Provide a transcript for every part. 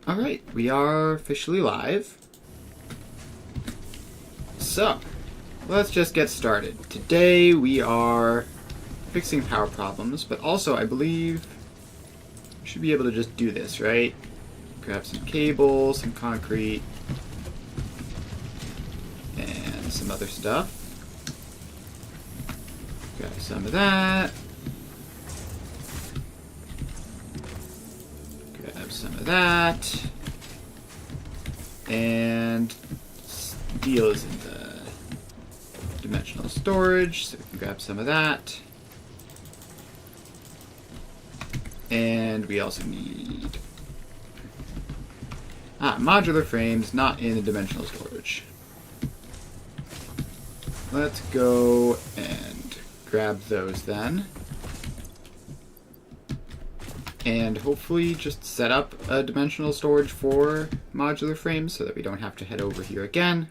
Alright, we are officially live. So, let's just get started. Today we are fixing power problems, but also I believe we should be able to just do this, right? Grab some cable, some concrete, and some other stuff. Grab some of that. Grab some of that. And steel is in the dimensional storage, so we can grab some of that. And we also need modular frames, not in the dimensional storage. Let's go and grab those then. And hopefully just set up a dimensional storage for modular frames so that we don't have to head over here again.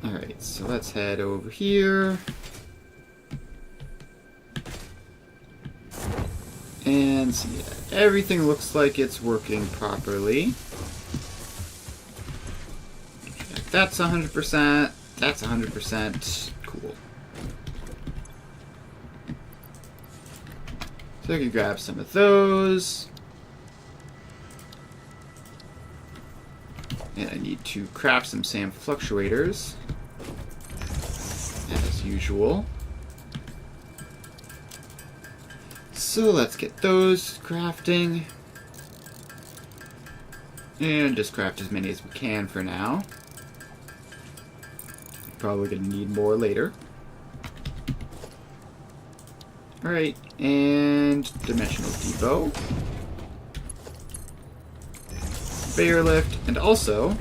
Alright, so let's head over here. And see, everything looks like it's working properly. Check, that's 100%. That's 100%. Cool. So I can grab some of those. And I need to craft some sand fluctuators, as usual. So let's get those crafting. And just craft as many as we can for now. Probably going to need more later. Alright, and dimensional depot. Conveyor lift, and also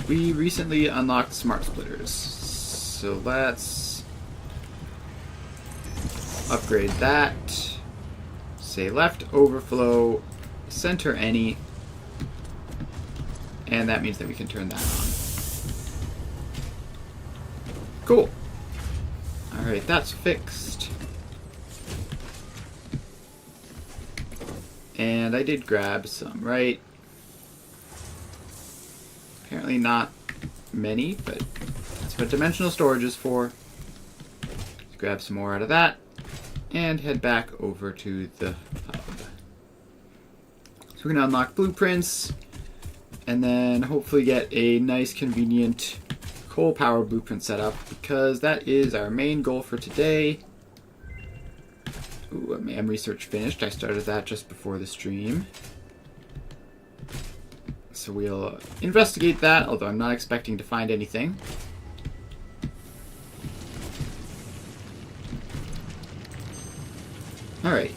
we recently unlocked smart splitters. So let's upgrade that. Say left overflow, center any, and that means that we can turn that on. Cool. Alright, that's fixed. And I did grab some, right? Apparently not many, but that's what dimensional storage is for. Let's grab some more out of that and head back over to the hub. So we're going to unlock blueprints and then hopefully get a nice convenient coal power blueprint set up, because that is our main goal for today. Ooh, AM research finished. I started that just before the stream. So we'll investigate that, although I'm not expecting to find anything. Alright.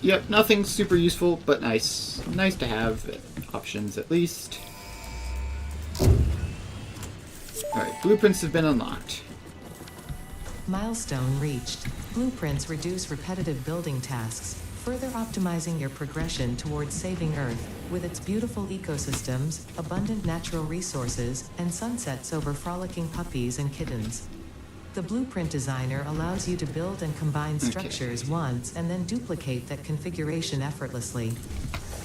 Yep, nothing super useful, but nice. Nice to have options at least. Alright, blueprints have been unlocked. Milestone reached. Blueprints reduce repetitive building tasks, further optimizing your progression towards saving Earth, with its beautiful ecosystems, abundant natural resources, and sunsets over frolicking puppies and kittens. The blueprint designer allows you to build and combine structures once and then duplicate that configuration effortlessly.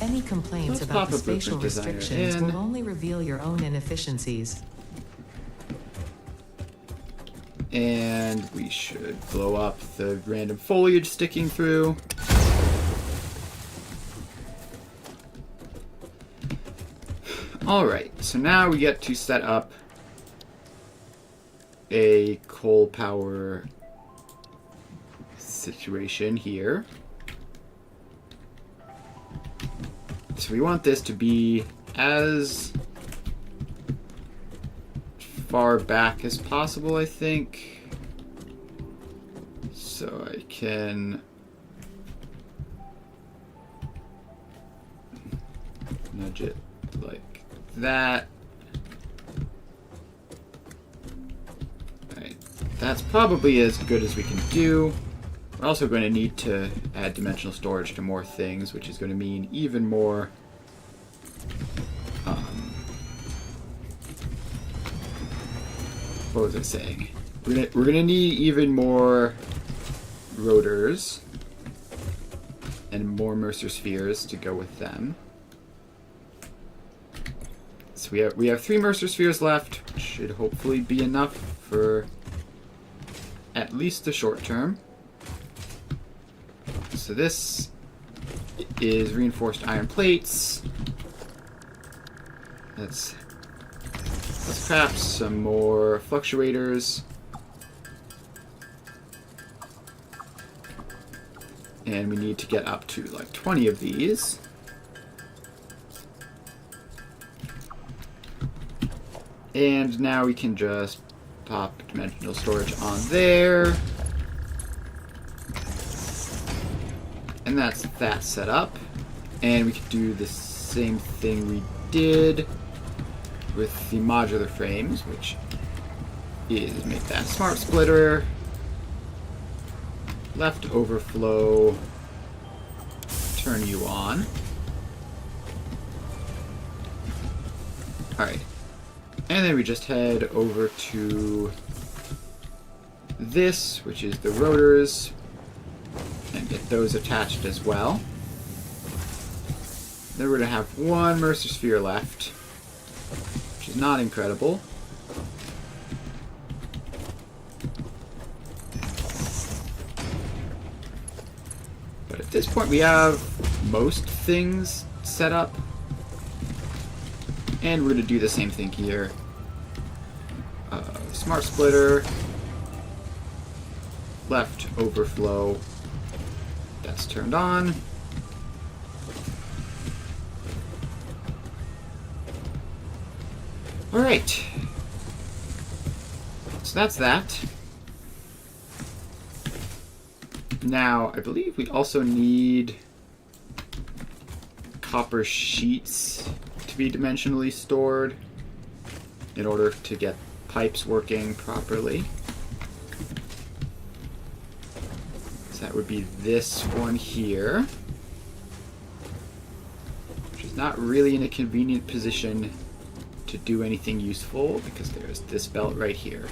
Any complaints about the spatial restrictions will only reveal your own inefficiencies. And we should blow up the random foliage sticking through. Alright, so now we get to set up a coal power situation here. So we want this to be as far back as possible, I think. So I can nudge it like that. Alright, that's probably as good as we can do. We're also going to need to add dimensional storage to more things, which is going to mean even more what was I saying? We're gonna need even more rotors and more Mercer spheres to go with them. So we have 3 Mercer spheres left, which should hopefully be enough for at least the short term. So this is reinforced iron plates. Let's craft some more fluctuators. And we need to get up to like 20 of these. And now we can just pop dimensional storage on there. And that's that set up. And we can do the same thing we did with the modular frames, which is make that smart splitter, left overflow, turn you on. Alright. And then we just head over to this, which is the rotors, and get those attached as well. Then we're going to have 1 Mercer sphere left, which is not incredible. But at this point we have most things set up. And we're going to do the same thing here. Smart splitter, left overflow, that's turned on. Alright, so that's that. Now, I believe we also need copper sheets to be dimensionally stored in order to get pipes working properly. So that would be this one here, which is not really in a convenient position to do anything useful because there's this belt right here.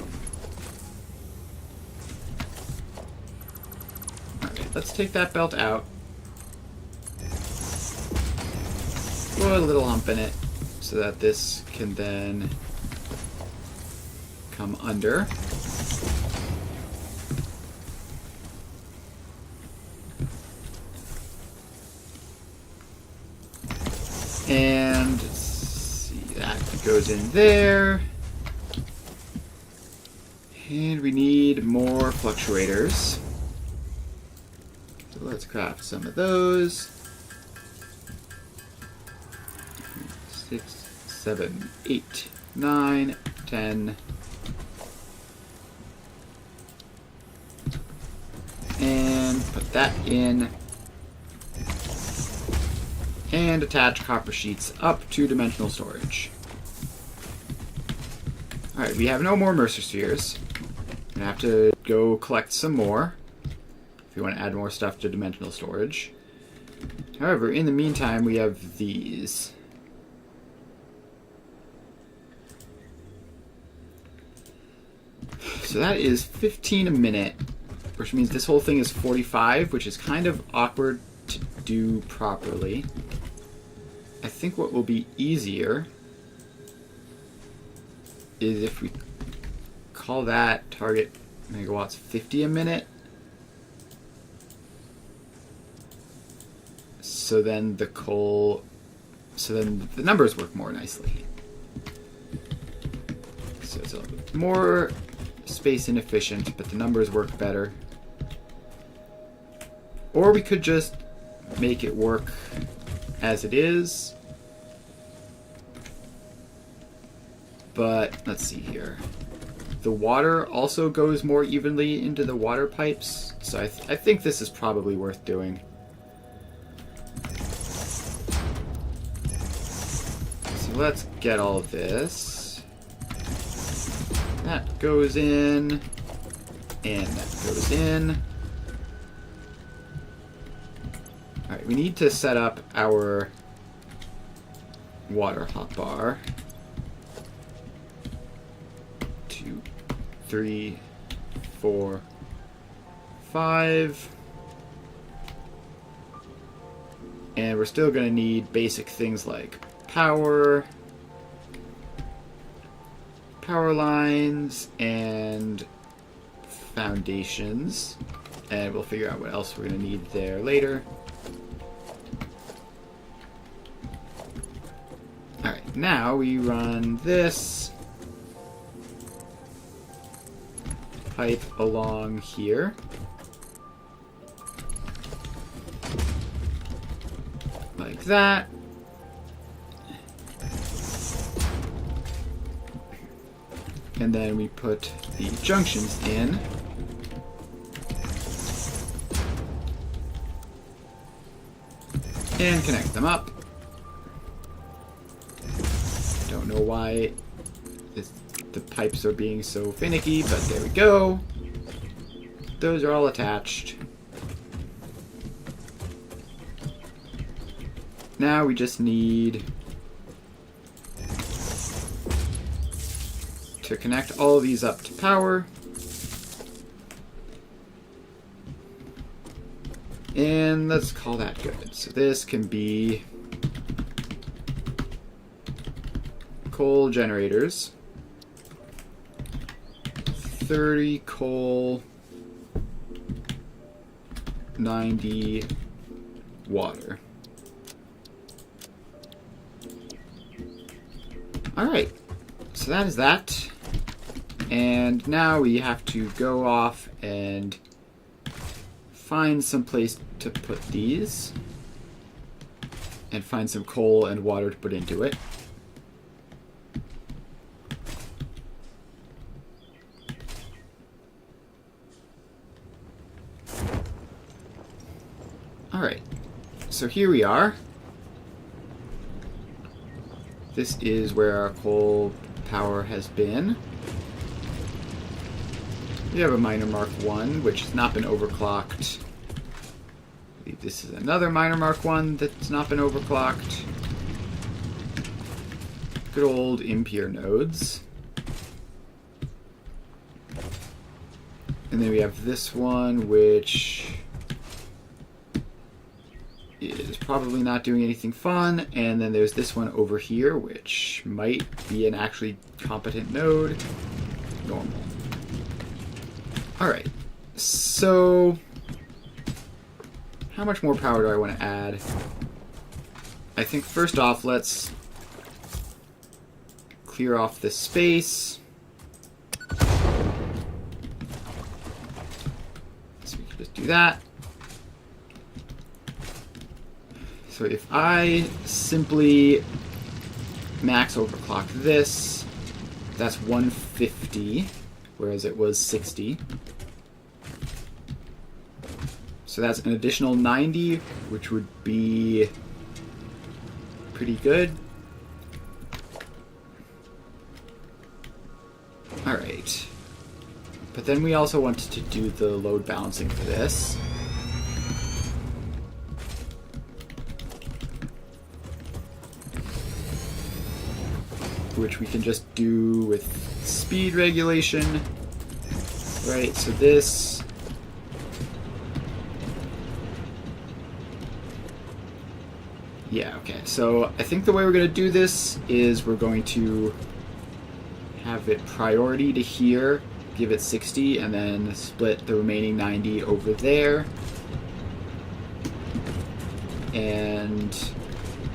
Alright, let's take that belt out. Put a little hump in it so that this can then come under. And let's see, that goes in there. And we need more fluctuators. So let's craft some of those. 6, 7, 8, 9, 10. And put that in. And attach copper sheets up to dimensional storage. Alright, we have no more Mercer spheres. We're gonna have to go collect some more if we want to add more stuff to dimensional storage. However, in the meantime, we have these. So that is 15 a minute, which means this whole thing is 45, which is kind of awkward to do properly. I think what will be easier is if we call that target megawatts 50 a minute. So then the numbers work more nicely. So it's a little bit more space inefficient, but the numbers work better. Or we could just make it work as it is. But let's see here. The water also goes more evenly into the water pipes, so I think this is probably worth doing. So let's get all of this. That goes in, and that goes in. Alright, we need to set up our water hotbar to 3, 4, 5. And we're still going to need basic things like power lines, and foundations. And we'll figure out what else we're going to need there later. Alright, now we run this pipe along here. Like that. And then we put the junctions in. And connect them up. Don't know why the pipes are being so finicky, but there we go. Those are all attached. Now we just need to connect all of these up to power. And let's call that good. So this can be coal generators. 30 coal, 90 water. Alright, so that is that. And now we have to go off and find some place to put these. And find some coal and water to put into it. Alright, so here we are. This is where our coal power has been. We have a minor mark 1, which has not been overclocked. I believe this is another minor mark 1 that's not been overclocked. Good old impure nodes. And then we have this one, which is probably not doing anything fun. And then there's this one over here, which might be an actually competent node. Normal. Alright, so how much more power do I want to add? I think first off, let's clear off this space. So we can just do that. So if I simply max overclock this, that's 150. Whereas it was 60. So that's an additional 90, which would be pretty good. Alright. But then we also wanted to do the load balancing for this. Which we can just do with speed regulation. Right, so this yeah, okay. So I think the way we're going to do this is we're going to have it priority to here, give it 60, and then split the remaining 90 over there. And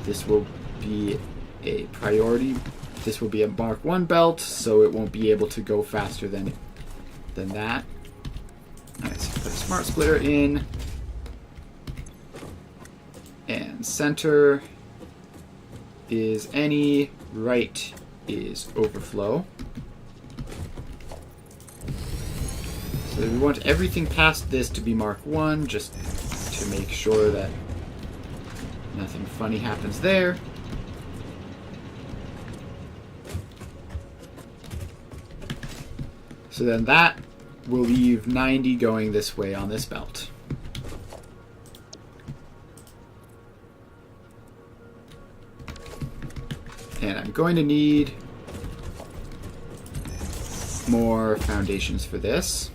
this will be a priority. This will be a Mark 1 belt, so it won't be able to go faster than that. Alright, so put a smart splitter in. And center is any, right is overflow. So we want everything past this to be Mark 1, just to make sure that nothing funny happens there. So then that will leave 90 going this way on this belt. And I'm going to need more foundations for this.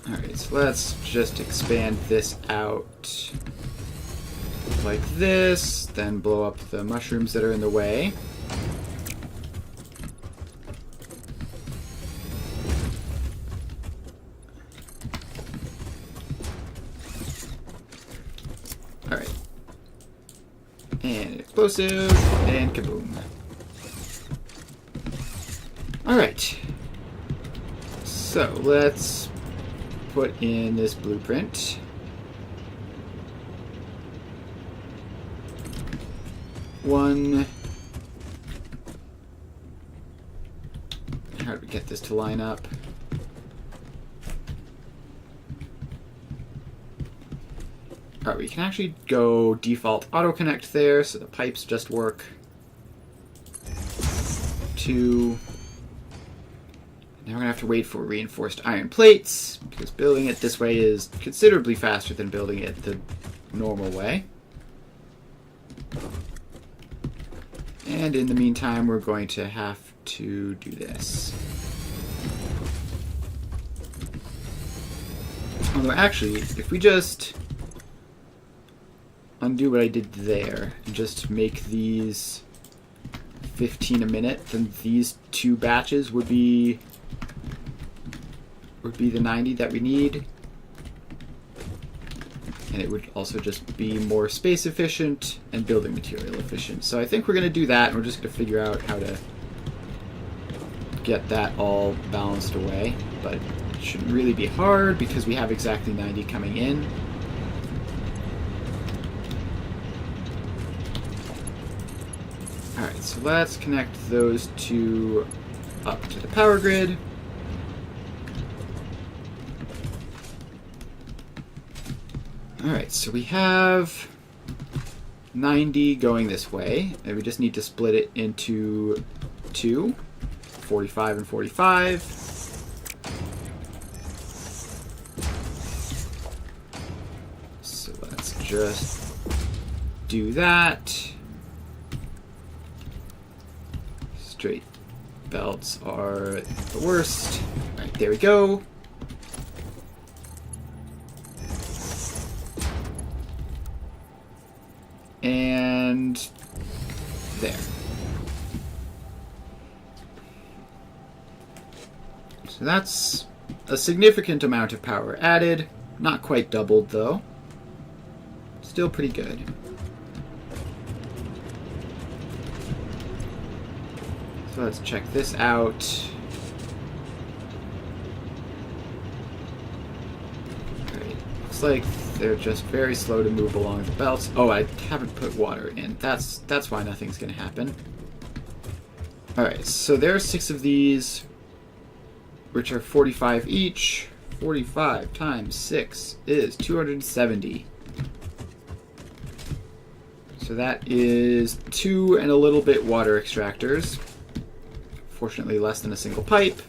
Alright, so let's just expand this out like this, then blow up the mushrooms that are in the way. Alright. And explosive, and kaboom. Alright. So, let's put in this blueprint. One. How do we get this to line up? Alright, we can actually go default auto connect there, so the pipes just work. 2. Now we're going to have to wait for reinforced iron plates, because building it this way is considerably faster than building it the normal way. And in the meantime, we're going to have to do this. Although actually, if we just undo what I did there and just make these 15 a minute, then these 2 batches would be the 90 that we need. And it would also just be more space efficient and building material efficient. So I think we're going to do that, and we're just going to figure out how to get that all balanced away. But it shouldn't really be hard because we have exactly 90 coming in. Alright, so let's connect those 2 up to the power grid. Alright, so we have 90 going this way, and we just need to split it into 2, 45 and 45. So let's just do that. Straight belts are the worst. Alright, there we go. And there. So that's a significant amount of power added. Not quite doubled, though. Still pretty good. So let's check this out. Alright, looks like they're just very slow to move along the belts. Oh, I haven't put water in. That's why nothing's going to happen. Alright, so there are 6 of these, which are 45 each. 45 times 6 is 270. So that is 2 and a little bit water extractors. Fortunately, less than a single pipe.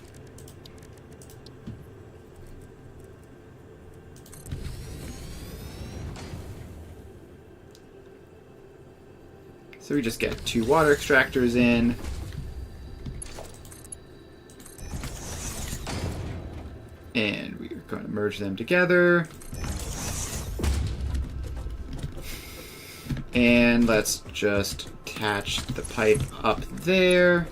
So we just get 2 water extractors in. And we are going to merge them together. And let's just attach the pipe up there.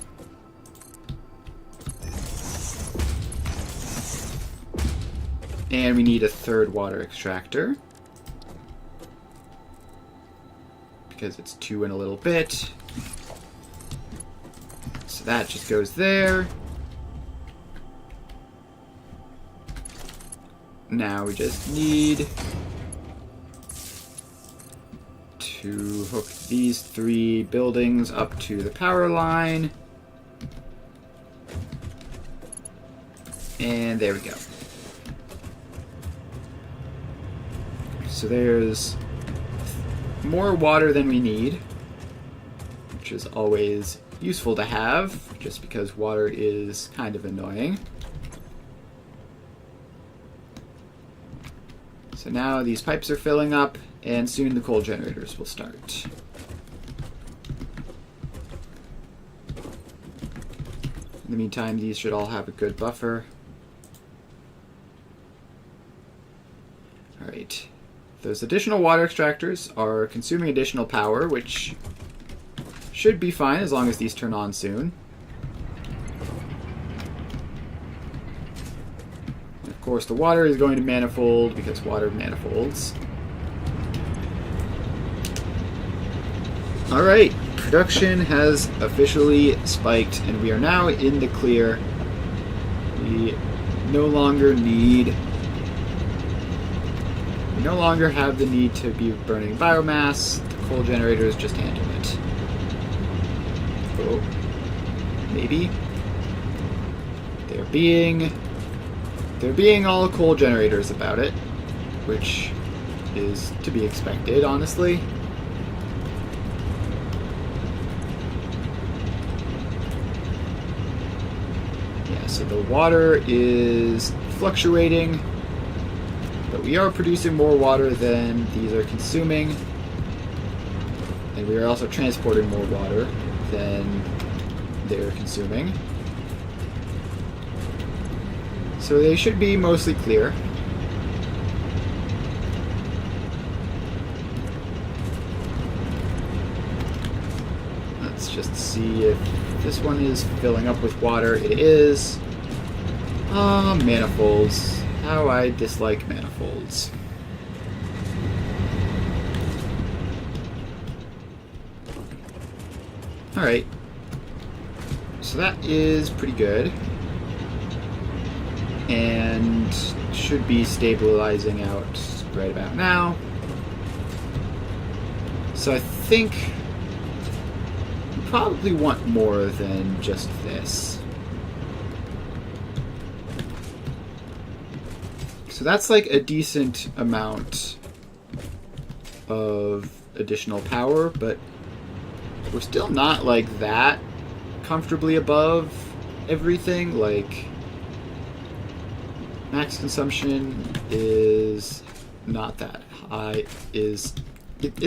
And we need a 3rd water extractor, because it's 2 and a little bit. So that just goes there. Now we just need to hook these 3 buildings up to the power line. And there we go. So there's more water than we need, which is always useful to have, just because water is kind of annoying. So now these pipes are filling up, and soon the coal generators will start. In the meantime, these should all have a good buffer. Alright. Those additional water extractors are consuming additional power, which should be fine as long as these turn on soon. And of course, the water is going to manifold because water manifolds. Alright, production has officially spiked, and we are now in the clear. We no longer have the need to be burning biomass. The coal generators just handle it. Oh, maybe. They're being all coal generators about it, which is to be expected, honestly. So the water is fluctuating, but we are producing more water than these are consuming, and we are also transporting more water than they're consuming. So they should be mostly clear. Let's just see if this one is filling up with water. It is. Ah, manifolds. How I dislike manifolds. Alright. So that is pretty good. And should be stabilizing out right about now. So I think we probably want more than just this. So that's like a decent amount of additional power, but we're still not like that comfortably above everything. Like, max consumption is not that high. It's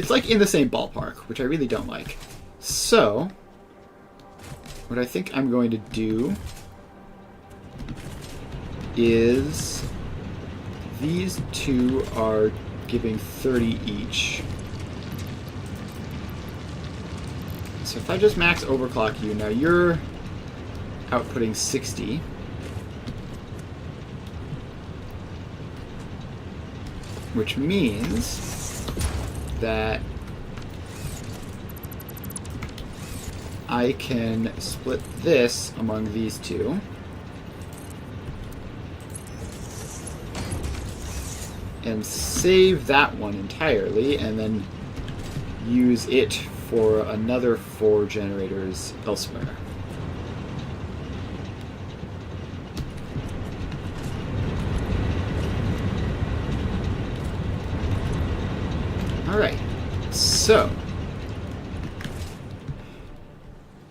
like in the same ballpark, which I really don't like. So what I think I'm going to do is these two are giving 30 each. So if I just max overclock you, now you're outputting 60. Which means that I can split this among these two. And save that one entirely, and then use it for another 4 generators elsewhere. Alright, so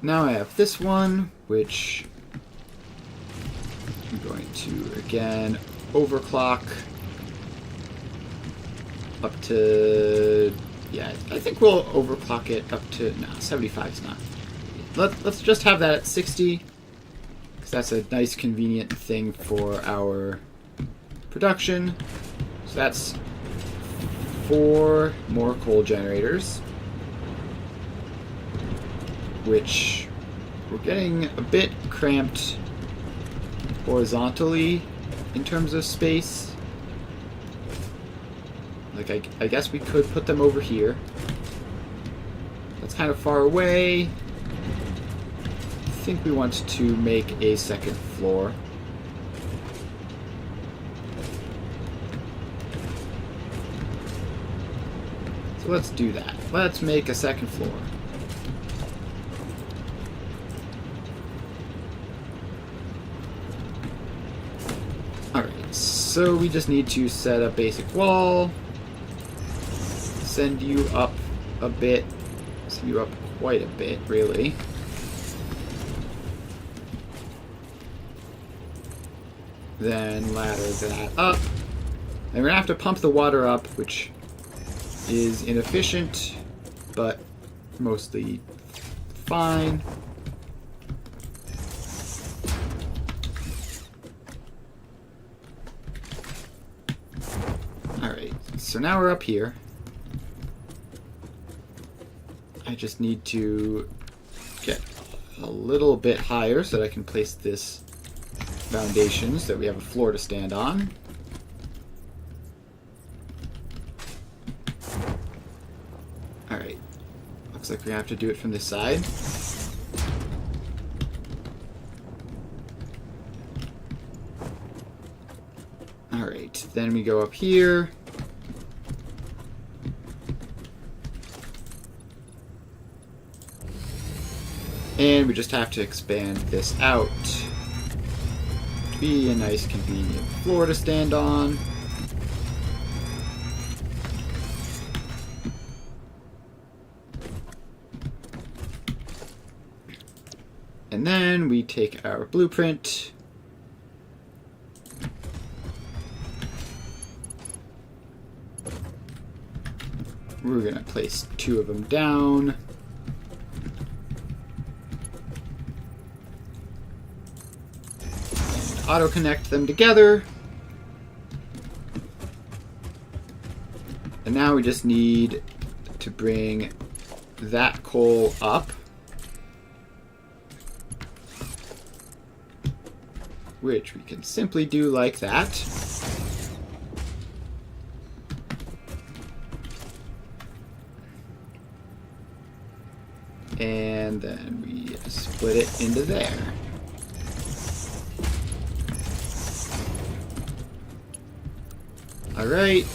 now I have this one, which I'm going to again overclock up to, yeah, I think we'll overclock it up to, no, 75 is not. Let's just have that at 60, because that's a nice convenient thing for our production. So that's 4 more coal generators, which we're getting a bit cramped horizontally in terms of space. Like, I guess we could put them over here. That's kind of far away. I think we want to make a second floor. So let's do that. Let's make a second floor. Alright, so we just need to set a basic wall. Send you up a bit. Send you up quite a bit, really. Then ladder that up. And we're gonna have to pump the water up, which is inefficient, but mostly fine. Alright, so now we're up here. I just need to get a little bit higher so that I can place this foundation so that we have a floor to stand on. Alright, looks like we have to do it from this side. Alright, then we go up here. And we just have to expand this out to be a nice, convenient floor to stand on. And then we take our blueprint. We're going to place 2 of them down. Auto-connect them together. And now we just need to bring that coal up. Which we can simply do like that. And then we split it into there. Alright,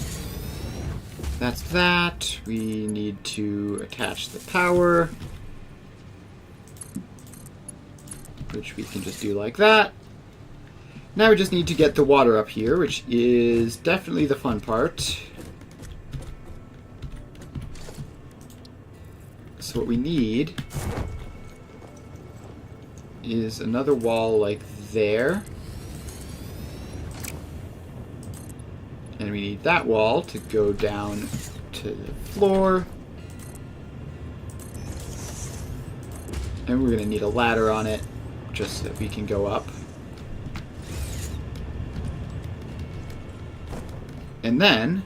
that's that. We need to attach the power, which we can just do like that. Now we just need to get the water up here, which is definitely the fun part. So what we need is another wall like there. And we need that wall to go down to the floor. And we're going to need a ladder on it just so that we can go up. And then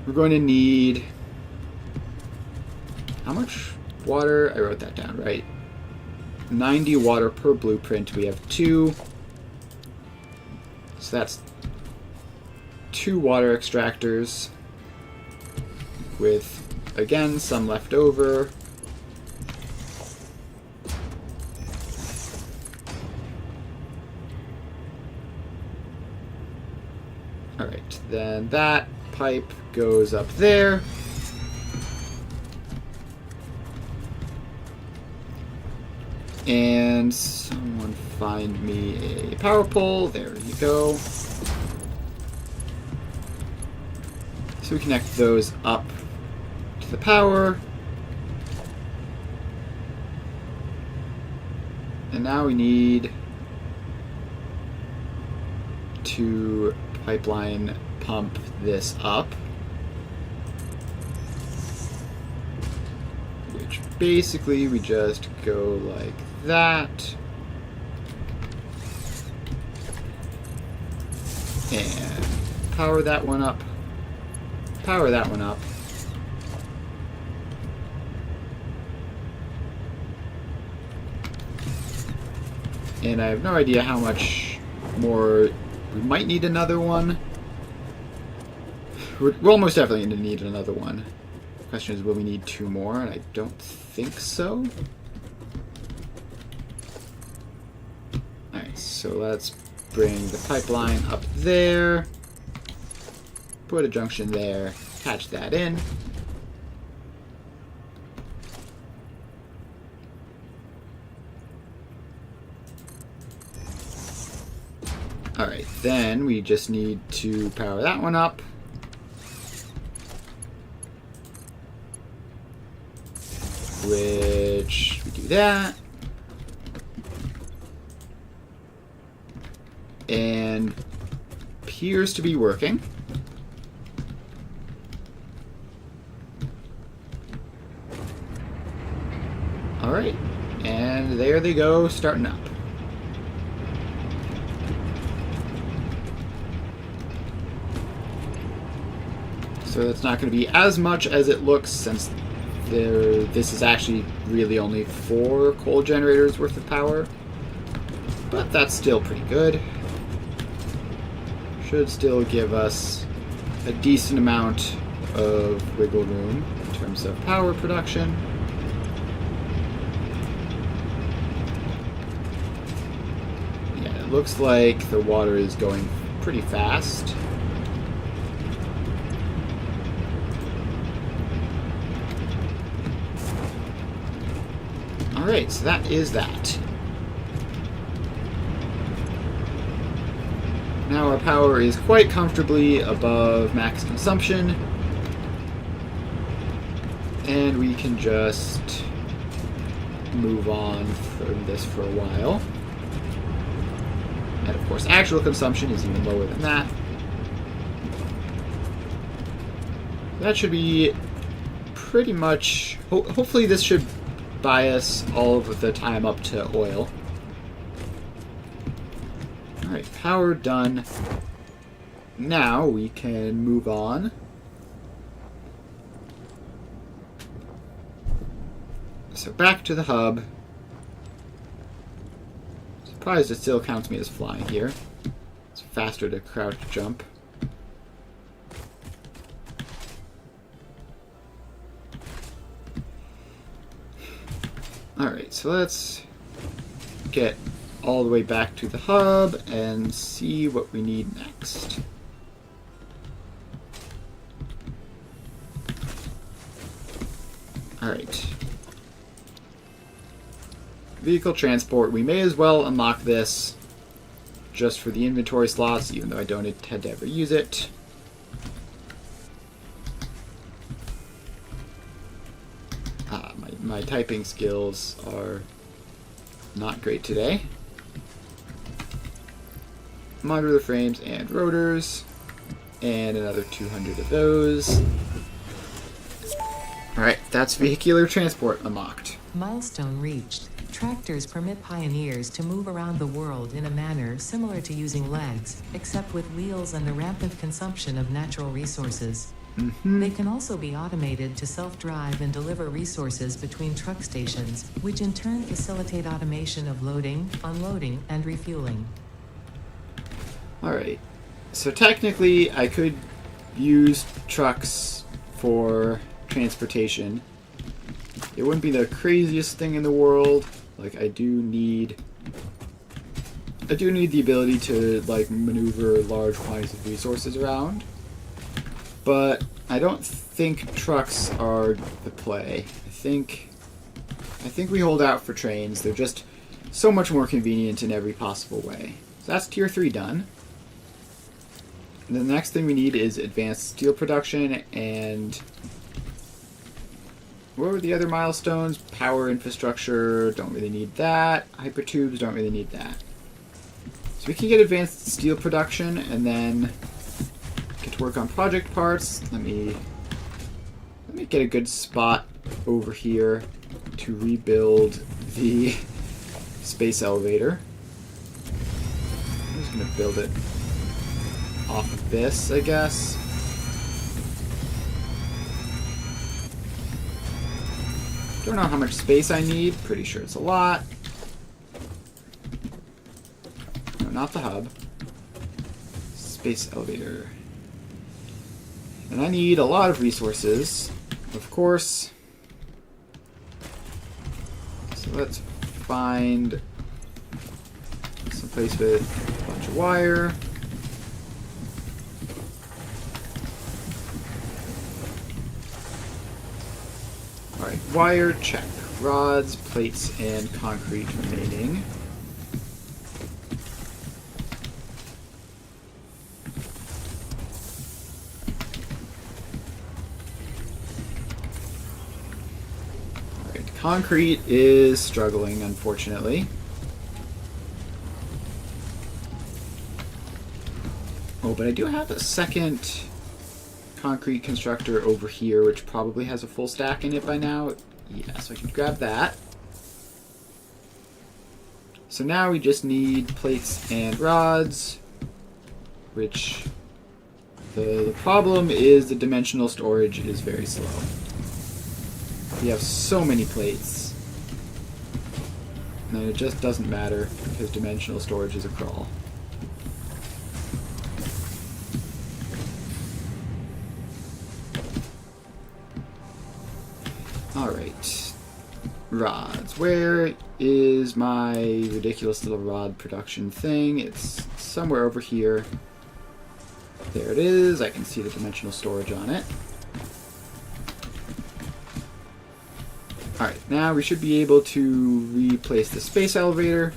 we're going to need... How much water? I wrote that down, right? 90 water per blueprint. We have 2. So that's 2 water extractors with, again, some left over. Alright, then that pipe goes up there. And someone find me a power pole. There you go. So we connect those up to the power. And now we need to pipeline pump this up. Which basically we just go like that. And power that one up. Power that one up. And I have no idea how much more. We might need another one. We're almost definitely going to need another one. The question is, will we need 2 more? And I don't think so. Alright, so let's bring the pipeline up there. Put a junction there. Attach that in. Alright, then we just need to power that one up. Which we do that. And appears to be working. Alright, and there they go, starting up. So it's not going to be as much as it looks, since this is actually really only 4 coal generators worth of power. But that's still pretty good. Should still give us a decent amount of wiggle room in terms of power production. Yeah, it looks like the water is going pretty fast. Alright, so that is that. Now our power is quite comfortably above max consumption, and we can just move on from this for a while. And of course, actual consumption is even lower than that. That should be pretty much... hopefully this should buy us all of the time up to oil. Alright, power done. Now we can move on. So back to the hub. Surprised it still counts me as flying here. It's faster to crouch jump. Alright, so let's get all the way back to the hub and see what we need next. Alright. Vehicle transport. We may as well unlock this just for the inventory slots, even though I don't intend to ever use it. My typing skills are not great today. Monitor frames and rotors, and another 200 of those. Alright, that's vehicular transport unlocked. Milestone reached. Tractors permit pioneers to move around the world in a manner similar to using legs, except with wheels and the rampant consumption of natural resources. They can also be automated to self-drive and deliver resources between truck stations, which in turn facilitate automation of loading, unloading, and refueling. Alright, so technically I could use trucks for transportation. It wouldn't be the craziest thing in the world. Like, I do need the ability to, like, maneuver large quantities of resources around. But I don't think trucks are the play. I think we hold out for trains. They're just so much more convenient in every possible way. So that's tier 3 done. And the next thing we need is advanced steel production, and what were the other milestones? Power infrastructure, don't really need that. Hypertubes, don't really need that. So we can get advanced steel production and then get to work on project parts. Let me get a good spot over here to rebuild the space elevator. I'm just going to build it off of this, I guess. Don't know how much space I need. Pretty sure it's a lot. No, not the hub. Space elevator. And I need a lot of resources, of course. So let's find some place with a bunch of wire. Alright, wire, check. Rods, plates, and concrete remaining. Alright, concrete is struggling, unfortunately. Oh, but I do have a second concrete constructor over here, which probably has a full stack in it by now. Yeah, so I can grab that. So now we just need plates and rods, which the problem is the dimensional storage is very slow. We have so many plates, and it just doesn't matter because dimensional storage is a crawl. Alright. Rods. Where is my ridiculous little rod production thing? It's somewhere over here. There it is. I can see the dimensional storage on it. Alright, now we should be able to replace the space elevator.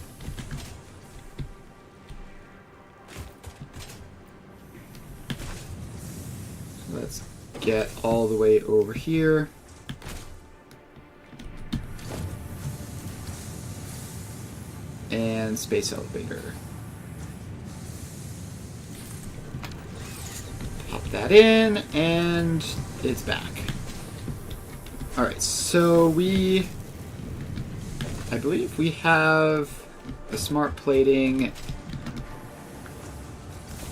So let's get all the way over here. And space elevator. Pop that in, and it's back. Alright, so I believe we have the smart plating.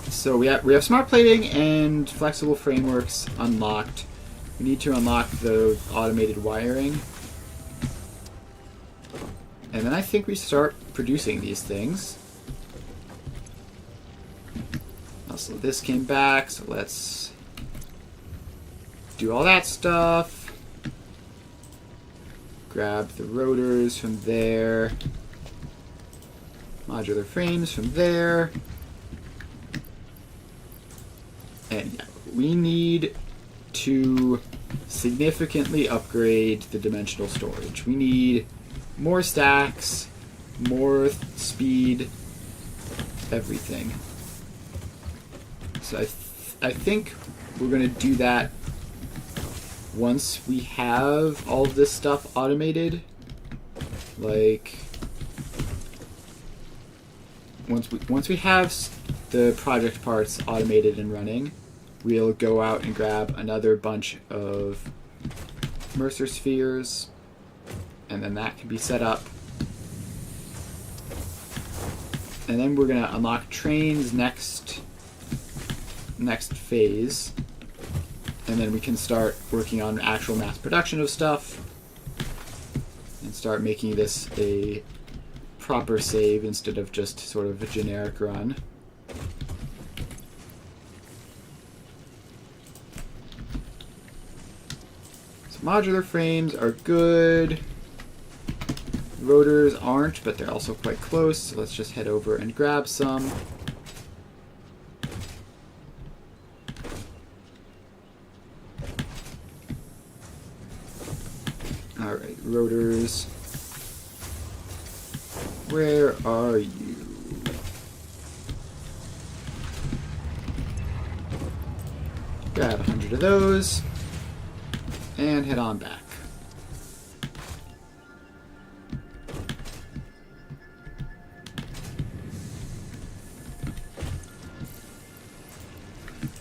So we have smart plating and flexible frameworks unlocked. We need to unlock the automated wiring. And then I think we start producing these things. Also, this came back, so let's do all that stuff. Grab the rotors from there. Modular frames from there. And yeah, we need to significantly upgrade the dimensional storage. We need more stacks, more speed, everything. So I think we're going to do that once we have all of this stuff automated. Like, once we have the project parts automated and running, we'll go out and grab another bunch of Mercer spheres, and then that can be set up. And then we're going to unlock trains next phase. And then we can start working on actual mass production of stuff and start making this a proper save instead of just sort of a generic run. So modular frames are good. Rotors aren't, but they're also quite close, so let's just head over and grab some. Alright, rotors. Where are you? Grab 100 of those, and head on back.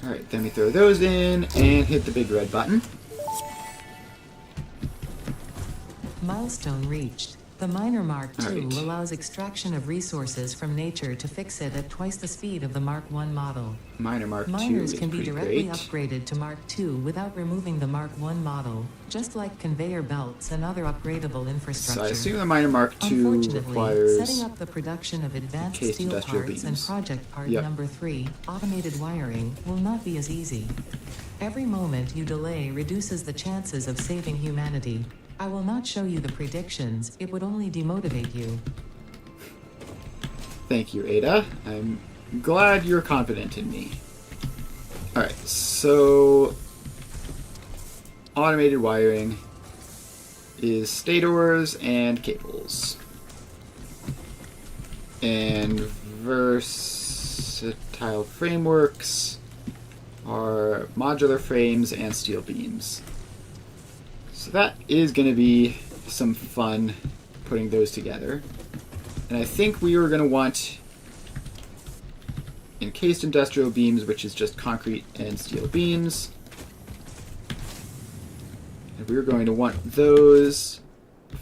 Alright, then we throw those in and hit the big red button. Milestone reached. The Miner Mark II Alright. allows extraction of resources from nature to fix it at twice the speed of the Mark I model. Miner Mark II Miners is can be pretty directly great. upgraded to Mark II without removing the Mark I model, just like conveyor belts and other upgradable So infrastructure. I assume the Miner Mark II Unfortunately, requires setting up the production of advanced encased steel industrial parts and beams. project part Yep. number 3, automated wiring, will not be as easy. Every moment you delay reduces the chances of saving humanity. I will not show you the predictions, it would only demotivate you. Thank you, Ada. I'm glad you're confident in me. Alright, so automated wiring is stators and cables. And versatile frameworks are modular frames and steel beams. So that is going to be some fun putting those together. And I think we were going to want encased industrial beams, which is just concrete and steel beams. And we're going to want those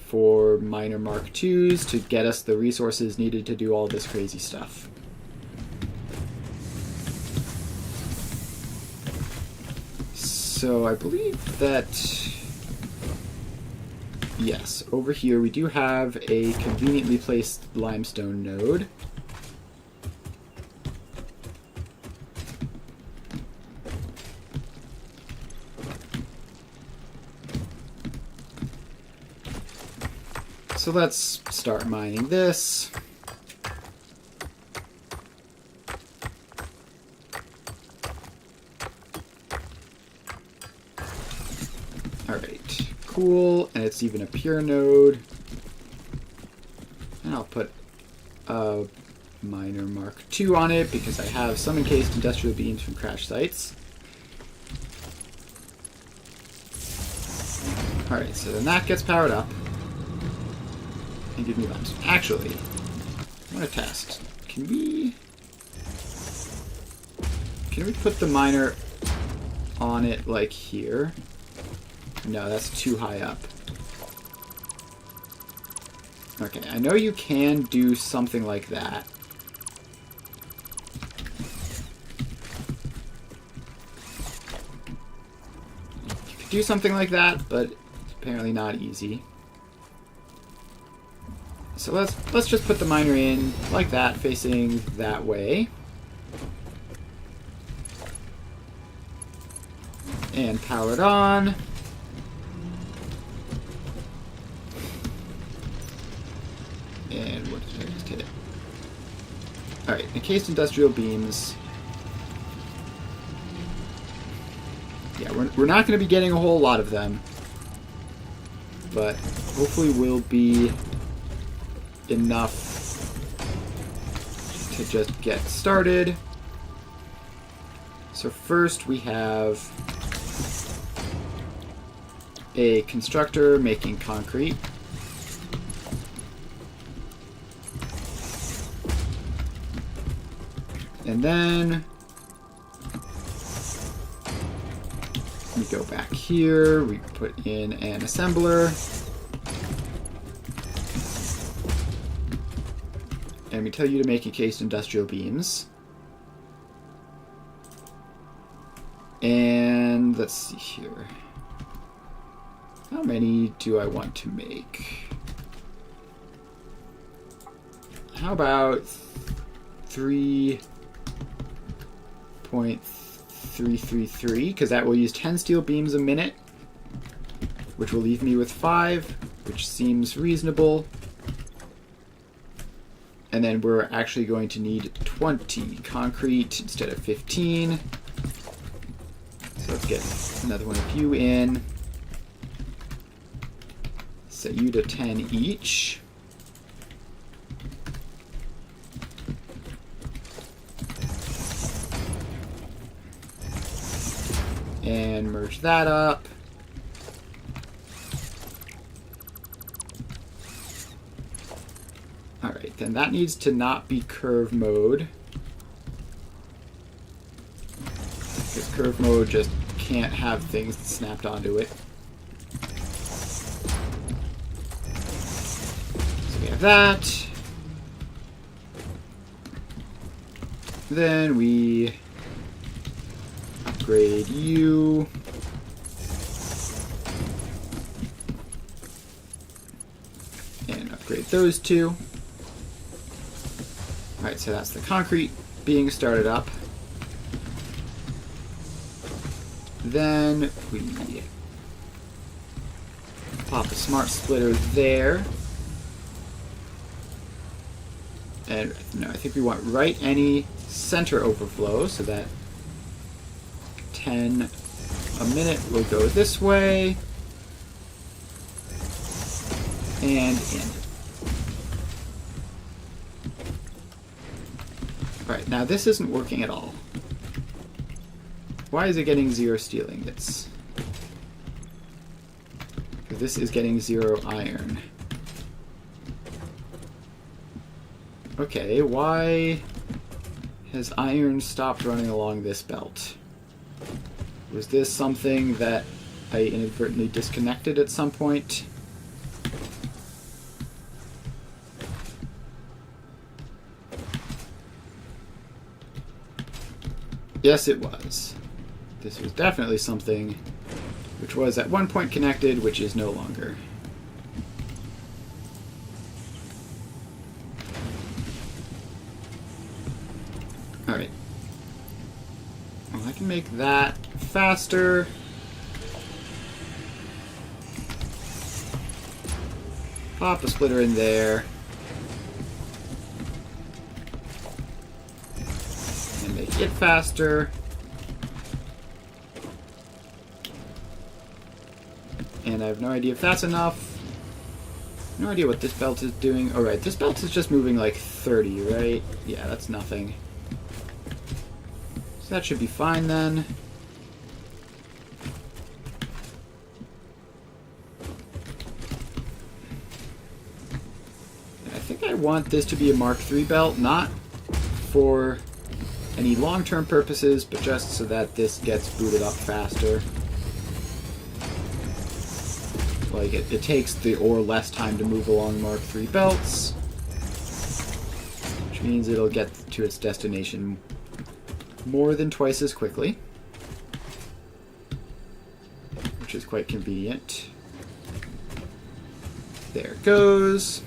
for minor Mark IIs to get us the resources needed to do all this crazy stuff. So I believe that, yes, over here we do have a conveniently placed limestone node. So let's start mining this. Alright, cool, and it's even a pure node. And I'll put a minor Mark II on it because I have some encased industrial beams from crash sites. Alright, so then that gets powered up. And give me limestone. Actually, I want to test. Can we put the miner on it like here? No, that's too high up. Okay, I know you can do something like that. You could do something like that, but it's apparently not easy. So let's just put the miner in like that, facing that way. And power it on. And what did I just hit? Alright, encased industrial beams. Yeah, we're not going to be getting a whole lot of them. But hopefully we'll be enough to just get started. So first we have a constructor making concrete. And then we go back here, we put in an assembler. And we tell you to make encased industrial beams. And let's see here. How many do I want to make? How about 3.333? Because that will use 10 steel beams a minute, which will leave me with 5, which seems reasonable. And then we're actually going to need 20 concrete instead of 15. So let's get another one of you in. Set you to 10 each. And merge that up. Alright, then that needs to not be curve mode. Because curve mode just can't have things snapped onto it. So we have that. Then we upgrade you. And upgrade those two. Alright, so that's the concrete being started up. Then we pop a smart splitter there. And no, I think we want right any center overflow, so that 10 a minute will go this way. And in. Right, now this isn't working at all. Why is it getting 0 steel ingots? This is getting 0 iron. Okay, why has iron stopped running along this belt? Was this something that I inadvertently disconnected at some point? Yes, it was. This was definitely something which was at one point connected, which is no longer. Alright. Well, I can make that faster. Pop a splitter in there. And make it faster. And I have no idea if that's enough. No idea what this belt is doing. Alright, this belt is just moving like 30, right? Yeah, that's nothing. So that should be fine then. And I think I want this to be a Mark III belt, not for any long-term purposes, but just so that this gets booted up faster. Like, it takes the ore less time to move along Mark III belts, which means it'll get to its destination more than twice as quickly, which is quite convenient. There it goes.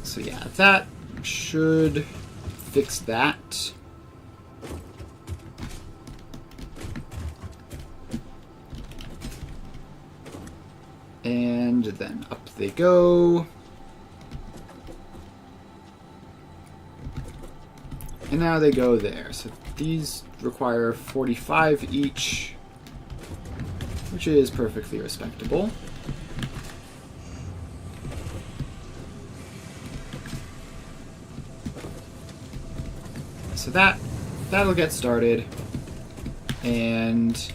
So yeah, that should fix that. And then up they go. And now they go there. So these require 45 each, which is perfectly respectable. So that'll get started. And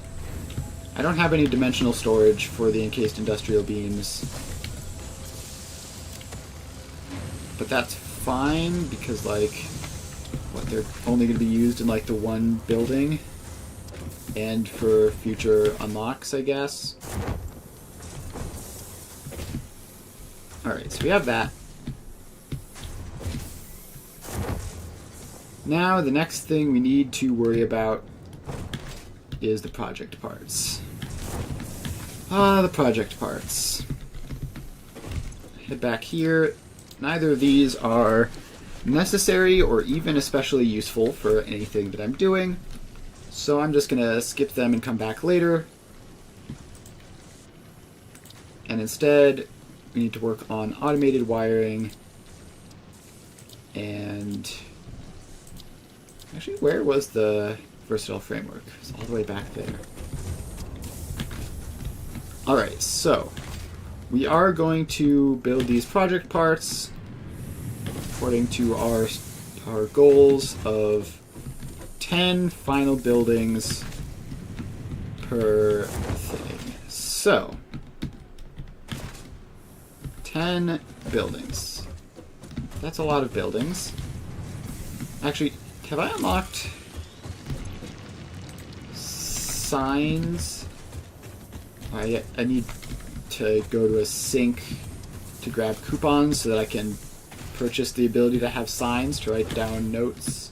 I don't have any dimensional storage for the encased industrial beams. But that's fine because, like, what, they're only going to be used in like the one building and for future unlocks, I guess. Alright, so we have that. Now the next thing we need to worry about is the project parts. The project parts. Head back here. Neither of these are necessary or even especially useful for anything that I'm doing, so I'm just gonna skip them and come back later. And instead, we need to work on automated wiring. And actually, where was the versatile framework? It's all the way back there. Alright, so we are going to build these project parts according to our goals of 10 final buildings per thing. So 10 buildings. That's a lot of buildings. Actually, have I unlocked signs? I need to go to a sink to grab coupons so that I can purchase the ability to have signs to write down notes.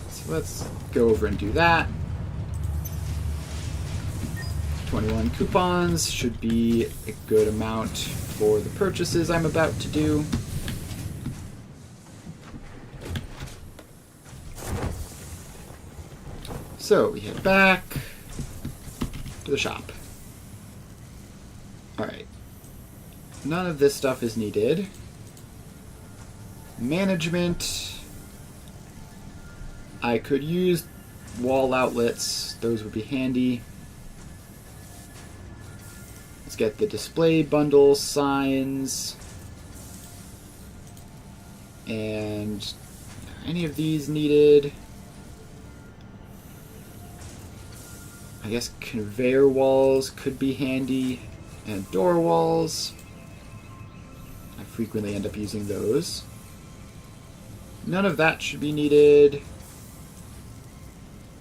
So let's go over and do that. 21 coupons should be a good amount for the purchases I'm about to do. So we head back to the shop. Alright. None of this stuff is needed. Management. I could use wall outlets. Those would be handy. Let's get the display bundle signs. And are any of these needed? I guess conveyor walls could be handy, and door walls. I frequently end up using those. None of that should be needed.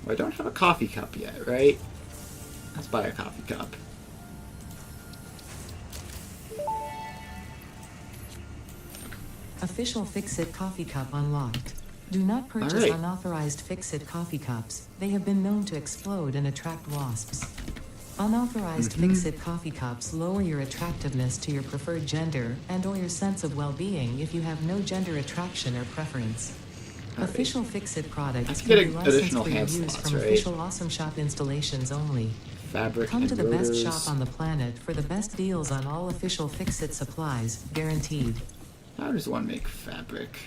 Well, I don't have a coffee cup yet, right? Let's buy a coffee cup. Official Fix-It coffee cup unlocked. Do not purchase Alright. unauthorized Fix-It coffee cups. They have been known to explode and attract wasps. Unauthorized Fix-It coffee cups lower your attractiveness to your preferred gender and/or your sense of well-being if you have no gender attraction or preference. Alright. Official Fix-It products Let's can get be licensed additional for your hand use slots, from right? official Awesome Shop installations only. Fabric Come and to the best rotors. shop on the planet for the best deals on all official Fix-It supplies, guaranteed. How does one make fabric?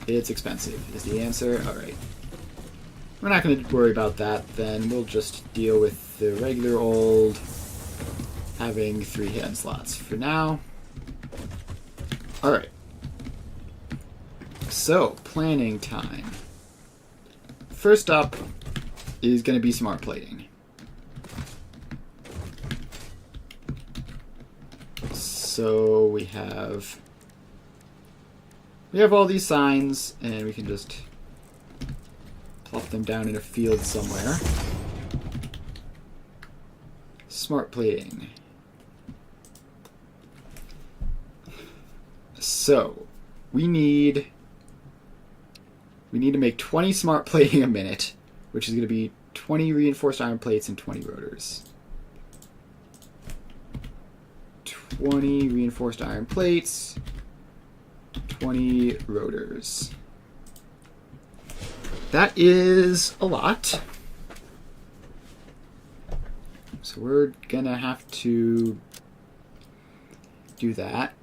It's expensive, is the answer. Alright. We're not going to worry about that then. We'll just deal with the regular old having 3 hand slots for now. Alright. So, planning time. First up is going to be smart plating. So we have all these signs, and we can just plop them down in a field somewhere. Smart plating. So we need to make 20 smart plating a minute, which is going to be 20 reinforced iron plates and 20 rotors. 20 reinforced iron plates, 20 rotors. That is a lot. So we're gonna have to do that.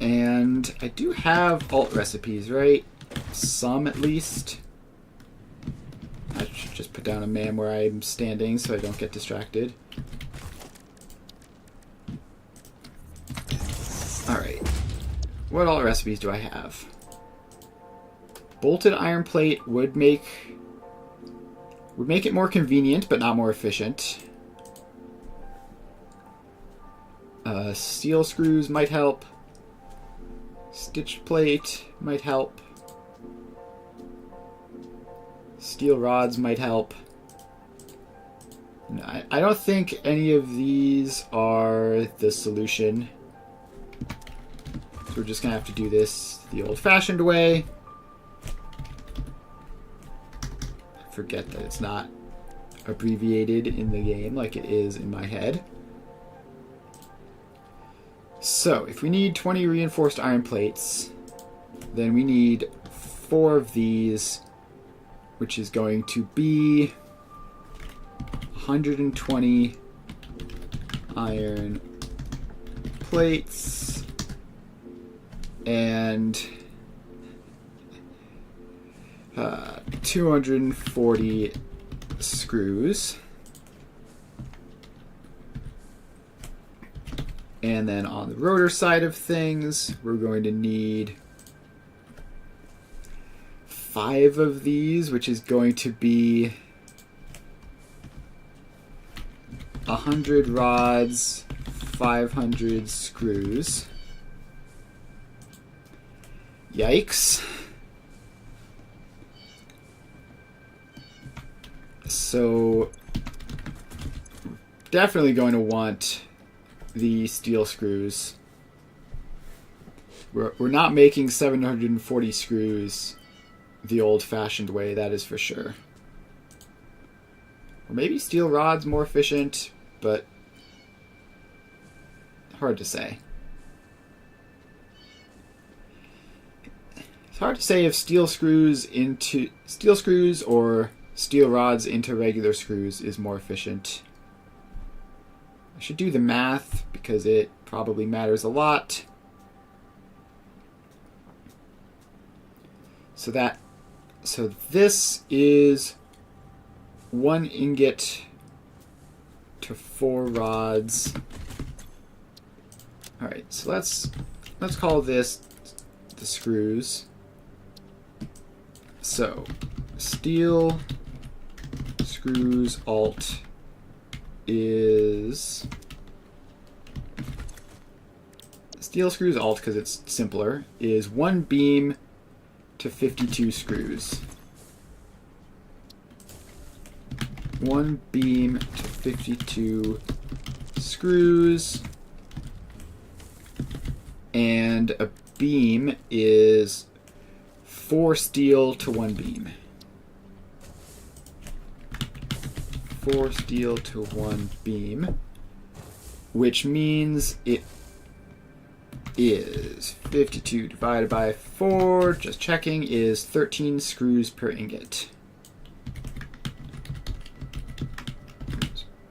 And I do have alt recipes, right? Some at least. I should just put down a man where I'm standing so I don't get distracted. Alright. What alt recipes do I have? Bolted iron plate would make it more convenient, but not more efficient. Steel screws might help. Stitched plate might help. Steel rods might help. No, I don't think any of these are the solution. So we're just going to have to do this the old-fashioned way. Forget that it's not abbreviated in the game like it is in my head. So, if we need 20 reinforced iron plates, then we need 4 of these, which is going to be 120 iron plates and 240 screws. And then on the rotor side of things, we're going to need 5 of these, which is going to be 100 rods, 500 screws. Yikes. So, definitely going to want the steel screws. We're not making 740 screws the old-fashioned way, that is for sure. Or maybe steel rods more efficient, but hard to say. It's hard to say if steel screws or steel rods into regular screws is more efficient. I should do the math because it probably matters a lot. So this is 1 ingot to 4 rods. All right, so let's call this the screws. So steel screws alt is steel screws alt, because it's simpler, is 1 beam to 52 screws. 1 beam to 52 screws. And a beam is 4 steel to 1 beam. 4 steel to 1 beam, which means it is 52 divided by 4, just checking, is 13 screws per ingot.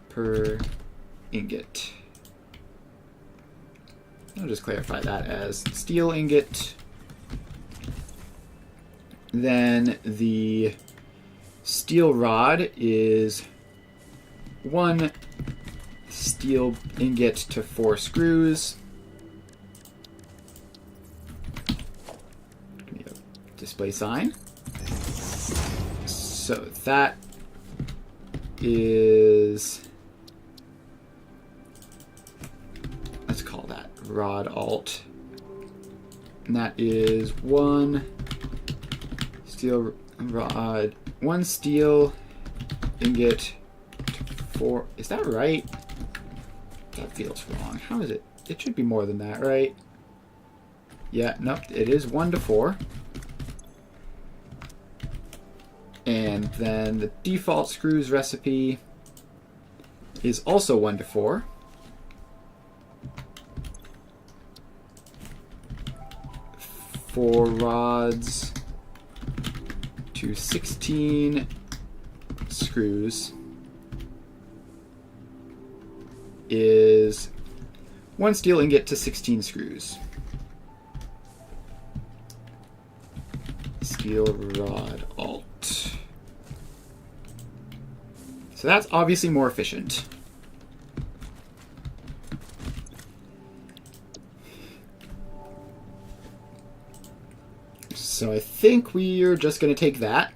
Per ingot. I'll just clarify that as steel ingot. Then the steel rod is 1 steel ingot to 4 screws. Give me a display sign. So that is, let's call that rod alt. And that is 1 steel rod, 1 steel ingot to 4. Is that right? That feels wrong. How is it? It should be more than that, right? Yeah, nope, it is 1 to 4. And then the default screws recipe is also 1 to 4. 4 rods to 16 screws is 1 steel ingot to 16 screws. Steel rod alt. So that's obviously more efficient. So I think we're just going to take that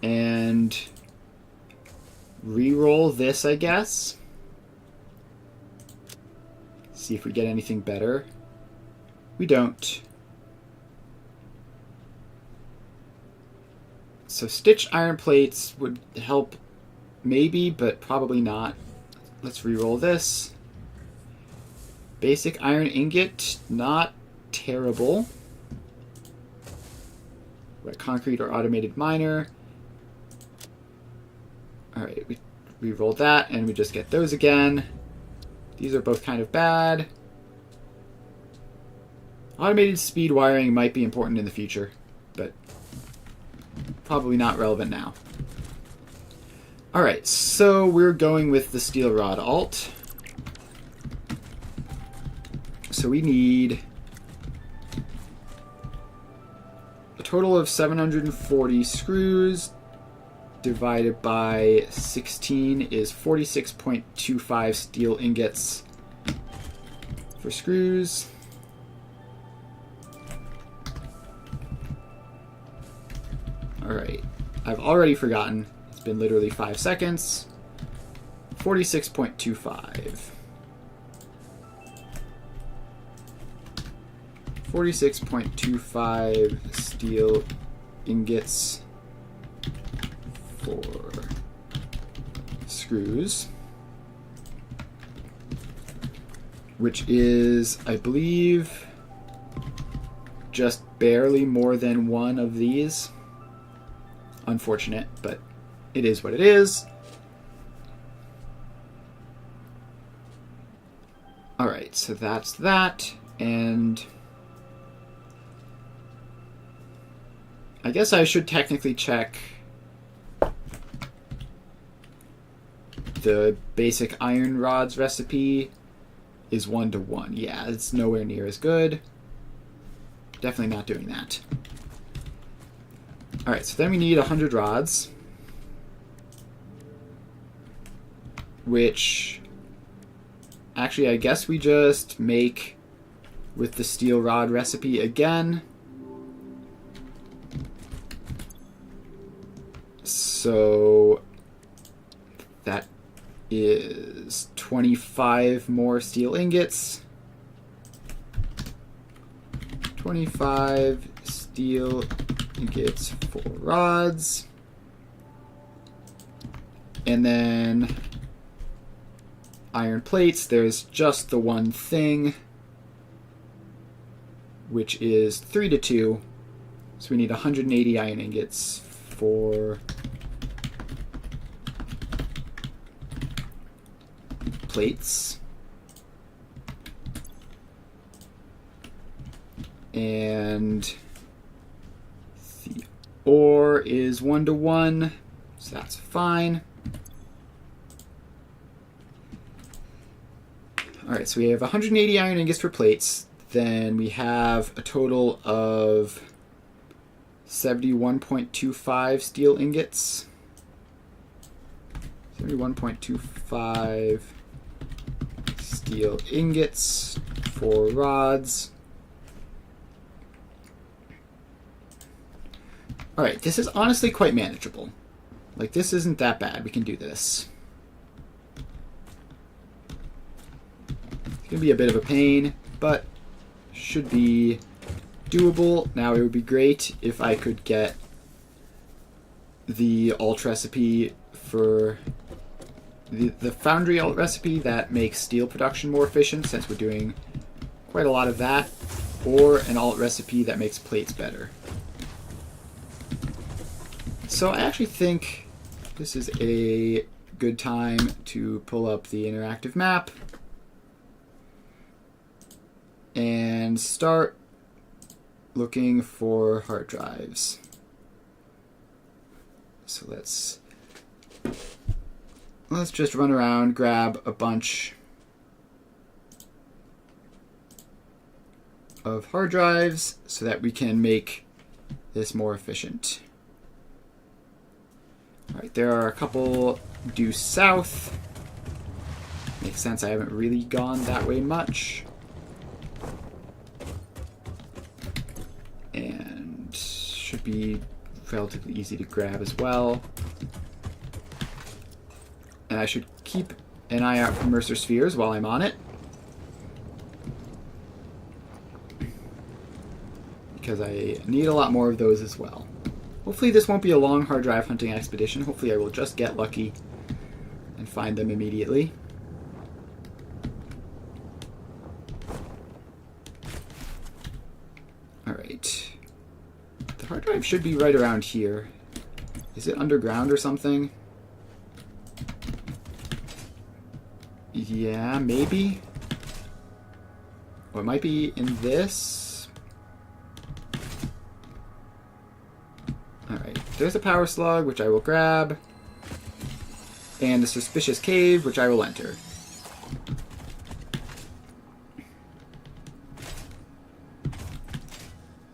and re-roll this, I guess. See if we get anything better. We don't. So stitch iron plates would help maybe, but probably not. Let's re-roll this. Basic iron ingot, not terrible. Wet concrete or automated miner. Alright, we re-roll that and we just get those again. These are both kind of bad. Automated speed wiring might be important in the future, but probably not relevant now. Alright, so we're going with the steel rod alt. So we need a total of 740 screws divided by 16 is 46.25 steel ingots for screws. Alright, I've already forgotten. It's been literally 5 seconds. 46.25. 46.25 steel ingots for screws, which is, I believe, just barely more than 1 of these. Unfortunate, but it is what it is. Alright, so that's that, and I guess I should technically check the basic iron rods recipe is 1 to 1. Yeah, it's nowhere near as good. Definitely not doing that. Alright, so then we need 100 rods, which actually I guess we just make with the steel rod recipe again. So that is 25 more steel ingots. 25 steel ingots for rods. And then iron plates, there's just the one thing, which is 3 to 2. So we need 180 iron ingots for plates. And the ore is 1 to 1, so that's fine. Alright, so we have 180 iron ingots for plates. Then we have a total of 71.25 steel ingots. 71.25 steel ingots for rods. Alright, this is honestly quite manageable. Like, this isn't that bad. We can do this. It's going to be a bit of a pain, but should be doable. Now, it would be great if I could get the alt recipe for the foundry alt recipe that makes steel production more efficient, since we're doing quite a lot of that, or an alt recipe that makes plates better. So I actually think this is a good time to pull up the interactive map and start looking for hard drives. So let's just run around, grab a bunch of hard drives so that we can make this more efficient. Alright, there are a couple due south. Makes sense, I haven't really gone that way much. And should be relatively easy to grab as well. And I should keep an eye out for Mercer Spheres while I'm on it, because I need a lot more of those as well. Hopefully this won't be a long hard drive hunting expedition. Hopefully I will just get lucky and find them immediately. Alright. The hard drive should be right around here. Is it underground or something? Yeah, maybe. Or it might be in this. Alright, there's a power slug, which I will grab. And a suspicious cave, which I will enter.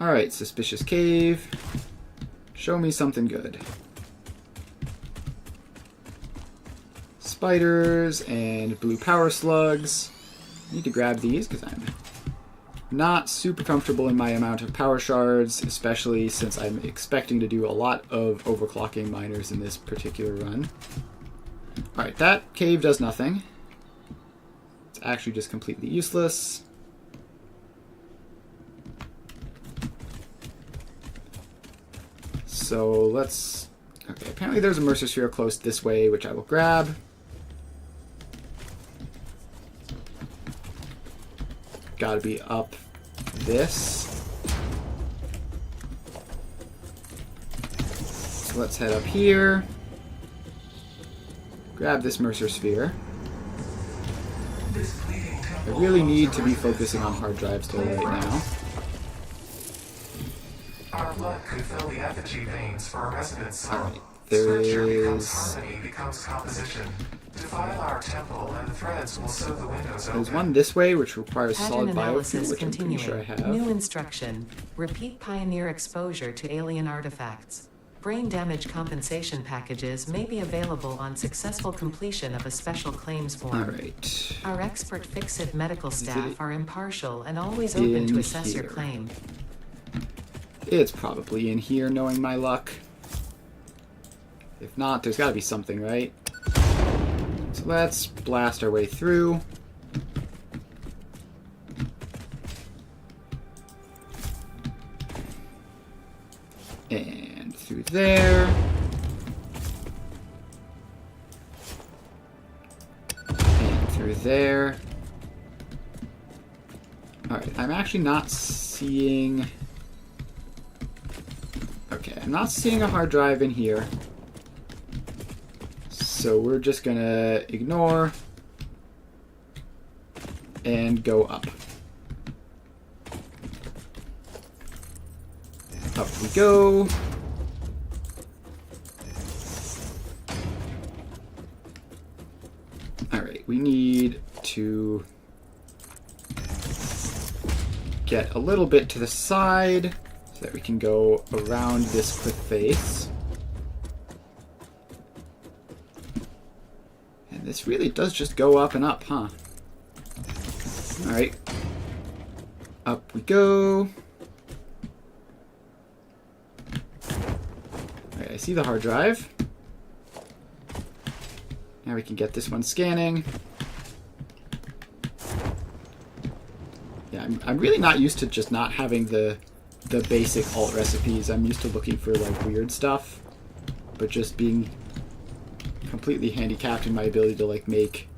Alright, suspicious cave. Show me something good. Spiders and blue power slugs. I need to grab these because I'm not super comfortable in my amount of power shards, especially since I'm expecting to do a lot of overclocking miners in this particular run. Alright, that cave does nothing. It's actually just completely useless. So let's... Okay, apparently there's a Mercer Sphere close this way, which I will grab. Gotta be up this. So let's head up here. Grab this Mercer Sphere. I really need to be focusing on hard drives though right now. Our blood could fill the effigy veins for a resident soul. Alright, there becomes is... harmony, becomes composition. Defile our temple, and the threads will sew the windows open. There's one this way, which requires Pattern solid biofuel, analysis which I'm pretty continuing. sure I have. New instruction. Repeat pioneer exposure to alien artifacts. Brain damage compensation packages may be available on successful completion of a special claims form. Alright. Our expert Fix-It medical staff it are impartial and always open to in assess your here? claim. It's probably in here, knowing my luck. If not, there's got to be something, right? So let's blast our way through. And through there. And through there. Alright, I'm actually not seeing... Okay, I'm not seeing a hard drive in here. So we're just gonna ignore and go up. Up we go. Alright, we need to get a little bit to the side so that we can go around this cliff face. And this really does just go up and up, huh? Alright. Up we go. Alright, I see the hard drive. Now we can get this one scanning. Yeah, I'm really not used to just not having the basic alt recipes. I'm used to looking for like weird stuff, but just being completely handicapped in my ability to like make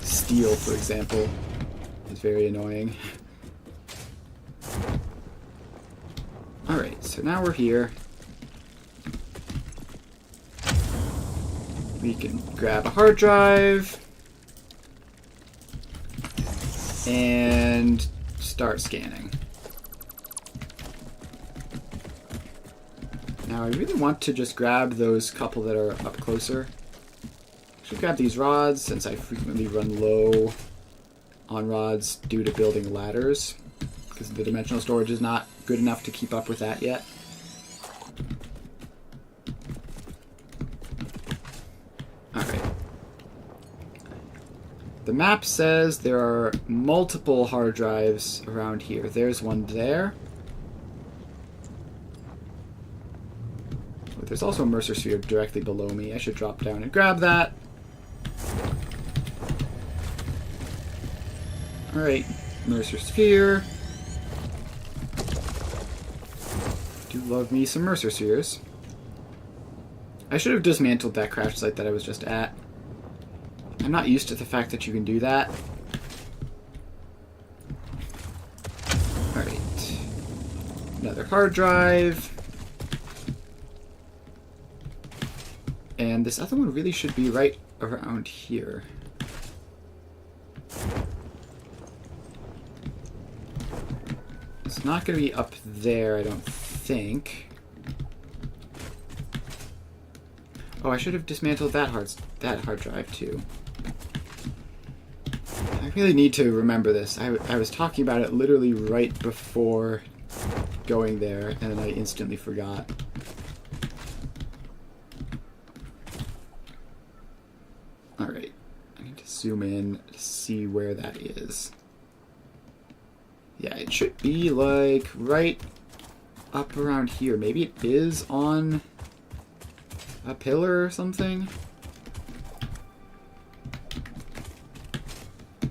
steel, for example, is very annoying. Alright, so now we're here. We can grab a hard drive and start scanning. Now I really want to just grab those couple that are up closer. I should grab these rods since I frequently run low on rods due to building ladders, because the dimensional storage is not good enough to keep up with that yet. Alright. The map says there are multiple hard drives around here. There's one there. But there's also a Mercer sphere directly below me. I should drop down and grab that. Alright, Mercer sphere. Do love me some Mercer spheres. I should have dismantled that crash site that I was just at. I'm not used to the fact that you can do that. Alright. Another hard drive. And this other one really should be right around here. It's not going to be up there, I don't think. Oh, I should have dismantled that hard drive too. I really need to remember this. I was talking about it literally right before going there, and then I instantly forgot. Alright, I need to zoom in to see where that is. Yeah, it should be like right up around here. Maybe it is on a pillar or something?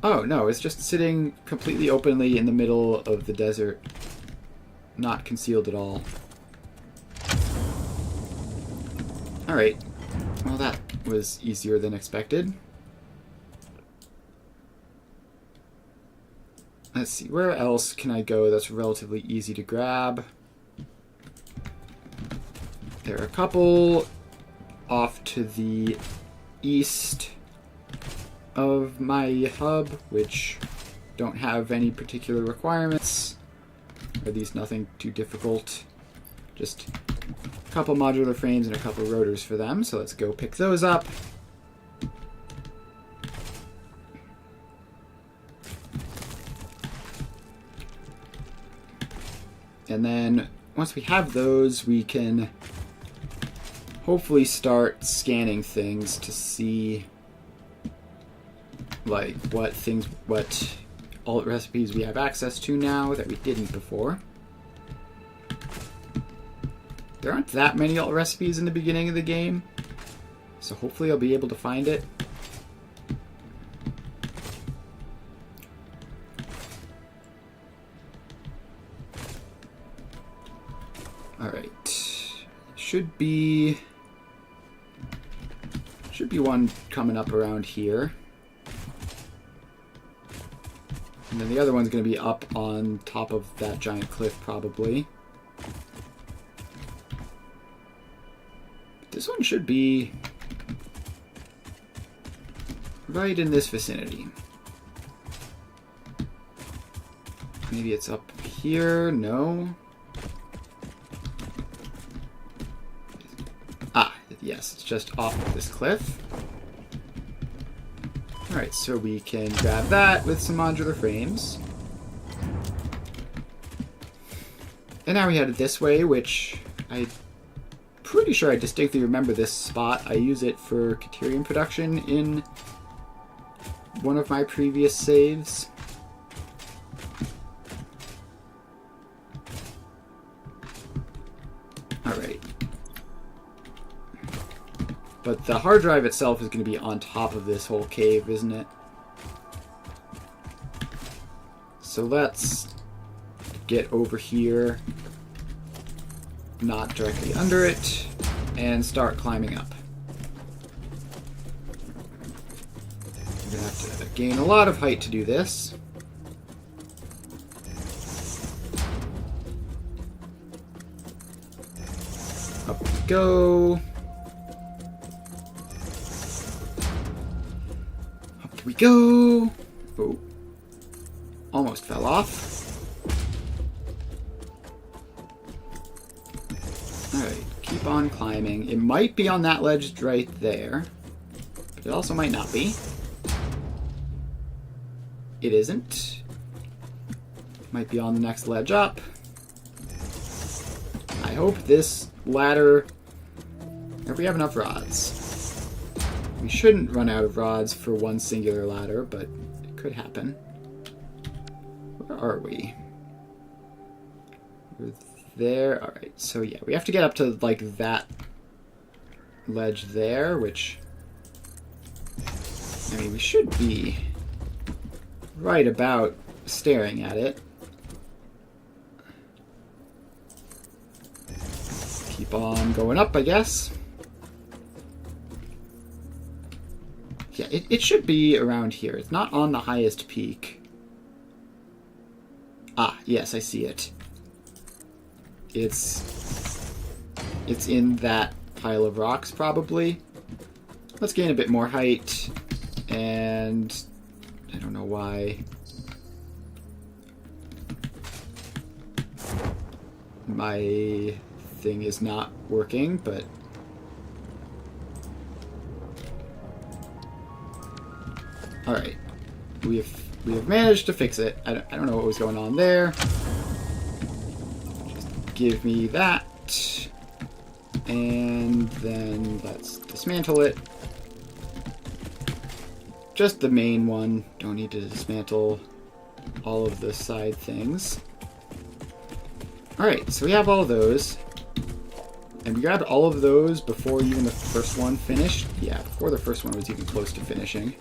Oh, no, it's just sitting completely openly in the middle of the desert. Not concealed at all. Alright. Well, that was easier than expected. Let's see, where else can I go that's relatively easy to grab? There are a couple off to the east of my hub, which don't have any particular requirements, or at least nothing too difficult. Just a couple modular frames and a couple rotors for them, so let's go pick those up. And then once we have those, we can hopefully start scanning things to see like what alt recipes we have access to now that we didn't before. There aren't that many alt recipes in the beginning of the game, So hopefully I'll be able to find it. Alright. Should be one coming up around here. And then the other one's going to be up on top of that giant cliff, probably. But this one should be right in this vicinity. Maybe it's up here? No. Ah, yes, it's just off of this cliff. Alright, so we can grab that with some modular frames. And now we headed this way, which I'm pretty sure I distinctly remember this spot. I use it for Caterium production in one of my previous saves. Alright. But the hard drive itself is going to be on top of this whole cave, isn't it? So let's get over here, not directly under it, and start climbing up. I'm going to have to gain a lot of height to do this. Up we go. Up we go. Oh. Almost fell off. Alright, keep on climbing. It might be on that ledge right there, but it also might not be. It isn't. Might be on the next ledge up. I hope this ladder... we have enough rods. We shouldn't run out of rods for one singular ladder, but it could happen. Where are we? We're there. Alright, so yeah, we have to get up to, like, that ledge there, which... I mean, we should be right about staring at it. Keep on going up, I guess. Yeah, it should be around here. It's not on the highest peak. Ah, yes, I see it. It's in that pile of rocks, probably. Let's gain a bit more height, and I don't know why my thing is not working, but alright. We have managed to fix it. I don't know what was going on there. Just give me that. And then let's dismantle it. Just the main one. Don't need to dismantle all of the side things. Alright, so we have all those. And we grabbed all of those before even the first one finished. Yeah, before the first one was even close to finishing.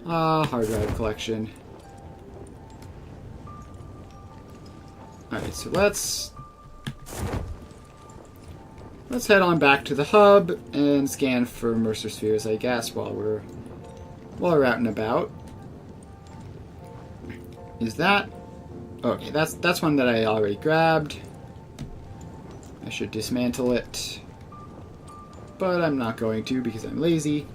Ah, hard drive collection. Alright, so let's head on back to the hub and scan for Mercer spheres, I guess, while we're out and about. Is that... okay, that's one that I already grabbed. I should dismantle it. But I'm not going to because I'm lazy.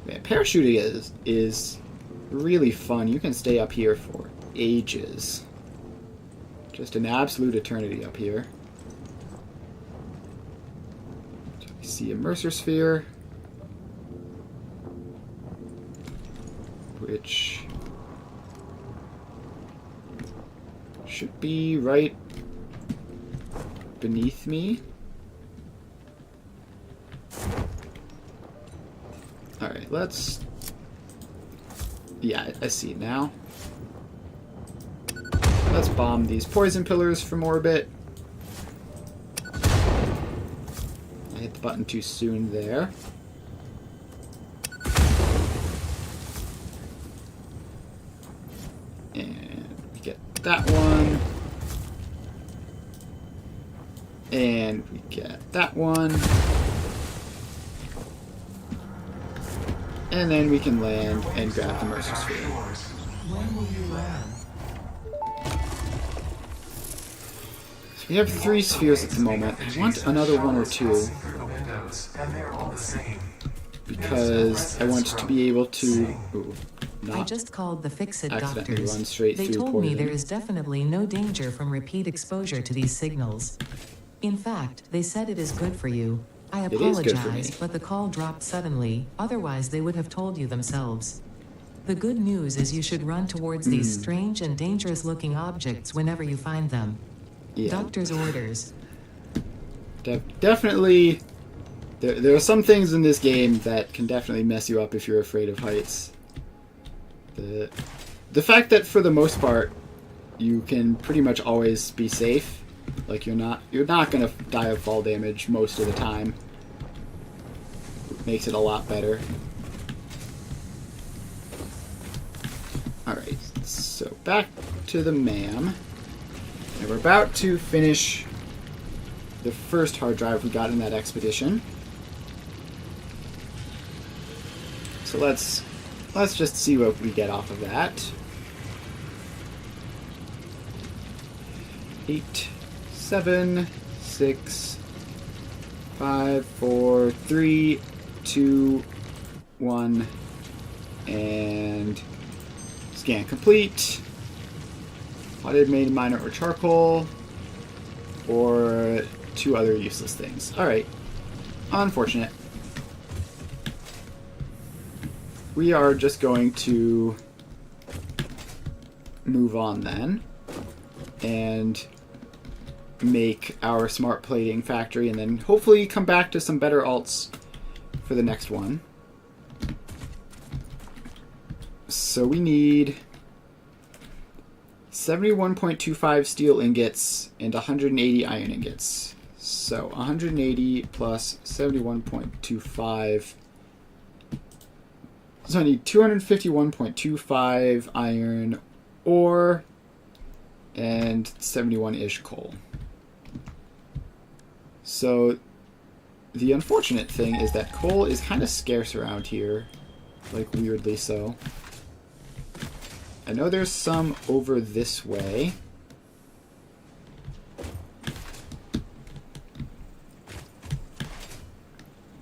Man, parachuting is really fun. You can stay up here for ages. Just an absolute eternity up here. So we see a Mercer sphere, which should be right beneath me. Alright, let's... yeah, I see it now. Let's bomb these poison pillars from orbit. hit the button too soon there. And we get that one. And we get that one. And then we can land and grab the Mercer Sphere. When will you land? So we have 3 spheres at the moment. I want another 1 or 2 Through the windows, and they're all the same. because I want to be able to I not just called the Fix-It accidentally doctors. run straight They through told me poison. there is definitely no danger from repeat exposure to these signals. In fact, they said it is good for you. I It is good for apologize, me. but the call dropped suddenly, otherwise they would have told you themselves. The good news is you should run towards these strange and dangerous looking objects whenever you find them. Yeah. Doctor's orders. Definitely, there are some things in this game that can definitely mess you up if you're afraid of heights. The fact that for the most part you can pretty much always be safe, like you're not gonna die of fall damage most of the time, makes it a lot better. Alright, so back to the MAM. And we're about to finish the first hard drive we got in that expedition. So let's just see what we get off of that. 8, 7, 6, 5, 4, 3, 2, 1, and scan complete. Potted, made, miner, or charcoal, or 2 other useless things. Alright. Unfortunate. We are just going to move on then and make our smart plating factory and then hopefully come back to some better alts for the next one. So we need 71.25 steel ingots and 180 iron ingots. So 180 plus 71.25. So I need 251.25 iron ore and 71-ish coal. So the unfortunate thing is that coal is kind of scarce around here, like weirdly so. I know there's some over this way.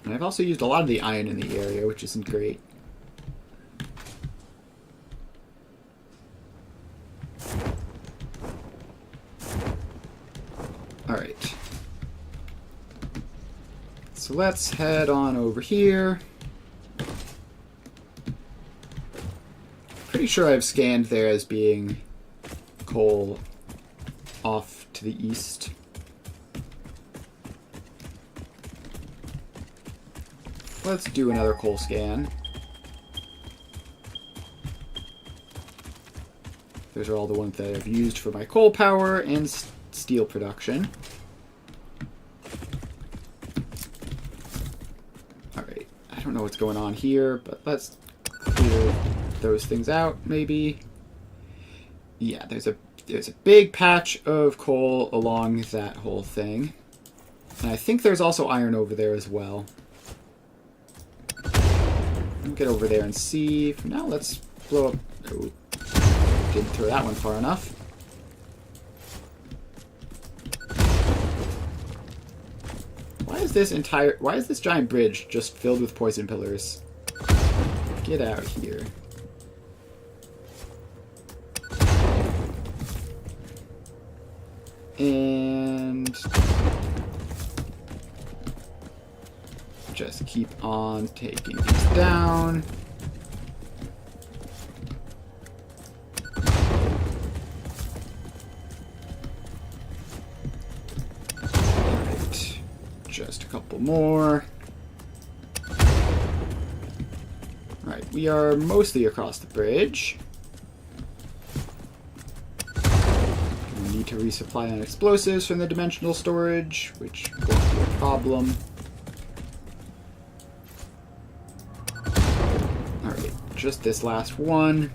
And I've also used a lot of the iron in the area, which isn't great. Alright. So let's head on over here. Pretty sure I've scanned there as being coal off to the east. Let's do another coal scan. Those are all the ones that I've used for my coal power and steel production. Alright, I don't know what's going on here, but let's clear those things out, maybe. Yeah, there's a big patch of coal along that whole thing. And I think there's also iron over there as well. I'll get over there and see. For now, let's blow up. Oh, didn't throw that one far enough. Why is this giant bridge just filled with poison pillars? Get out here. And just keep on taking these down. Alright, just a couple more. Alright, we are mostly across the bridge. We need to resupply on explosives from the dimensional storage, which won't be a problem. just this last one,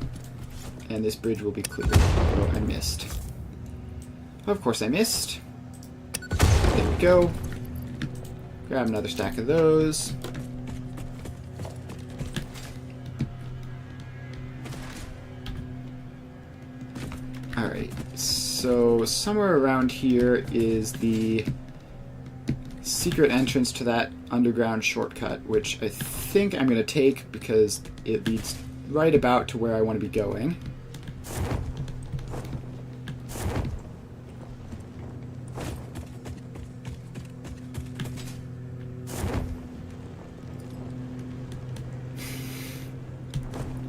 and this bridge will be clear. Oh, I missed. Of course I missed. There we go. Grab another stack of those. Alright, so somewhere around here is the secret entrance to that underground shortcut, which I think I'm going to take because it leads right about to where I want to be going.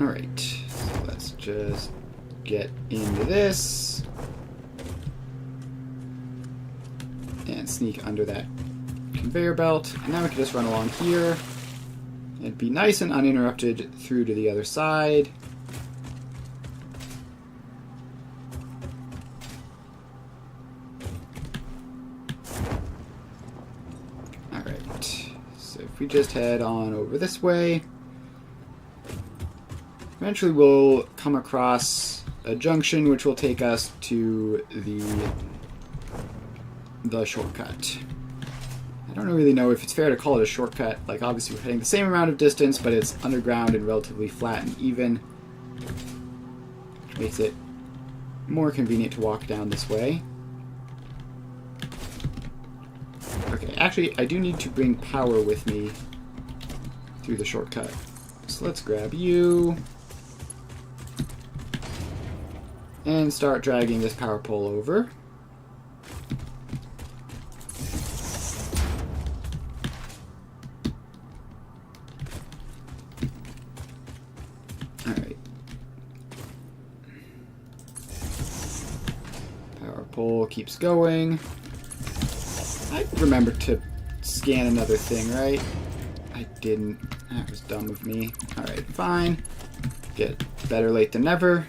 Alright, so let's just get into this and sneak under that conveyor belt, and now we can just run along here and be nice and uninterrupted through to the other side. Alright, so if we just head on over this way, eventually we'll come across a junction which will take us to the shortcut. I don't really know if it's fair to call it a shortcut. Like, obviously we're heading the same amount of distance, but it's underground and relatively flat and even, which makes it more convenient to walk down this way. Okay, actually I do need to bring power with me through the shortcut. So let's grab you and start dragging this power pole over. Alright. Power pole keeps going. I remembered to scan another thing, right? I didn't. That was dumb of me. Alright, fine. Get better late than never.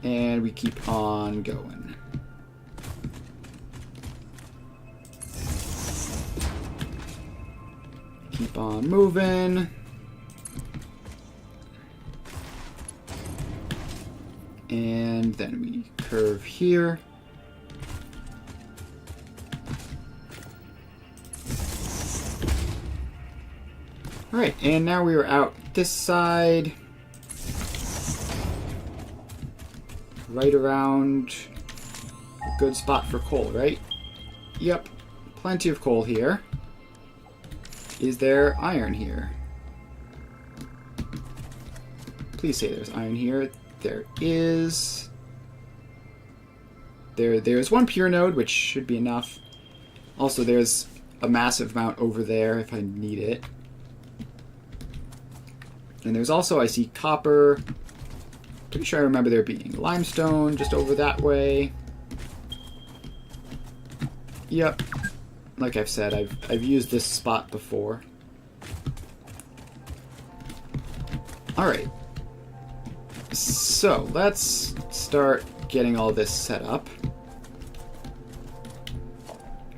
And we keep on going. Keep on moving. And then we curve here. Alright, and now we are out this side. Right around a good spot for coal, right? Yep, plenty of coal here. Is there iron here? Please say there's iron here. There is. There's one pure node, which should be enough. Also, there's a massive amount over there if I need it. And there's also, I see copper. Pretty sure I remember there being limestone just over that way. Yep. Like I've said, I've used this spot before. Alright. So, let's start getting all this set up.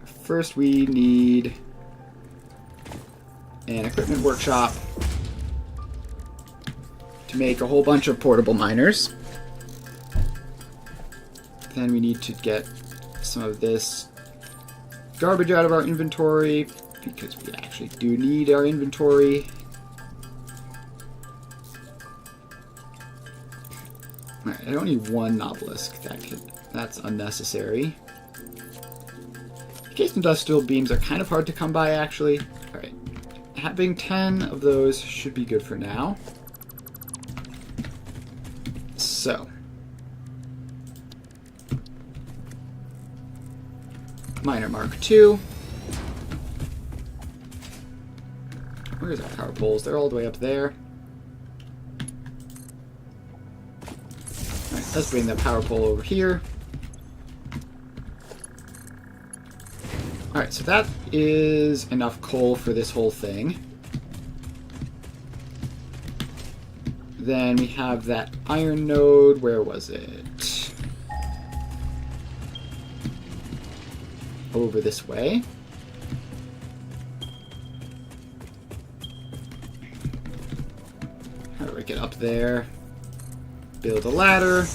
First we need an equipment workshop to make a whole bunch of portable miners. Then we need to get some of this garbage out of our inventory, because we actually do need our inventory. Alright, I don't need one obelisk. That's unnecessary. Case industrial beams are kind of hard to come by, actually. Alright, having 10 of those should be good for now. So, Miner Mark II. Where's our power poles? They're all the way up there. Alright, let's bring the power pole over here. Alright, so that is enough coal for this whole thing. Then we have that iron node. Where was it? Over this way. How do I get up there? Build a ladder.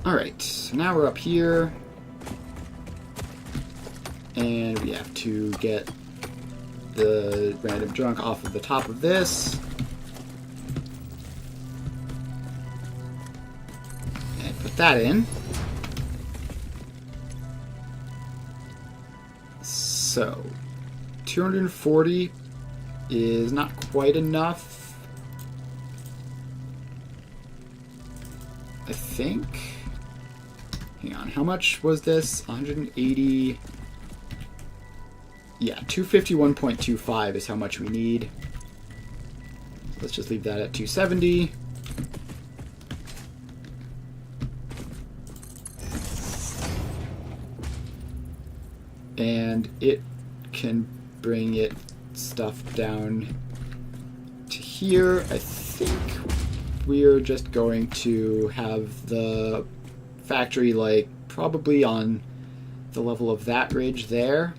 Alright, so now we're up here. And we have to get the random junk off of the top of this. And put that in. So, 240 is not quite enough. I think. Hang on, how much was this? 180. Yeah, 251.25 is how much we need. Let's just leave that at 270. And it can bring it stuff down to here. I think we're just going to have the factory like probably on the level of that ridge there.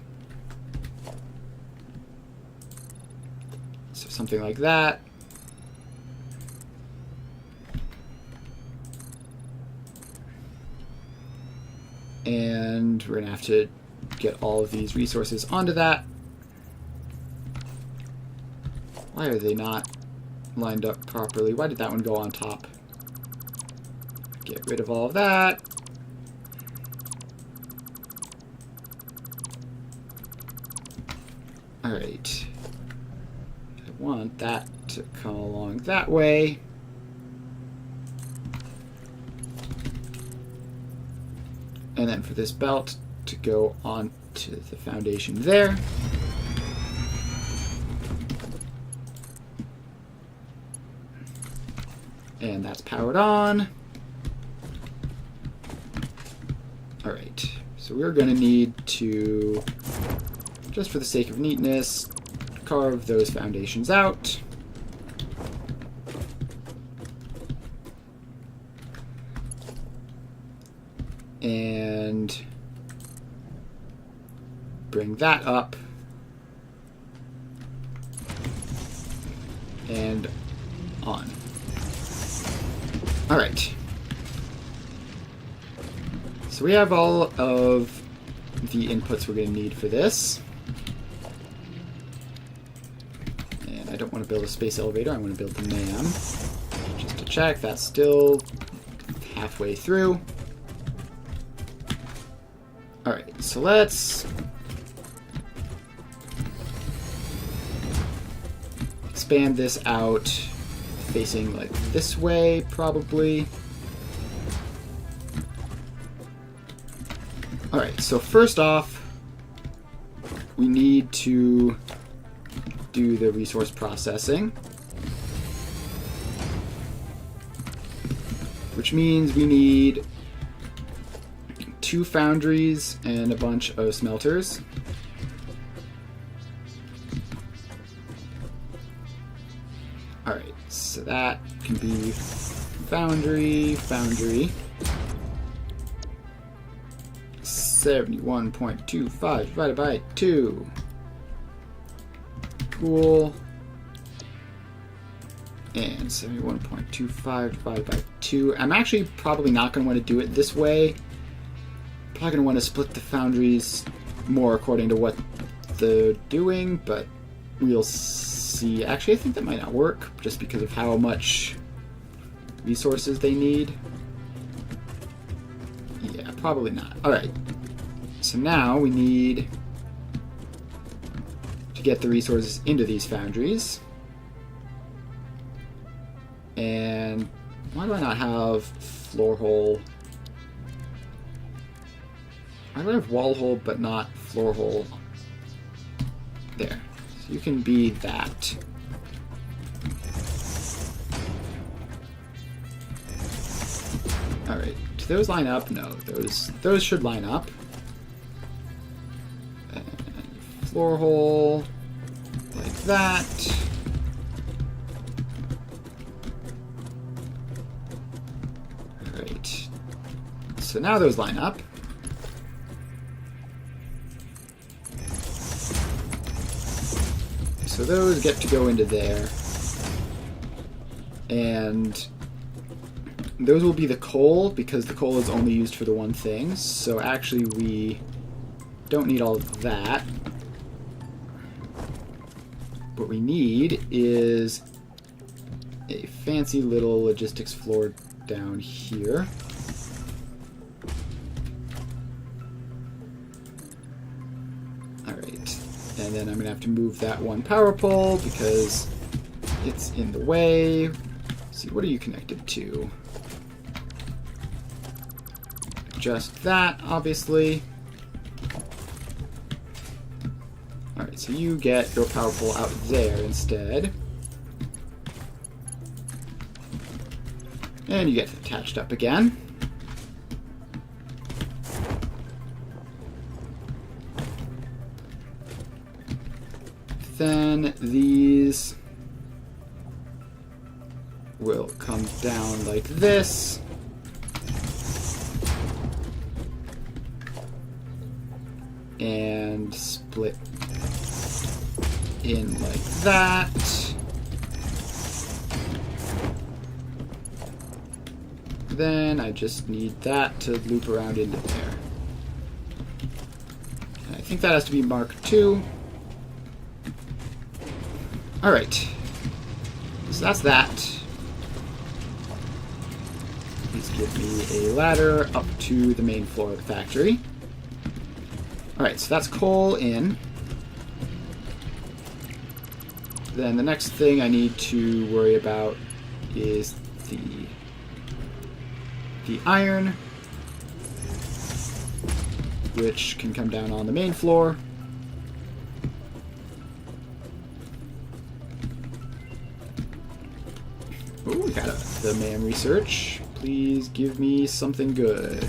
So something like that. And we're gonna have to get all of these resources onto that. Why are they not lined up properly? Why did that one go on top? Get rid of all of that. Alright. I want that to come along that way. And then for this belt to go on to the foundation there. And that's powered on. Alright, so we're going to need to, just for the sake of neatness, carve those foundations out. And bring that up. And on. Alright. So we have all of the inputs we're going to need for this. And I don't want to build a space elevator, I want to build the man. Just to check, that's still halfway through. Alright, so let's expand this out facing like this way, probably. Alright, so first off, we need to do the resource processing, which means we need 2 foundries and a bunch of smelters. Alright, so that can be foundry. 71.25 divided by 2. Cool. And 71.25 divided by 2. I'm actually probably not going to want to do it this way. Probably going to want to split the foundries more according to what they're doing, but we'll see. Actually, I think that might not work just because of how much resources they need. Yeah, probably not. Alright. So now we need to get the resources into these foundries. And why do I not have floor hole? Why do I have wall hole but not floor hole? There. So you can be that. Alright. Do those line up? No. Those should line up. And floor hole like that. so now those line up. So those get to go into there. And those will be the coal, because the coal is only used for the one thing. So actually we don't need all of that. What we need is a fancy little logistics floor down here. Alright, and then I'm going to have to move that one power pole because it's in the way. Let's see, what are you connected to? Just that, obviously. Alright, so you get your power pole out there instead. And you get attached up again. Then these will come down like this. And split in like that. Then I just need that to loop around into there. And I think that has to be Mark II. Alright. So that's that. Please give me a ladder up to the main floor of the factory. Alright, so that's coal in. Then the next thing I need to worry about is the iron, which can come down on the main floor. Oh, we got the man research. Please give me something good.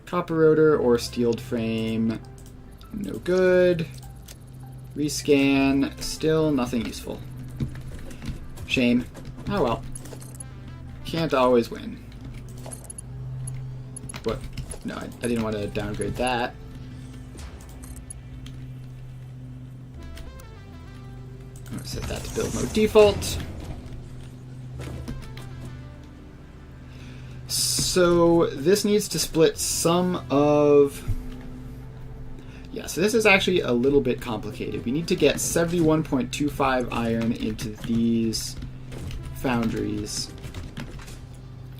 Copper rotor or steeled frame, no good. Rescan, still nothing useful. Shame. Oh well. Can't always win. What? No, I didn't want to downgrade that. I'm going to set that to build mode default. So this needs to split some of... Yeah, so this is actually a little bit complicated. We need to get 71.25 iron into these foundries.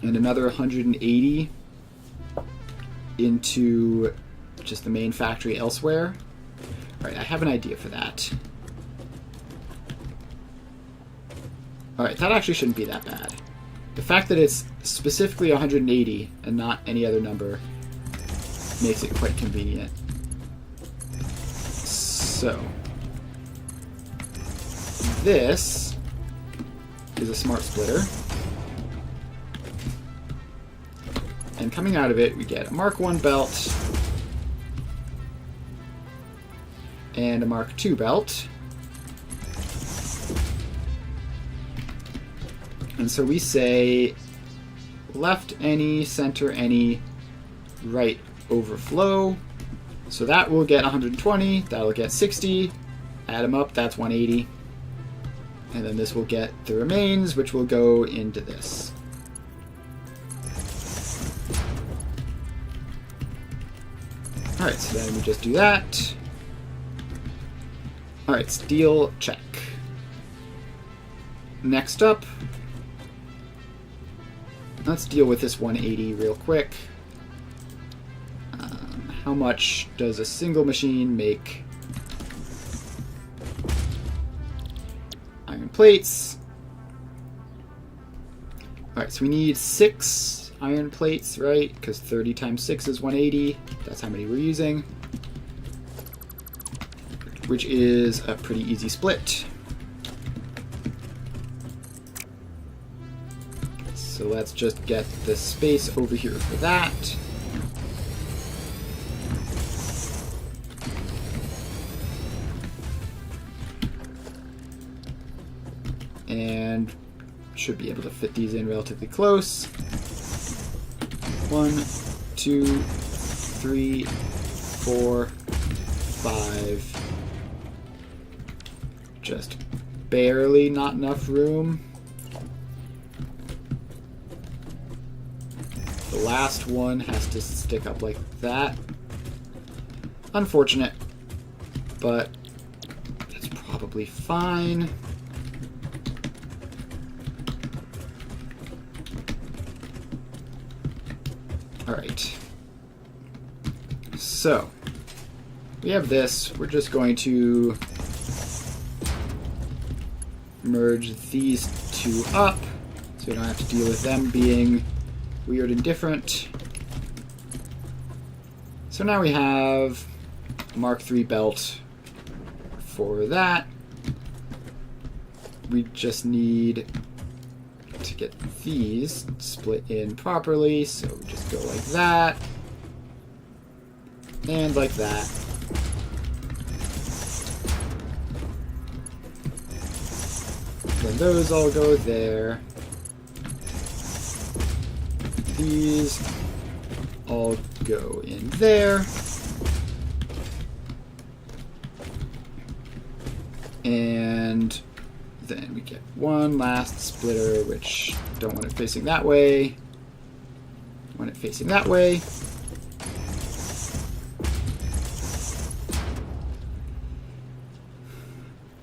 And another 180 into just the main factory elsewhere. Alright, I have an idea for that. Alright, that actually shouldn't be that bad. The fact that it's specifically 180 and not any other number makes it quite convenient. So, this is a smart splitter. And coming out of it, we get a Mark I belt and a Mark II belt. And so we say left any, center any, right overflow. So that will get 120, that'll get 60, add them up, that's 180. And then this will get the remains, which will go into this. Alright, so then we just do that. Alright, steel check. Next up, let's deal with this 180 real quick. How much does a single machine make? Iron plates. Alright, so we need 6 iron plates, right? Because 30 times 6 is 180. That's how many we're using. Which is a pretty easy split. So let's just get the space over here for that. And should be able to fit these in relatively close. 1, 2, 3, 4, 5. Just barely not enough room. The last one has to stick up like that. Unfortunate, but it's probably fine. Alright. So, we have this. We're just going to merge these two up so we don't have to deal with them being weird and different. So now we have Mark III belt for that. We just need to get these split in properly, so we just go like that and like that. Then those all go there. These all go in there. And then we get one last splitter, which don't want it facing that way. Want it facing that way.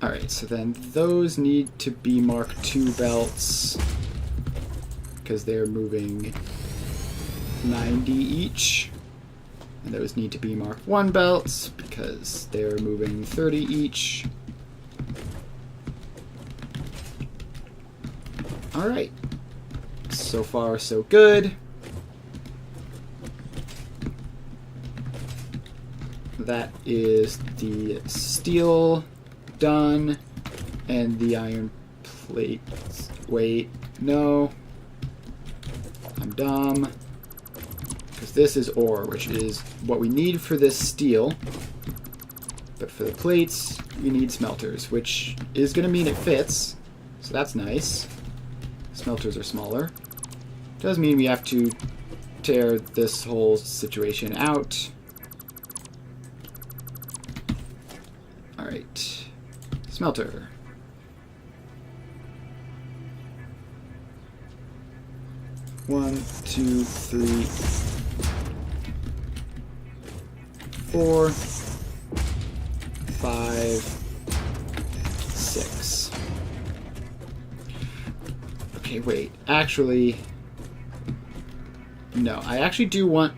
Alright, so then those need to be Mark II belts because they're moving 90 each. And those need to be Mark I belts because they're moving 30 each. Alright. So far, so good. That is the steel done, and the iron plates. Wait, no. I'm dumb. Because this is ore, which is what we need for this steel. But for the plates, we need smelters, which is going to mean it fits. So that's nice. Smelters are smaller. Does mean we have to tear this whole situation out. Alright. Smelter. One, two, three, 4, 5, 6. Okay, wait. Actually, no. I actually do want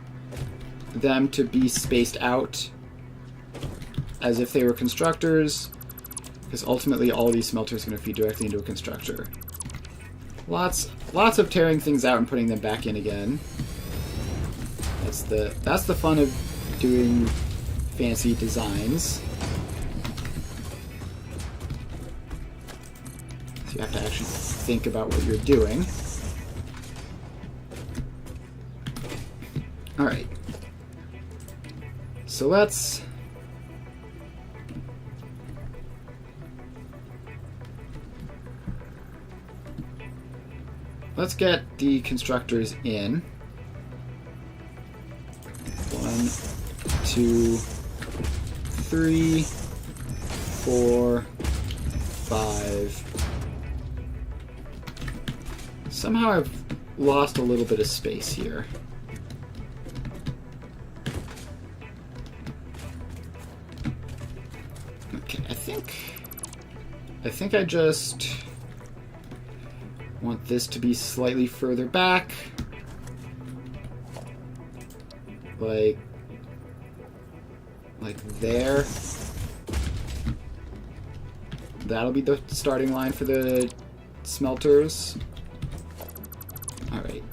them to be spaced out as if they were constructors, because ultimately all these smelters are going to feed directly into a constructor. Lots of tearing things out and putting them back in again. That's the fun of doing fancy designs. So you have to actually think about what you're doing. Alright. So let's get the constructors in. 1, 2, 3, 4, 5. Somehow I've lost a little bit of space here. Okay, I think I just want this to be slightly further back. Like there. That'll be the starting line for the smelters. Alright.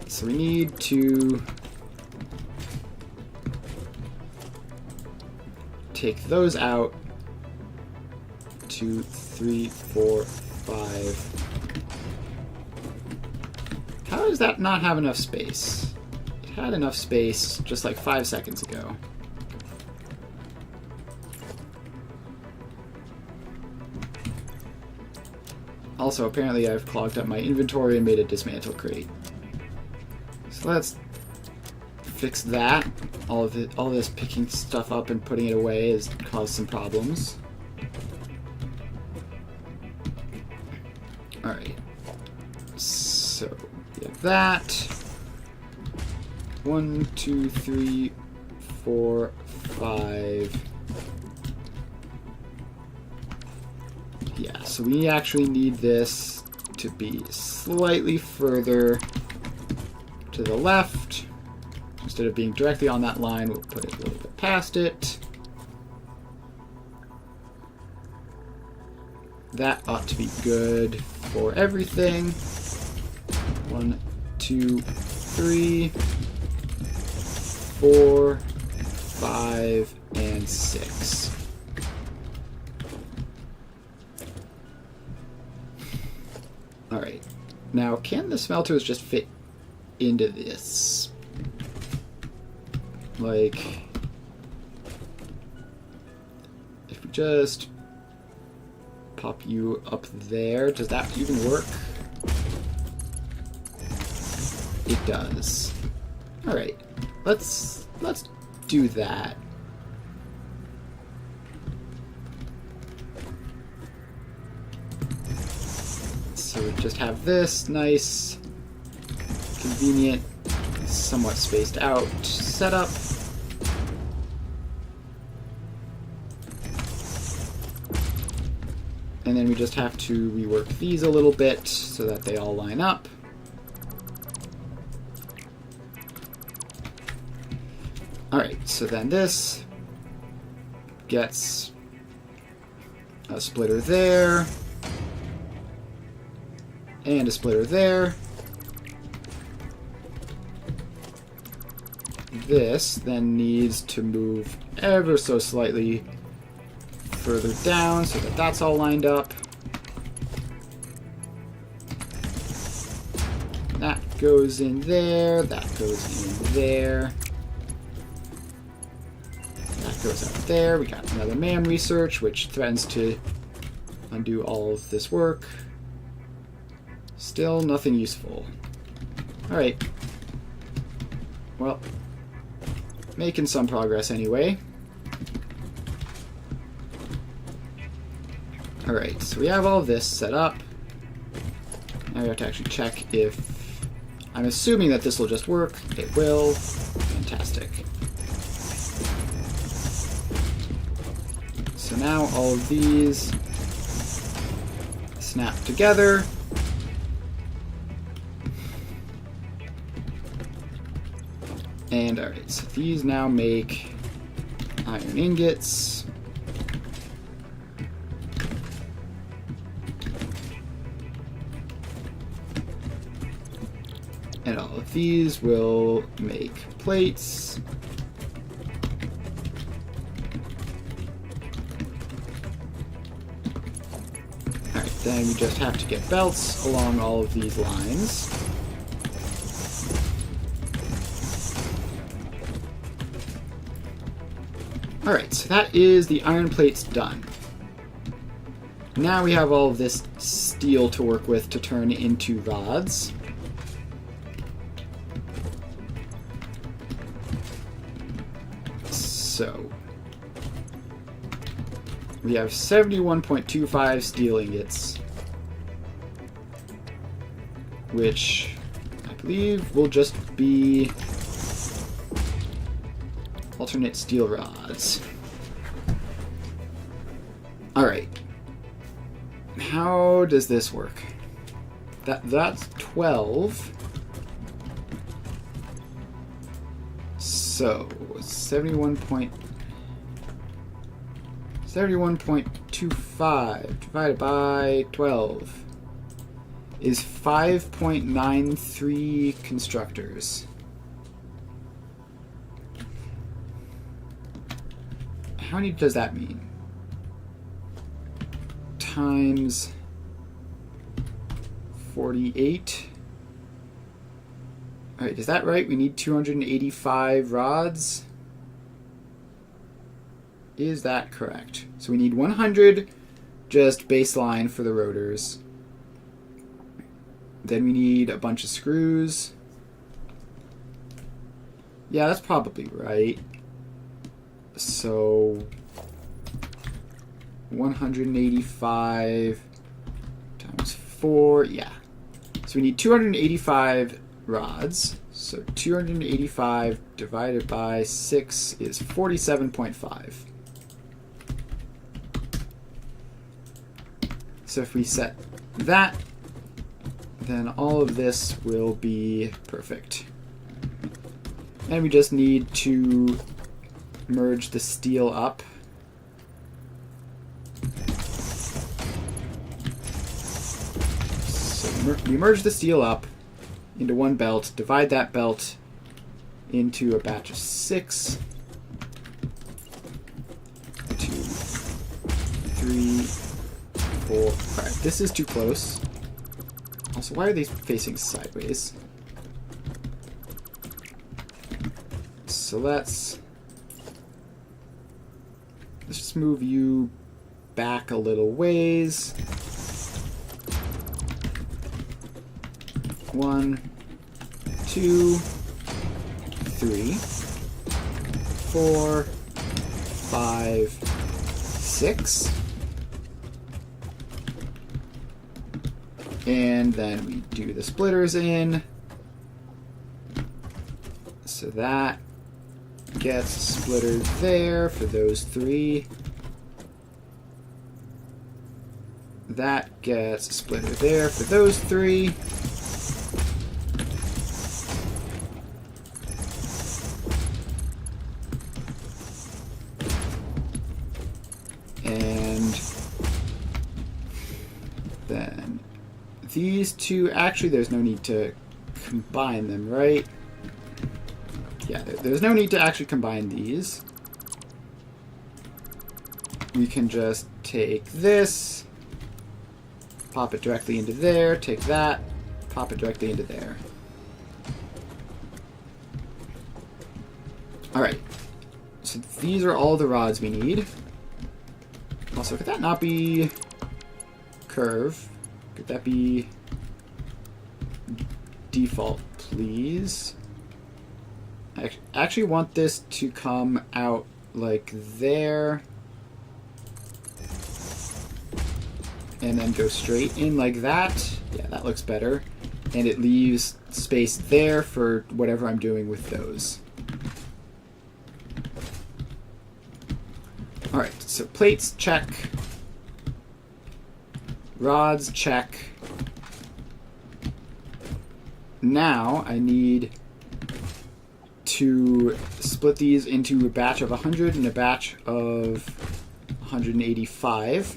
So we need to take those out. 2, 3, 4, 5. How does that not have enough space? It had enough space just like 5 seconds ago. Also, apparently I've clogged up my inventory and made a dismantle crate. So let's fix that. All this picking stuff up and putting it away has caused some problems. Alright. So, we have that. 1, 2, 3, 4, 5. Yeah, so we actually need this to be slightly further to the left. Instead of being directly on that line, we'll put it a little bit past it. That ought to be good for everything. 1, 2, 3, 4, 5, and 6. Alright. Now, can the smelters just fit into this? Like, if we just pop you up there, does that even work? It does. Alright. Let's do that. So we just have this nice, convenient, somewhat spaced out setup. And then we just have to rework these a little bit so that they all line up. Alright, so then this gets a splitter there. And a splitter there. This then needs to move ever so slightly further down so that that's all lined up. That goes in there. That goes in there. That goes out there. We got another man research, which threatens to undo all of this work. Still nothing useful. Alright. Well, making some progress anyway. Alright, so we have all this set up. Now we have to actually check if... I'm assuming that this will just work. It will. Fantastic. So now all of these snap together. And alright, so these now make iron ingots. And all of these will make plates. Alright, then we just have to get belts along all of these lines. Alright, so that is the iron plates done. Now we have all of this steel to work with to turn into rods. So, we have 71.25 steel ingots, which I believe will just be alternate steel rods. Alright. How does this work? That's 12. So, 71.25 divided by 12 is 5.93 constructors. How many does that mean? Times 48. Alright, is that right? We need 285 rods? Is that correct? So we need 100 just baseline for the rotors. Then we need a bunch of screws. Yeah, that's probably right. So 185 times 4, yeah. So we need 285 rods. So 285 divided by 6 is 47.5. So if we set that, then all of this will be perfect. And we just need to merge the steel up. So we merge the steel up into one belt, divide that belt into a batch of 6, 2, 3, 4. Alright, this is too close. Also, why are these facing sideways? So let's just move you back a little ways. 1, 2, 3, 4, 5, 6. And then we do the splitters in. So that gets splittered there for those 3. That gets a splitter there for those 3. And then these 2, actually there's no need to combine them, right? Yeah, there's no need to actually combine these. We can just take this, pop it directly into there, take that, pop it directly into there. Alright, so these are all the rods we need. Also, could that not be curve? Could that be default, please? I actually want this to come out like there. And then go straight in like that. Yeah, that looks better. And it leaves space there for whatever I'm doing with those. Alright, so plates, check. Rods, check. Now I need to split these into a batch of 100 and a batch of 185.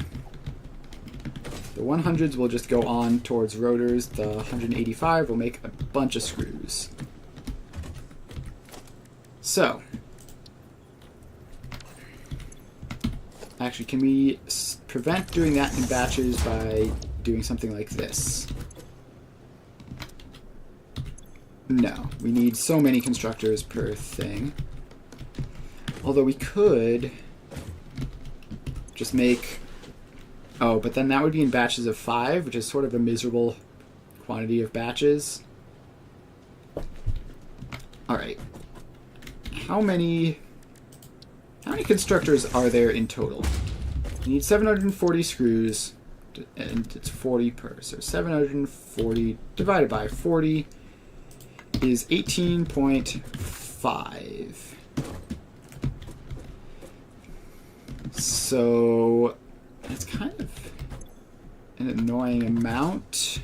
The 100s will just go on towards rotors. The 185 will make a bunch of screws. So, actually, can we prevent doing that in batches by doing something like this? No, we need so many constructors per thing. Although we could just make... Oh, but then that would be in batches of 5, which is sort of a miserable quantity of batches. Alright. How many constructors are there in total? You need 740 screws, and it's 40 per. So 740 divided by 40 is 18.5. So that's kind of an annoying amount.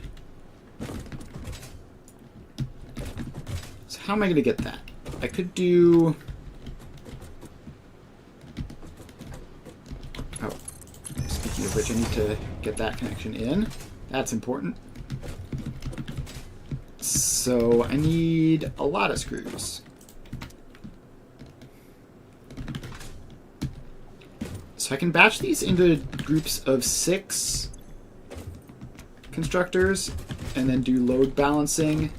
So how am I going to get that? I could do... Oh, speaking of which, I need to get that connection in. That's important. So I need a lot of screws. So I can batch these into groups of 6 constructors and then do load balancing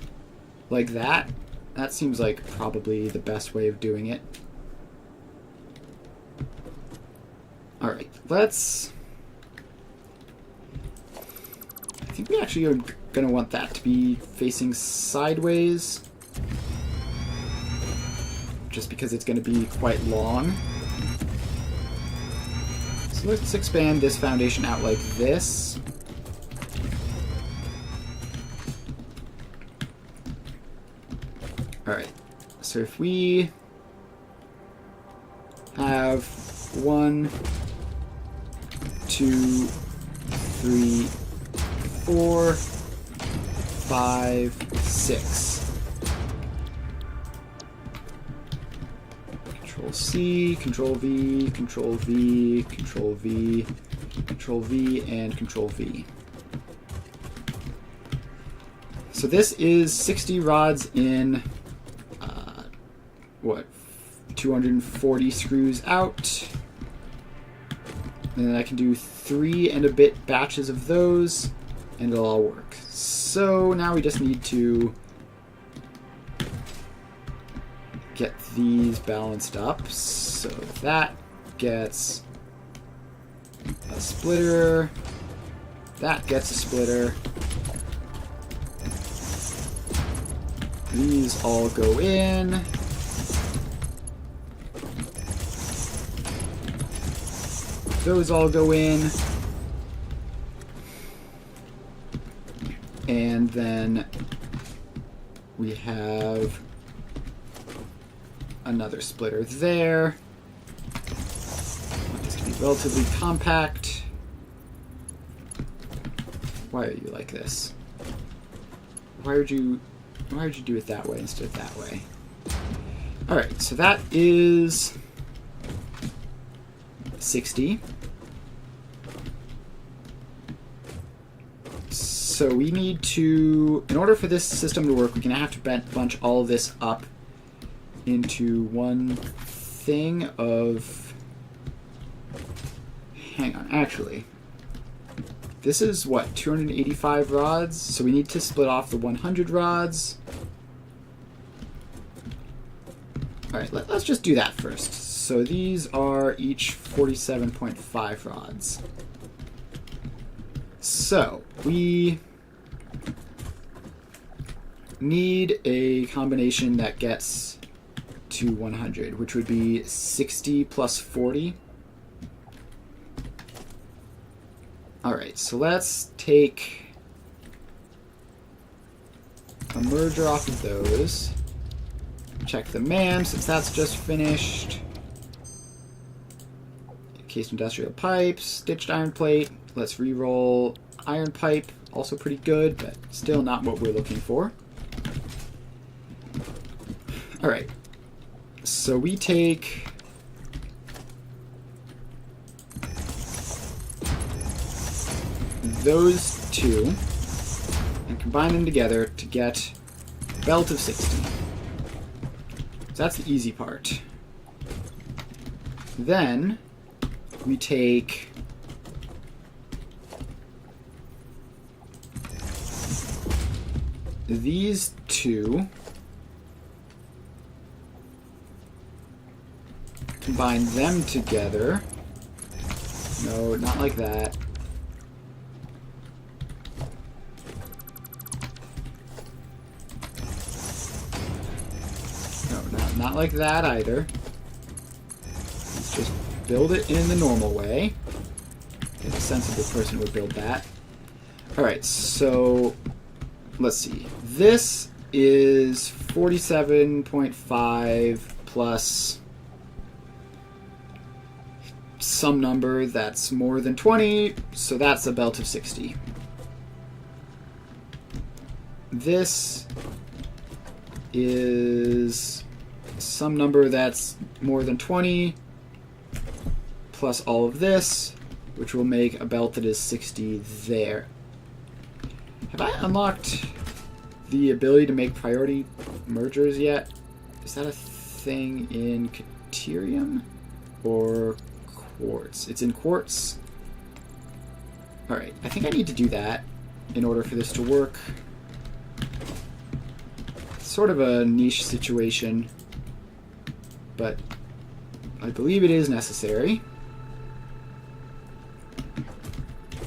like that. That seems like probably the best way of doing it. Alright, let's... I think we actually going to want that to be facing sideways, just because it's going to be quite long. So let's expand this foundation out like this. Alright, so if we have 1, 2, 3, 4, 5, 6. Control C, Control V, Control V, Control V, Control V, and Control V. So this is 60 rods in, what, 240 screws out. And then I can do 3 and a bit batches of those, and it'll all work. So now we just need to get these balanced up. So that gets a splitter, that gets a splitter. These all go in. Those all go in. And then we have another splitter there. This can be relatively compact. Why are you like this? Why would you do it that way instead of that way? Alright, so that is 60. So we need to, in order for this system to work, we're going to have to bunch all of this up into one thing of, hang on, actually, this is what, 285 rods? So we need to split off the 100 rods. Alright, let's just do that first. So these are each 47.5 rods. So we need a combination that gets to 100, which would be 60 plus 40. Alright, so let's take a merger off of those. Check the MAM, since that's just finished. Encased industrial pipe, stitched iron plate. Let's re-roll iron pipe, also pretty good, but still not what we're looking for. Alright, so we take those two and combine them together to get a belt of 60. So that's the easy part. Then we take these two, combine them together. No, not like that. No, not like that either. Let's just build it in the normal way. A sensible person would build that. Alright, so let's see. This is 47.5 plus some number that's more than 20, so that's a belt of 60. This is some number that's more than 20 plus all of this, which will make a belt that is 60 there. Have I unlocked the ability to make priority mergers yet? Is that a thing in Caterium or Quartz? It's in Quartz. Alright, I think I need to do that in order for this to work. It's sort of a niche situation, but I believe it is necessary.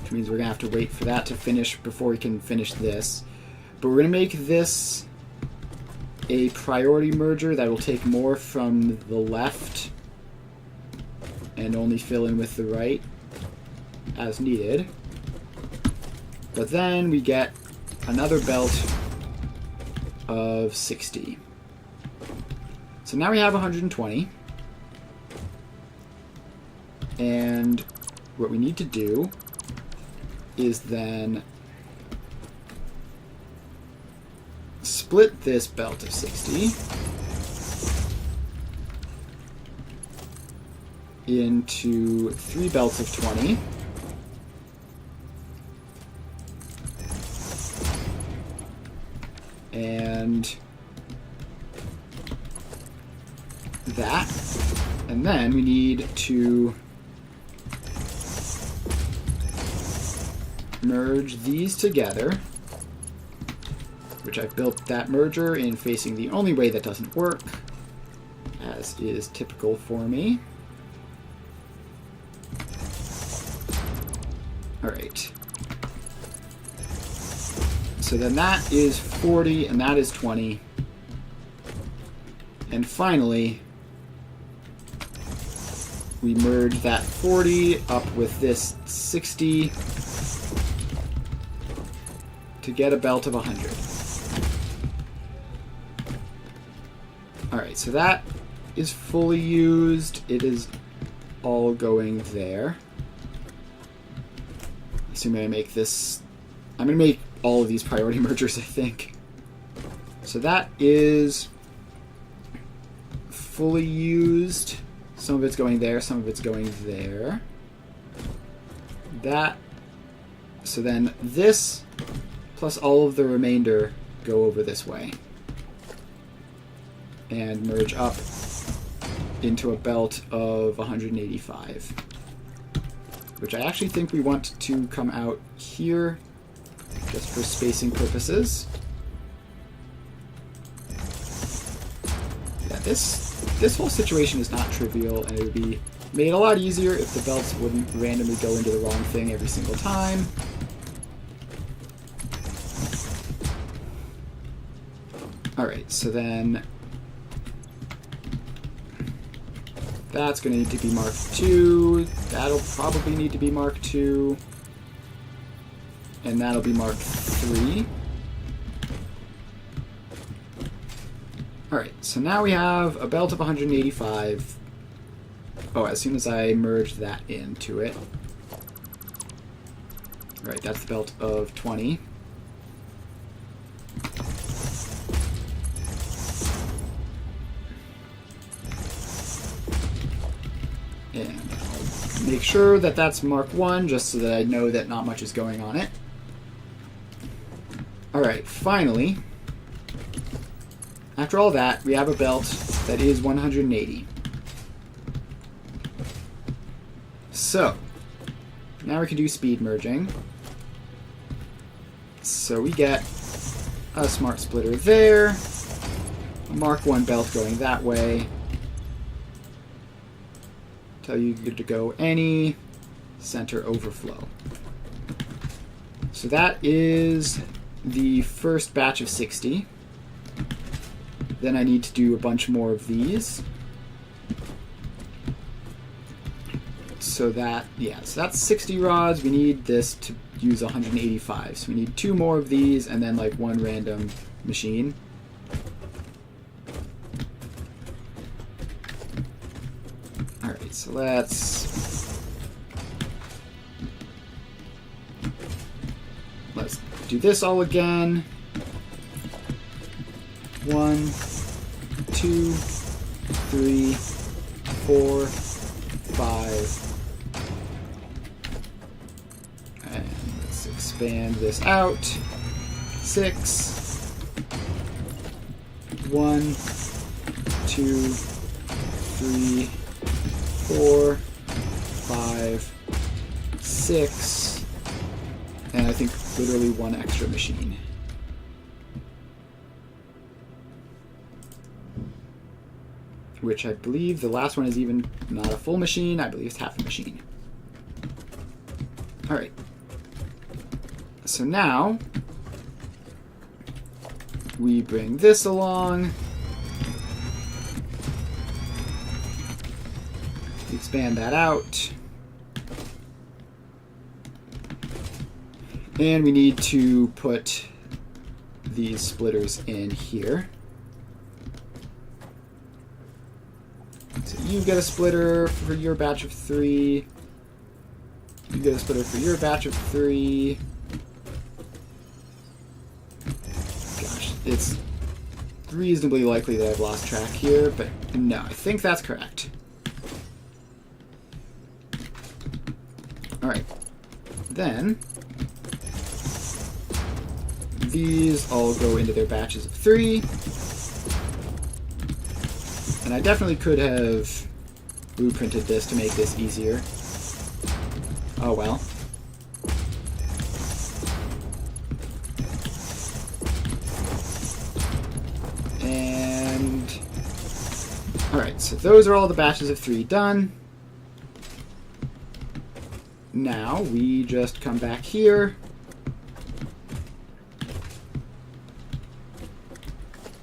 which means we're going to have to wait for that to finish before we can finish this. But we're going to make this a priority merger that will take more from the left and only fill in with the right as needed. But then we get another belt of 60. So now we have 120. And what we need to do is then split this belt of 60 into 3 belts of 20. And that. And then we need to merge these together, which I've built that merger in facing the only way that doesn't work, as is typical for me. Alright. So then that is 40, and that is 20. And finally, we merge that 40 up with this 60 to get a belt of 100. Alright, so that is fully used. It is all going there. Assuming I make this... I'm going to make all of these priority mergers, I think. So that is fully used. Some of it's going there, some of it's going there. That... So then this plus all of the remainder go over this way. And merge up into a belt of 185. Which I actually think we want to come out here, just for spacing purposes. Yeah, this whole situation is not trivial, and it would be made a lot easier if the belts wouldn't randomly go into the wrong thing every single time. Alright, so then that's going to need to be Mark II. That'll probably need to be Mark II. And that'll be Mark III. Alright, so now we have a belt of 185. Oh, as soon as I merge that into it. Alright, that's the belt of 20. And I'll make sure that that's Mark 1, just so that I know that not much is going on it. Alright, finally, after all that, we have a belt that is 180. So, now we can do speed merging. So we get a smart splitter there, a Mark 1 belt going that way. Tell you good to go any center overflow. So that is the first batch of 60. Then I need to do a bunch more of these. So that, yeah, so that's 60 rods. We need this to use 185. So we need 2 more of these and then like 1 random machine. Alright, so let's do this all again. 1, 2, 3, 4, 5. And let's expand this out. 6. 1, 2, 3, 4, 5, 6. And I think literally 1 extra machine. Which I believe the last one is even not a full machine. I believe it's half a machine. Alright. So now we bring this along. Expand that out. And we need to put these splitters in here. So you get a splitter for your batch of 3. You get a splitter for your batch of 3. Gosh, it's reasonably likely that I've lost track here, but no, I think that's correct. Alright. Then these all go into their batches of 3. And I definitely could have blueprinted this to make this easier. Oh well. And alright, so those are all the batches of 3 done. Now we just come back here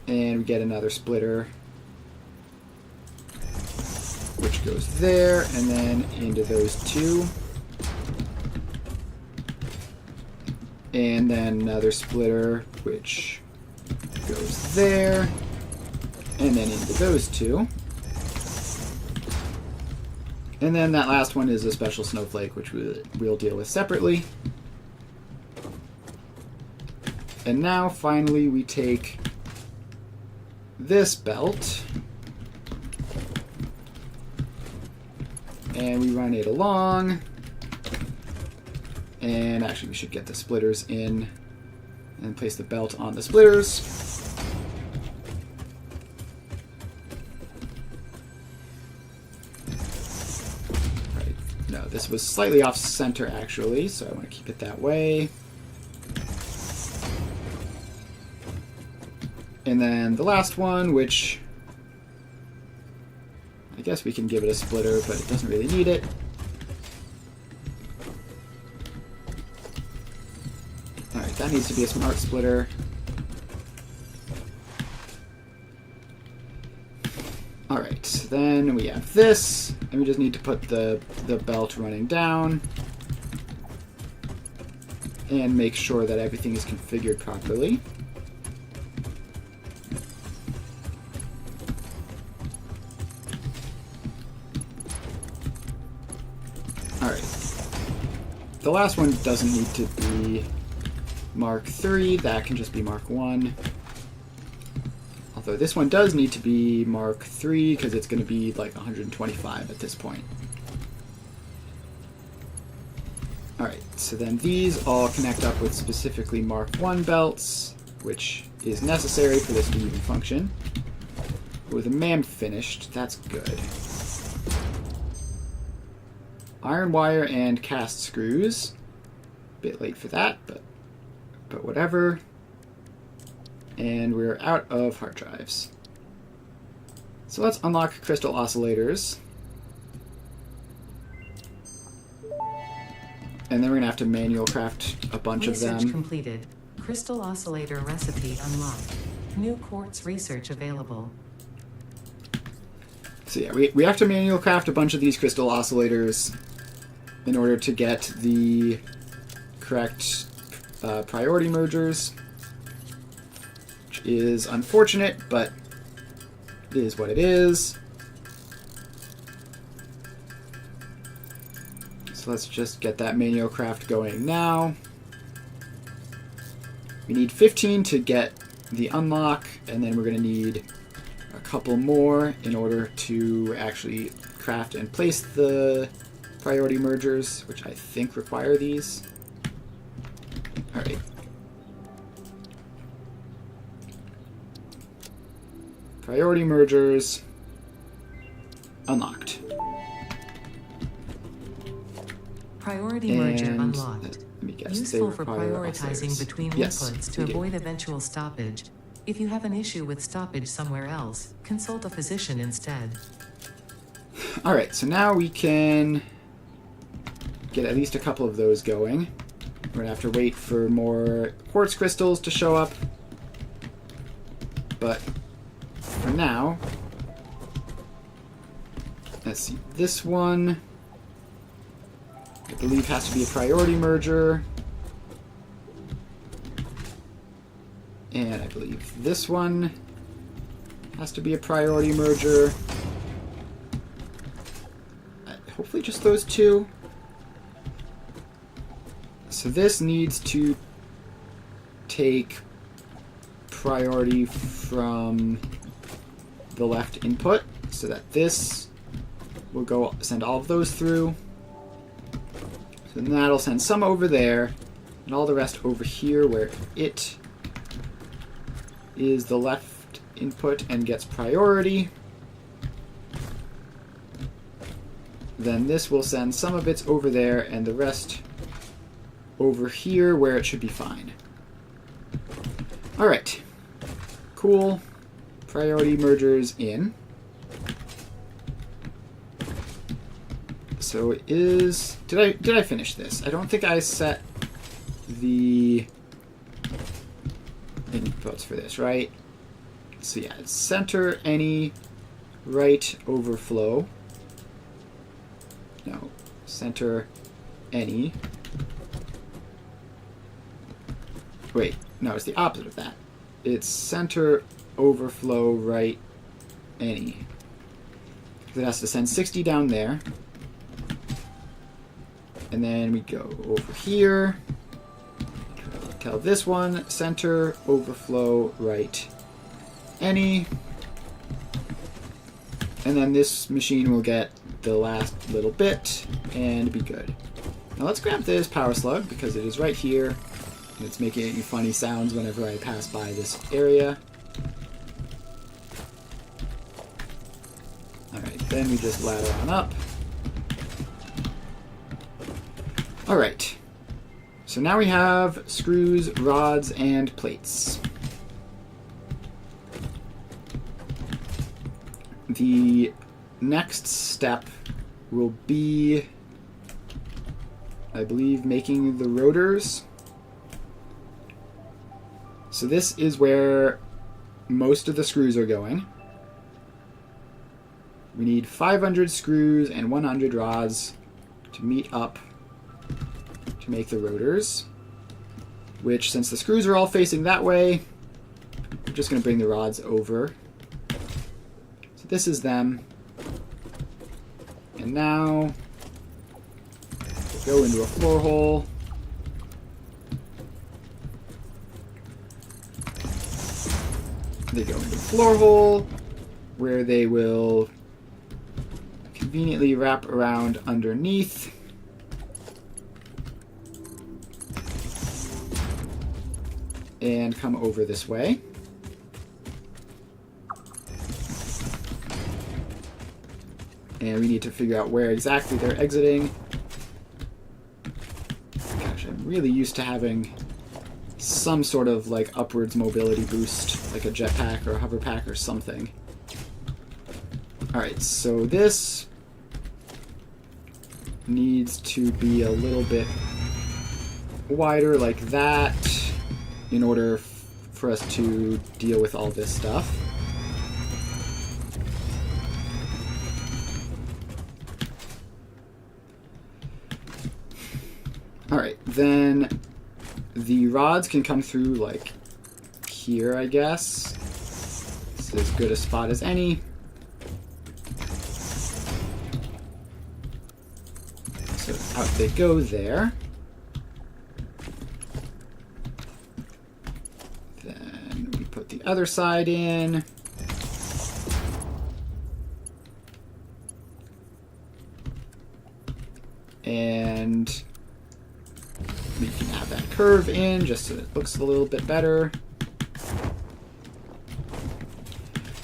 and we get another splitter, which goes there and then into those 2. And then another splitter, which goes there and then into those 2. And then that last one is a special snowflake, which we'll deal with separately. And now, finally, we take this belt and we run it along. And actually, we should get the splitters in and place the belt on the splitters. This was slightly off center, actually, so I want to keep it that way. And then the last one, which I guess we can give it a splitter, but it doesn't really need it. Alright, that needs to be a smart splitter. Alright, then we have this, and we just need to put the belt running down and make sure that everything is configured properly. Alright. The last one doesn't need to be Mark 3, that can just be Mark 1. Although this one does need to be Mark 3 because it's going to be like 125 at this point. Alright, so then these all connect up with specifically Mark 1 belts, which is necessary for this to even function. With a MAM finished, that's good. Iron wire and cast screws. Bit late for that, but whatever. And we're out of hard drives. So let's unlock crystal oscillators. And then we're going to have to manual craft a bunch of them. Research completed. Crystal oscillator recipe unlocked. New quartz research available. So yeah, we have to manual craft a bunch of these crystal oscillators in order to get the correct priority mergers. Is unfortunate, but it is what it is. So let's just get that manual craft going now. We need 15 to get the unlock, and then we're going to need a couple more in order to actually craft and place the priority mergers, which I think require these. Alright. Priority mergers unlocked. Priority merger unlocked. Let me guess, Useful for prioritizing between yes, inputs to avoid eventual stoppage. If you have an issue with stoppage somewhere else, consult a physician instead. Alright, so now we can get at least a couple of those going. We're gonna have to wait for more quartz crystals to show up. But for now, let's see. This one, I believe, has to be a priority merger. And I believe this one has to be a priority merger. Hopefully just those two. So this needs to take priority from the left input so that this will go send all of those through. So then that'll send some over there and all the rest over here where it is the left input and gets priority. Then this will send some of its over there and the rest over here where it should be fine. Alright. Cool. Priority mergers in. So it is... Did I finish this? I don't think I set the inputs for this, right? So yeah, it's center, any, right, overflow. No, center, any. Wait, no, it's the opposite of that. It's center, overflow, right, any. It has to send 60 down there. And then we go over here. Tell this one, center, overflow, right, any. And then this machine will get the last little bit and be good. Now let's grab this power slug because it is right here. And it's making funny sounds whenever I pass by this area. Alright, then we just ladder on up. Alright. So now we have screws, rods, and plates. The next step will be, I believe, making the rotors. So this is where most of the screws are going. We need 500 screws and 100 rods to meet up to make the rotors, which, since the screws are all facing that way, we're just going to bring the rods over. So this is them. And now they go into a floor hole. They go into the floor hole where they will conveniently wrap around underneath. And come over this way. And we need to figure out where exactly they're exiting. Gosh, I'm really used to having some sort of like upwards mobility boost, like a jetpack or a hover pack or something. Alright, so this needs to be a little bit wider like that in order for us to deal with all this stuff. Alright, then the rods can come through like here, I guess. This is as good a spot as any. So out they go there. Then we put the other side in. And we can add that curve in just so it looks a little bit better.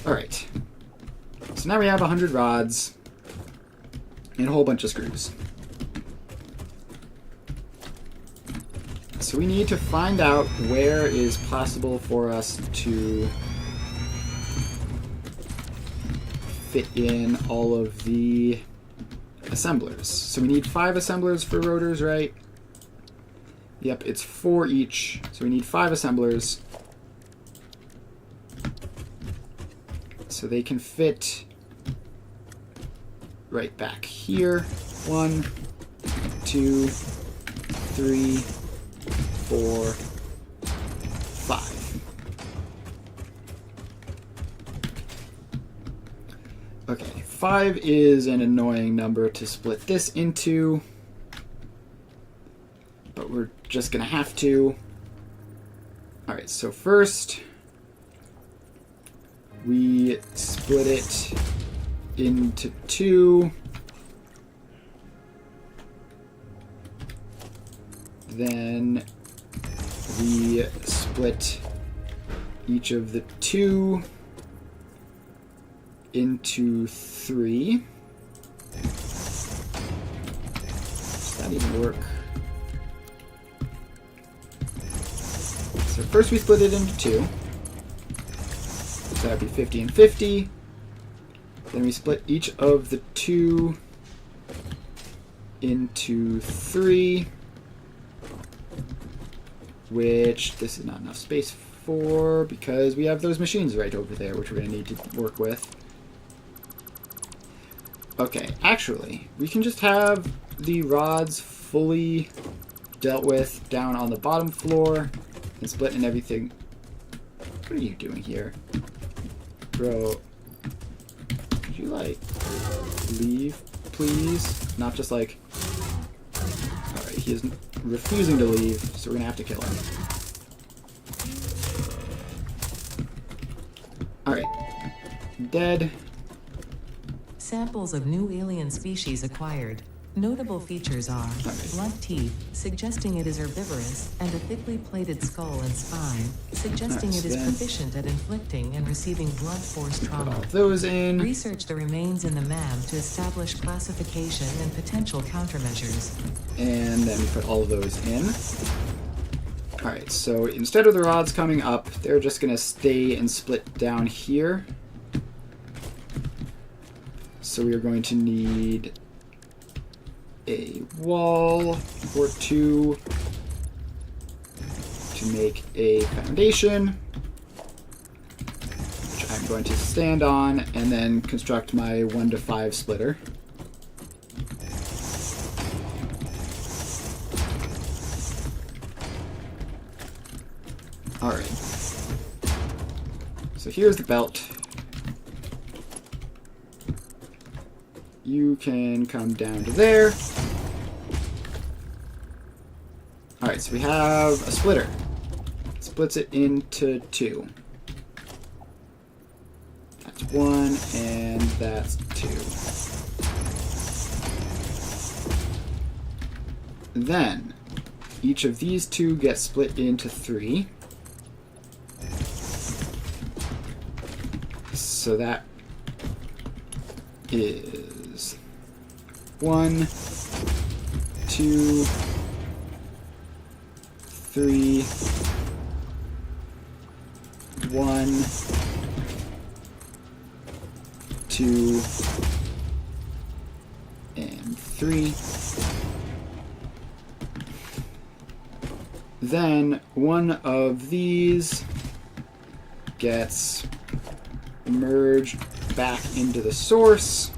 Alright. So now we have 100 rods and a whole bunch of screws. So we need to find out where is possible for us to fit in all of the assemblers. So we need 5 assemblers for rotors, right? Yep, it's 4 each, so we need 5 assemblers. So they can fit right back here. 1, 2, 3, 4, 5. Okay, 5 is an annoying number to split this into, but we're just gonna have to. Alright, so first we split it into 2. Then we split each of the 2 into 3. Does that even work? So first we split it into 2. So that would be 50 and 50. Then we split each of the 2 into 3. Which this is not enough space for because we have those machines right over there, which we're going to need to work with. Okay, actually, we can just have the rods fully dealt with down on the bottom floor and split and everything. What are you doing here? Bro, could you, like, leave, please? Not just, like... Alright, he is refusing to leave, so we're gonna have to kill him. Alright. Dead. Samples of new alien species acquired. Notable features are blunt teeth, suggesting it is herbivorous, and a thickly plated skull and spine, suggesting it is proficient at inflicting and receiving blunt force Put trauma. all those in. Research the remains in the MAM to establish classification and potential countermeasures. And then we put all of those in. Alright, so instead of the rods coming up, they're just going to stay and split down here. So we are going to need a wall or 2 to make a foundation, which I'm going to stand on, and then construct my 1 to 5 splitter. Alright. So here's the belt. You can come down to there. Alright, so we have a splitter. It splits it into 2. That's 1, and that's 2. Then, each of these 2 get split into 3. So that is 1, 2, 3, 1, 2, and 3. Then one of these gets merged back into the source.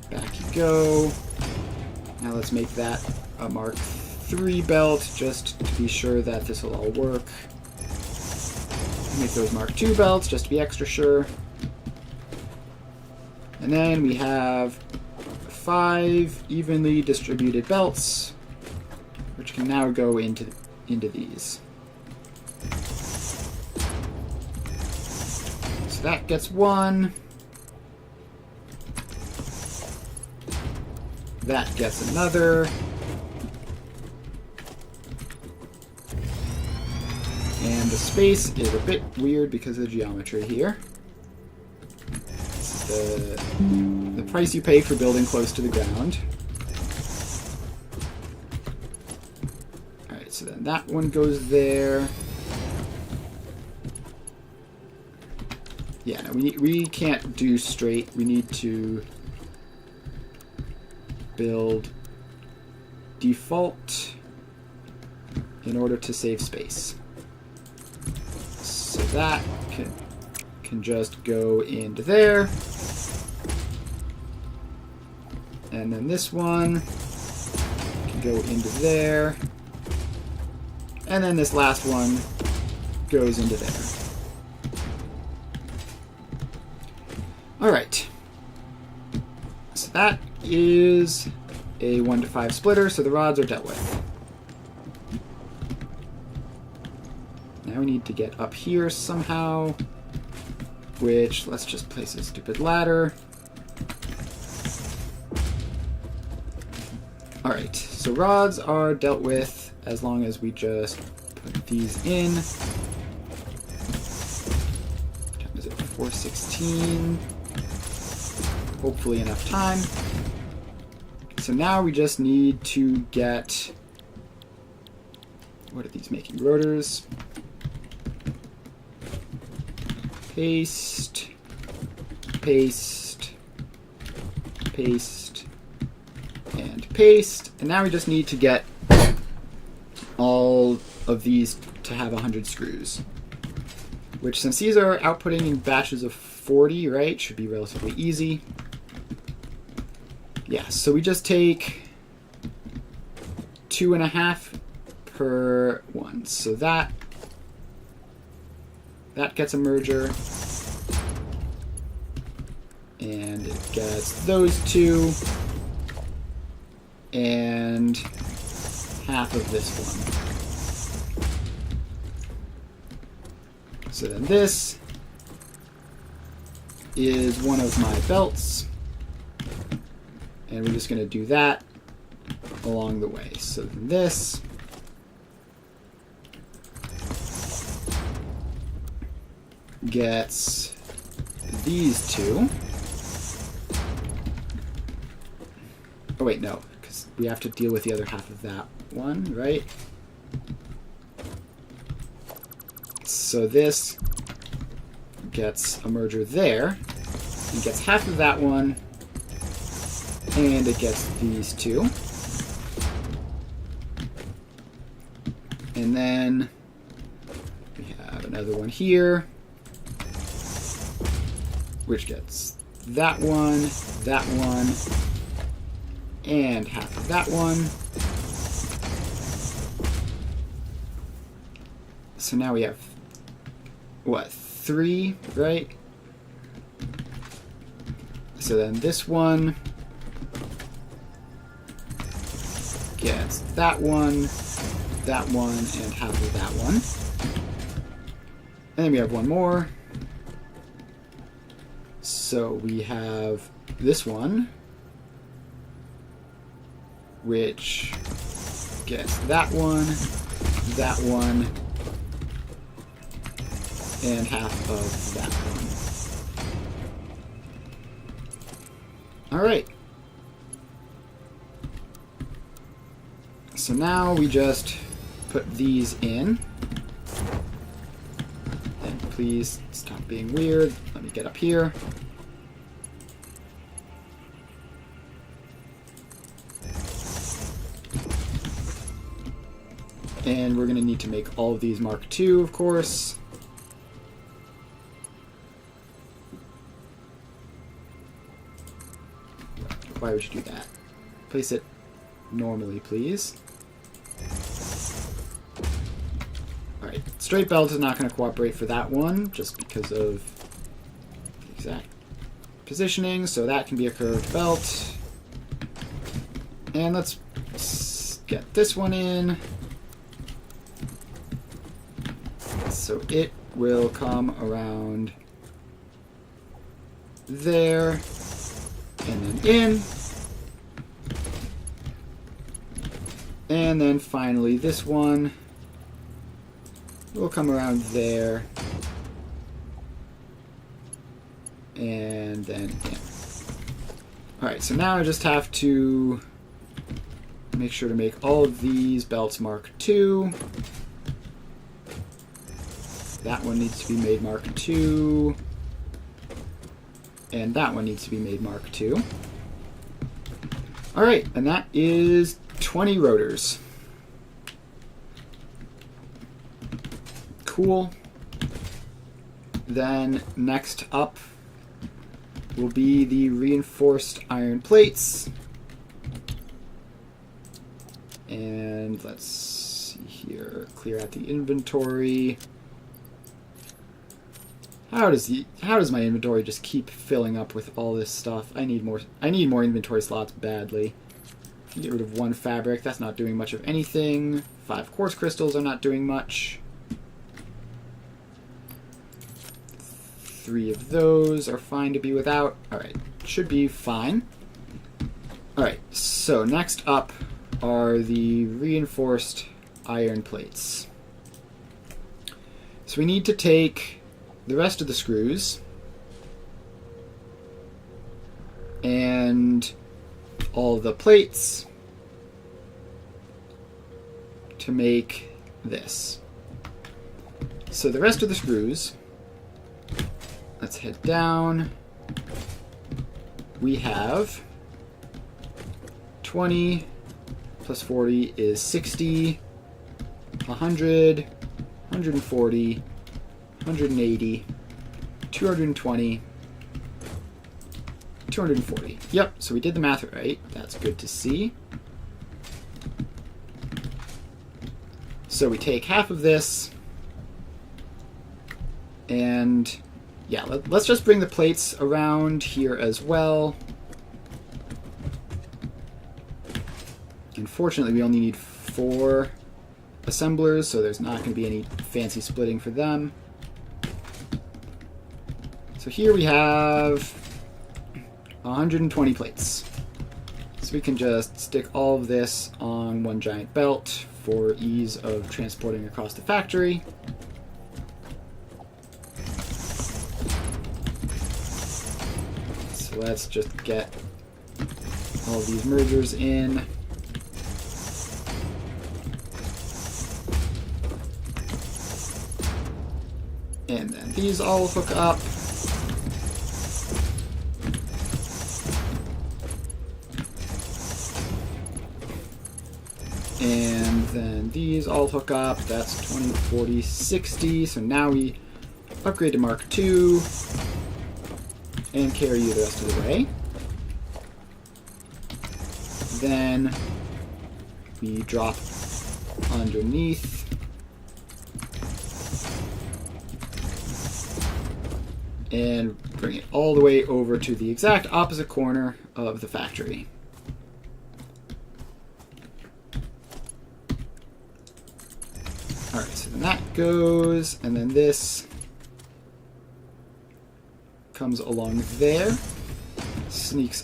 Back you go. Now let's make that a Mark III belt, just to be sure that this will all work. Make those Mark II belts, just to be extra sure. And then we have 5 evenly distributed belts, which can now go into these. So that gets 1. That gets another. And the space is a bit weird because of the geometry here. This is the price you pay for building close to the ground. Alright, so then that one goes there. Yeah, no, we can't do straight. We need to build default in order to save space. So that can just go into there. And then this one can go into there. And then this last one goes into there. Alright. So that is a 1 to 5 splitter, so the rods are dealt with. Now we need to get up here somehow, which, let's just place a stupid ladder. Alright, so rods are dealt with as long as we just put these in. What time is it? 4:16. Hopefully enough time. So now we just need to get... What are these making? Rotors. Paste. Paste. Paste. And paste. And now we just need to get all of these to have 100 screws. Which, since these are outputting in batches of 40, right, should be relatively easy. Yeah, so we just take 2.5 per one. So that gets a merger. And it gets those two. And half of this one. So then this is one of my belts. And we're just going to do that along the way. So then this gets these two. Oh wait, no, because we have to deal with the other half of that one, right? So this gets a merger there. It gets half of that one. And it gets these two. And then we have another one here, which gets that one, and half of that one. So now we have, what, 3, right? So then this one gets that one, and half of that one. And then we have one more. So we have this one, which gets that one, and half of that one. Alright. So now we just put these in. And please stop being weird. Let me get up here. And we're going to need to make all of these Mark II, of course. Why would you do that? Place it normally, please. Alright, straight belt is not going to cooperate for that one, just because of the exact positioning, so that can be a curved belt. And let's get this one in. So it will come around there, and then in. And then finally this one will come around there, and then in. Alright, so now I just have to make sure to make all of these belts Mark II. That one needs to be made Mark II. And that one needs to be made Mark II. Alright, and that is 20 rotors. Cool. Then next up will be the reinforced iron plates. And let's see here, clear out the inventory. How does my inventory just keep filling up with all this stuff? I need more inventory slots badly. Get rid of 1 fabric, that's not doing much of anything. 5 quartz crystals are not doing much. 3 of those are fine to be without. Alright, should be fine. Alright, so next up are the reinforced iron plates. So we need to take the rest of the screws and all the plates to make this. So the rest of the screws, let's head down. We have 20 plus 40 is 60, 100, 140, 180, 220, 240. Yep, so we did the math right. That's good to see. So we take half of this, and yeah, let's just bring the plates around here as well. Unfortunately, we only need 4 assemblers, so there's not going to be any fancy splitting for them. So here we have 120 plates. So we can just stick all of this on one giant belt for ease of transporting across the factory. So let's just get all these mergers in. And then these all hook up. And then these all hook up. That's 20, 40, 60. So now we upgrade to Mark II and carry you the rest of the way. Then we drop underneath. And bring it all the way over to the exact opposite corner of the factory. Alright, so then that goes, and then this comes along there, sneaks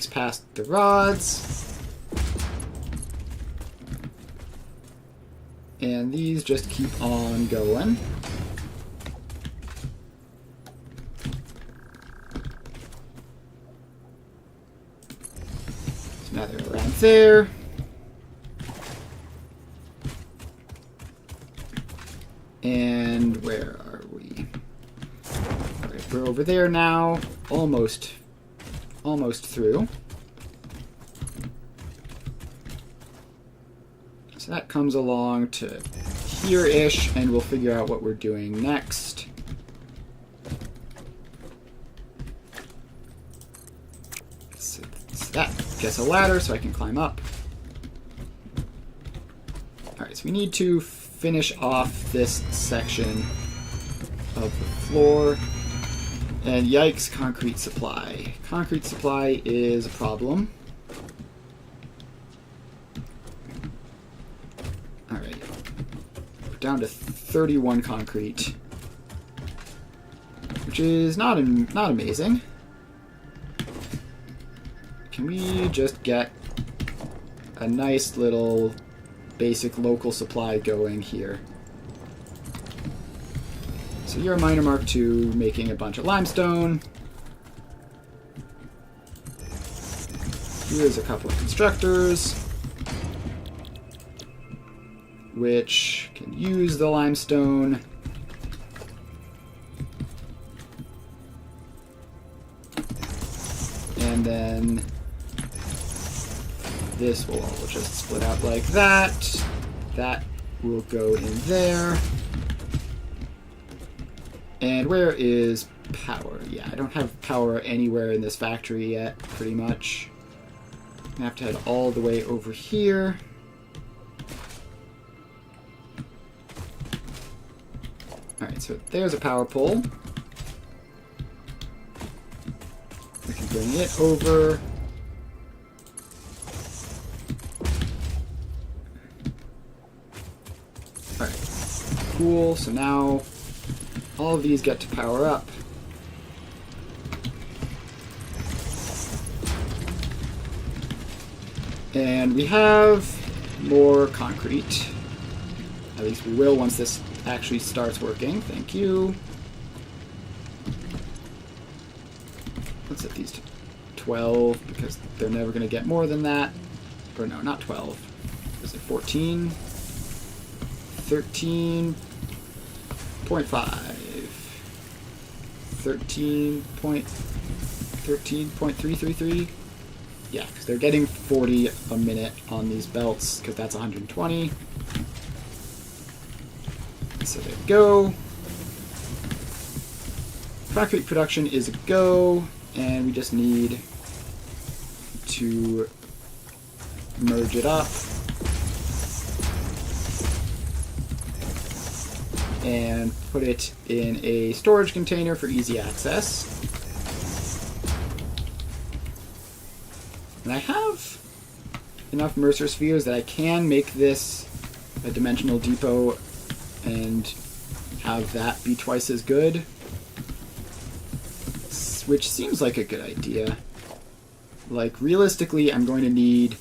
past the rods, and these just keep on going. So now they're around there. And where are we? Alright, we're over there now. Almost through. So that comes along to here-ish, and we'll figure out what we're doing next. So that gets a ladder so I can climb up. Alright, so we need to finish off this section of the floor. And yikes, concrete supply. Concrete supply is a problem. Alright. We're down to 31 concrete, which is not amazing. Can we just get a nice little basic local supply going here? So you're a miner Mark II, making a bunch of limestone. Here's a couple of constructors, which can use the limestone. And then this will all just split out like that. That will go in there. And where is power? Yeah, I don't have power anywhere in this factory yet, pretty much. I have to head all the way over here. Alright, so there's a power pole. We can bring it over. Alright, cool. So now all of these get to power up. And we have more concrete. At least we will once this actually starts working. Thank you. Let's set these to 12 because they're never going to get more than that. Or no, not 12. Is it 14? 13.5. 13.333. Yeah, because they're getting 40 a minute on these belts, because that's 120. So there we go. Concrete production is a go, and we just need to merge it up. And put it in a storage container for easy access. And I have enough Mercer spheres that I can make this a dimensional depot and have that be twice as good. Which seems like a good idea. Like, realistically, I'm going to need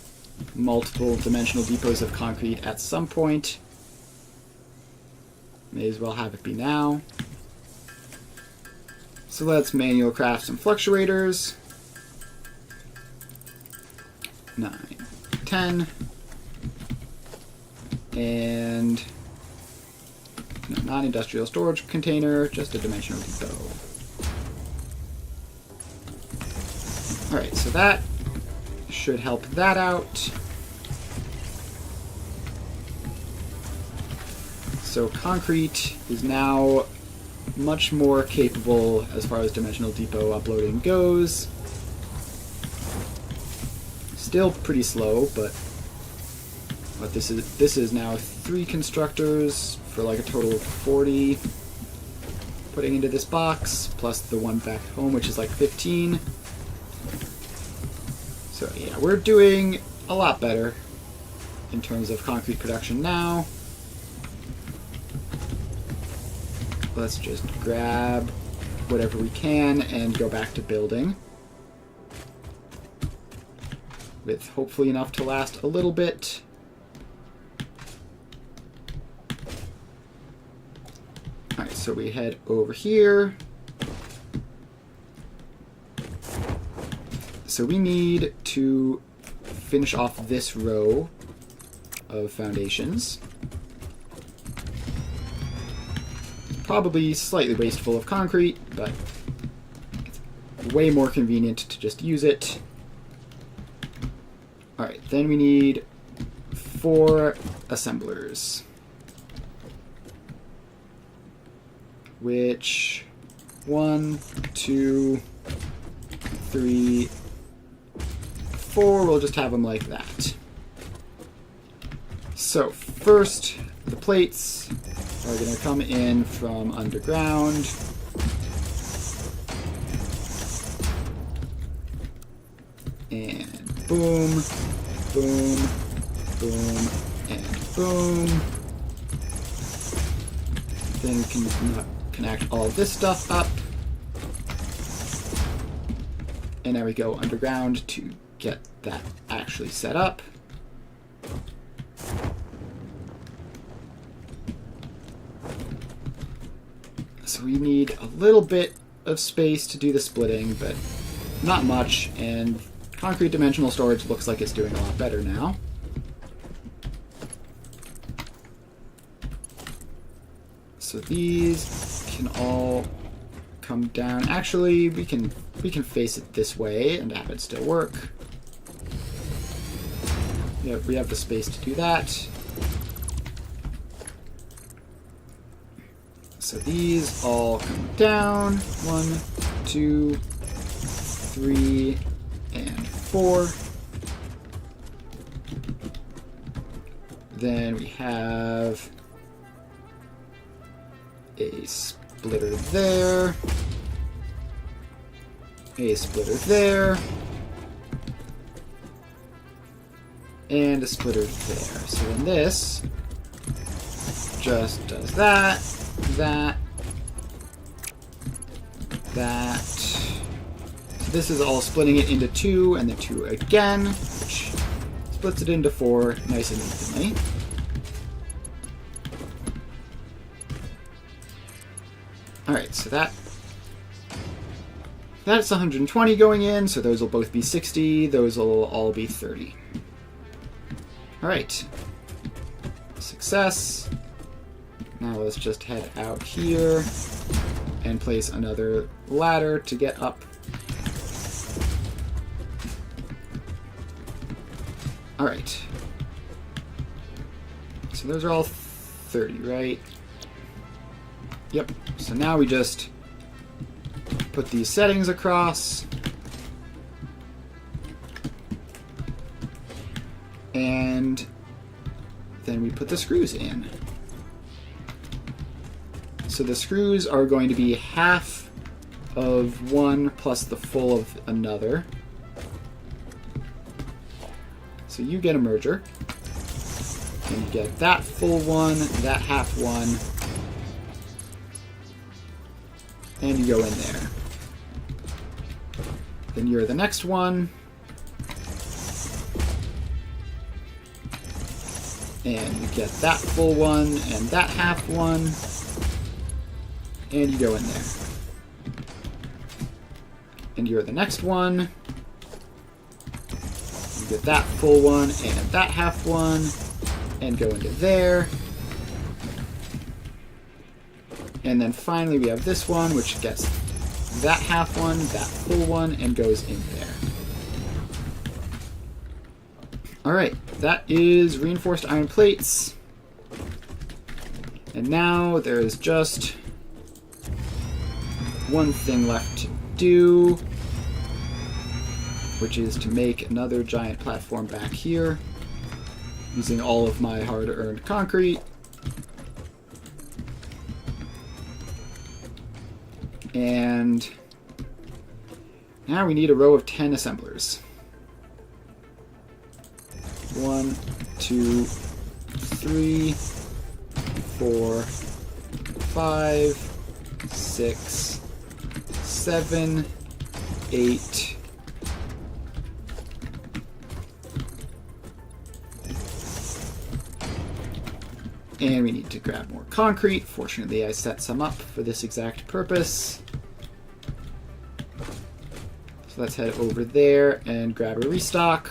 multiple dimensional depots of concrete at some point. May as well have it be now. So let's manual craft some fluctuators. 9, 10, and no, non-industrial storage container, just a dimensional depot. Alright, so that should help that out. So concrete is now much more capable as far as dimensional depot uploading goes. Still pretty slow, but this is now 3 constructors for like a total of 40 putting into this box, plus the one back home, which is like 15. So yeah, we're doing a lot better in terms of concrete production now. Let's just grab whatever we can and go back to building. With hopefully enough to last a little bit. Alright, so we head over here. So we need to finish off this row of foundations. Probably slightly wasteful of concrete, but it's way more convenient to just use it. Alright, then we need 4 assemblers. Which 1, 2, 3, 4, we'll just have them like that. So first, the plates are going to come in from underground. And boom, boom, boom, and boom. Then we can connect all this stuff up. And there we go underground to get that actually set up. So we need a little bit of space to do the splitting, but not much, and concrete dimensional storage looks like it's doing a lot better now. So these can all come down. Actually, we can face it this way and have it still work. Yeah, we have the space to do that. So these all come down. 1, 2, 3, and 4. Then we have a splitter there. A splitter there. And a splitter there. So then this just does that, that, that. So this is all splitting it into 2 and then 2 again, which splits it into 4 nice and evenly. Alright, so that's 120 going in, so those will both be 60, those will all be 30. Alright. Success. Now let's just head out here and place another ladder to get up. Alright. So those are all 30, right? Yep. So now we just put these settings across. And then we put the screws in. So the screws are going to be half of one plus the full of another. So you get a merger. And you get that full one, that half one, and you go in there. Then you're the next one. And you get that full one and that half one. And you go in there. And you're the next one. You get that full one and that half one. And go into there. And then finally we have this one, which gets that half one, that full one, and goes in there. Alright, that is reinforced iron plates. And now there is just one thing left to do, which is to make another giant platform back here, using all of my hard-earned concrete. And now we need a row of 10 assemblers. 1, 2, 3, 4, 5, 6, 7, 8. And we need to grab more concrete. Fortunately, I set some up for this exact purpose. So let's head over there and grab a restock.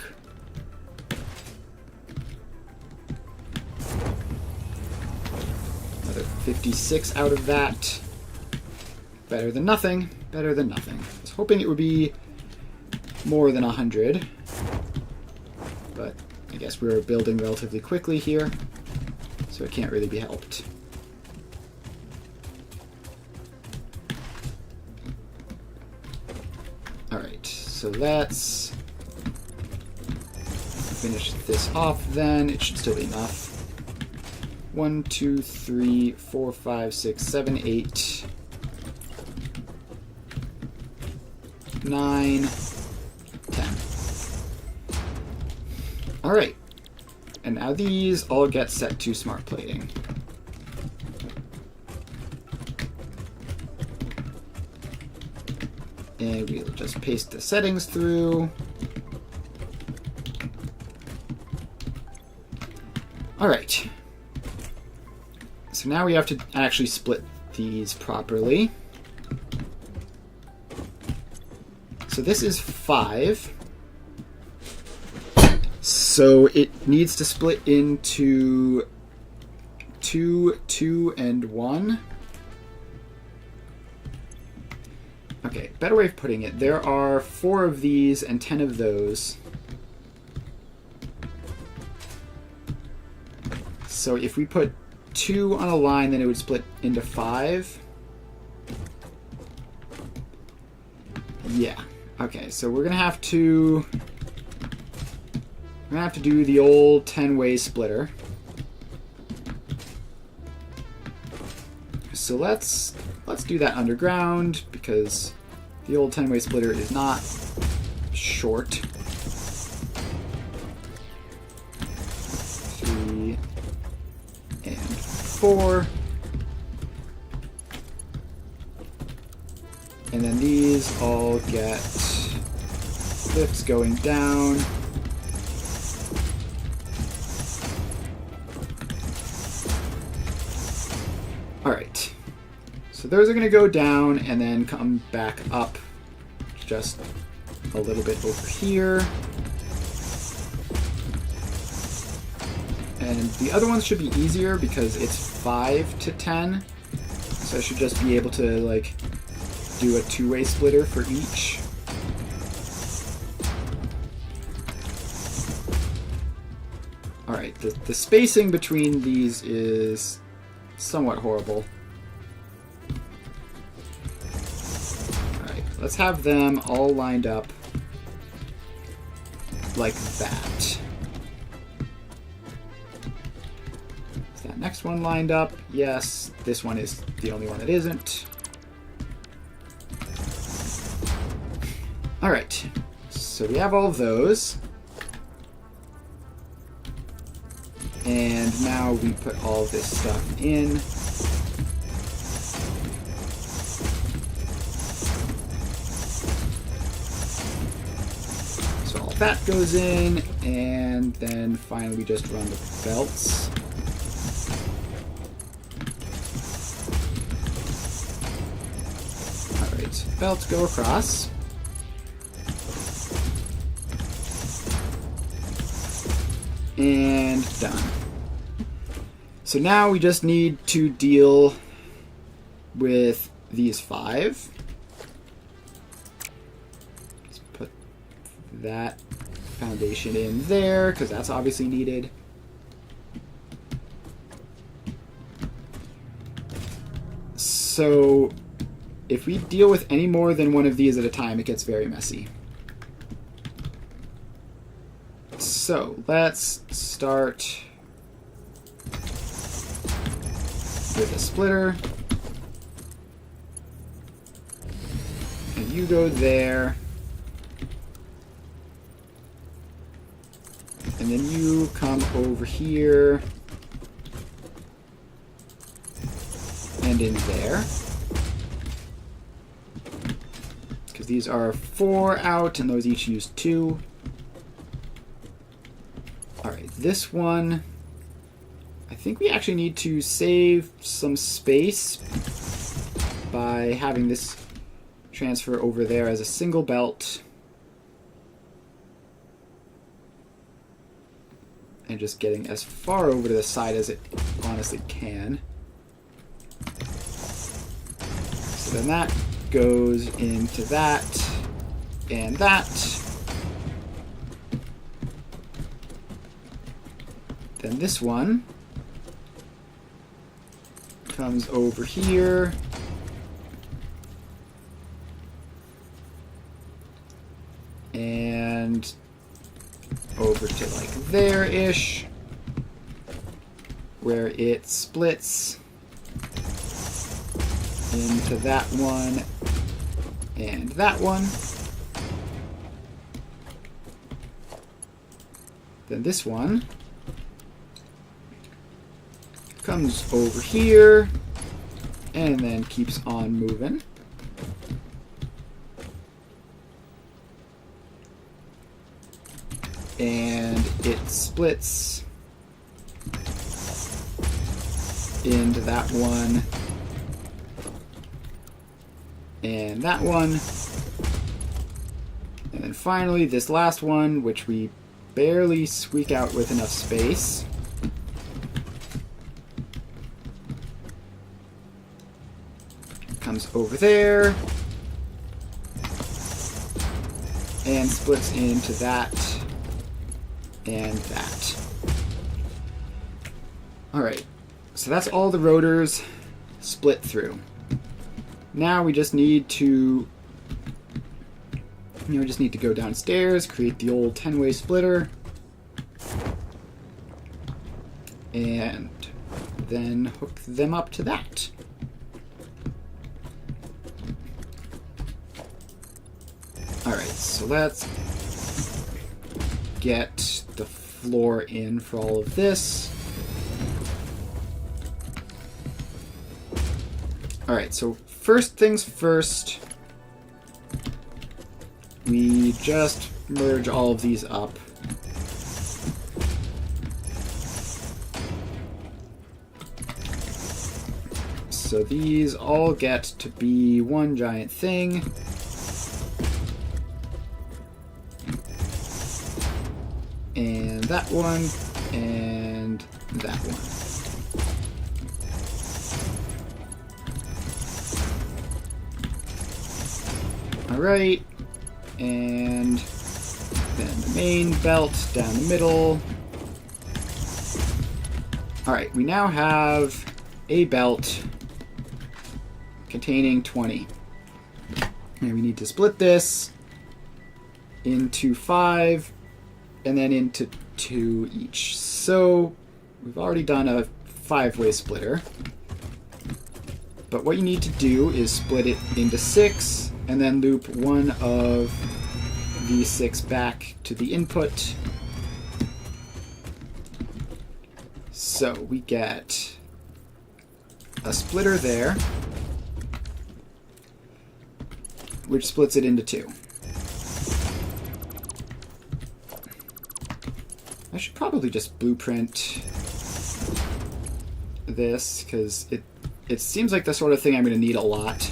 Another 56 out of that. Better than nothing. Better than nothing. I was hoping it would be more than 100. But I guess we're building relatively quickly here, so it can't really be helped. Alright, so let's finish this off then. It should still be enough. 1, 2, 3, 4, 5, 6, 7, 8, 9, 10. Alright. And now these all get set to smart plating. And we'll just paste the settings through. Alright. So now we have to actually split these properly. So this is 5. So it needs to split into 2, 2, and 1. Okay, better way of putting it. There are 4 of these and 10 of those. So if we put 2 on a line, then it would split into 5. Yeah. Okay, so we're gonna have to do the old 10-way splitter. So let's do that underground, because the old 10-way splitter is not short. 3 and 4. And then these all get lifts going down. Alright. So those are going to go down and then come back up just a little bit over here. And the other ones should be easier because it's 5 to 10. So I should just be able to, like, do a 2-way splitter for each. Alright, the spacing between these is somewhat horrible. Alright, let's have them all lined up like that. Is that next one lined up? Yes, this one is the only one that isn't. Alright, so we have all of those. And now we put all this stuff in. So all that goes in, and then finally we just run the belts. Alright, belts go across. And done. So now we just need to deal with these 5. Just put that foundation in there, because that's obviously needed. So if we deal with any more than one of these at a time, it gets very messy. So let's start with a splitter. And you go there. And then you come over here. And in there. Because these are 4 out, and those each use 2. Alright, this one, I think we actually need to save some space by having this transfer over there as a single belt. And just getting as far over to the side as it honestly can. So then that goes into that and that. Then this one comes over here. And over to like there-ish, where it splits into that one and that one. Then this one comes over here and then keeps on moving. And it splits into that one and that one. And then finally this last one, which we barely squeak out with enough space. Comes over there and splits into that and that. Alright, so that's all the rotors split through. Now we just need to go downstairs, create the old 10-way splitter, and then hook them up to that. Alright, so let's get the floor in for all of this. Alright, so first things first, we just merge all of these up. So these all get to be one giant thing. And that one, and that one. Alright, and then the main belt down the middle. Alright, we now have a belt containing 20. And we need to split this into 5 and then into 2 each. So we've already done a 5-way splitter. But what you need to do is split it into 6 and then loop one of the 6 back to the input. So we get a splitter there, which splits it into 2. I should probably just blueprint this, because it seems like the sort of thing I'm going to need a lot.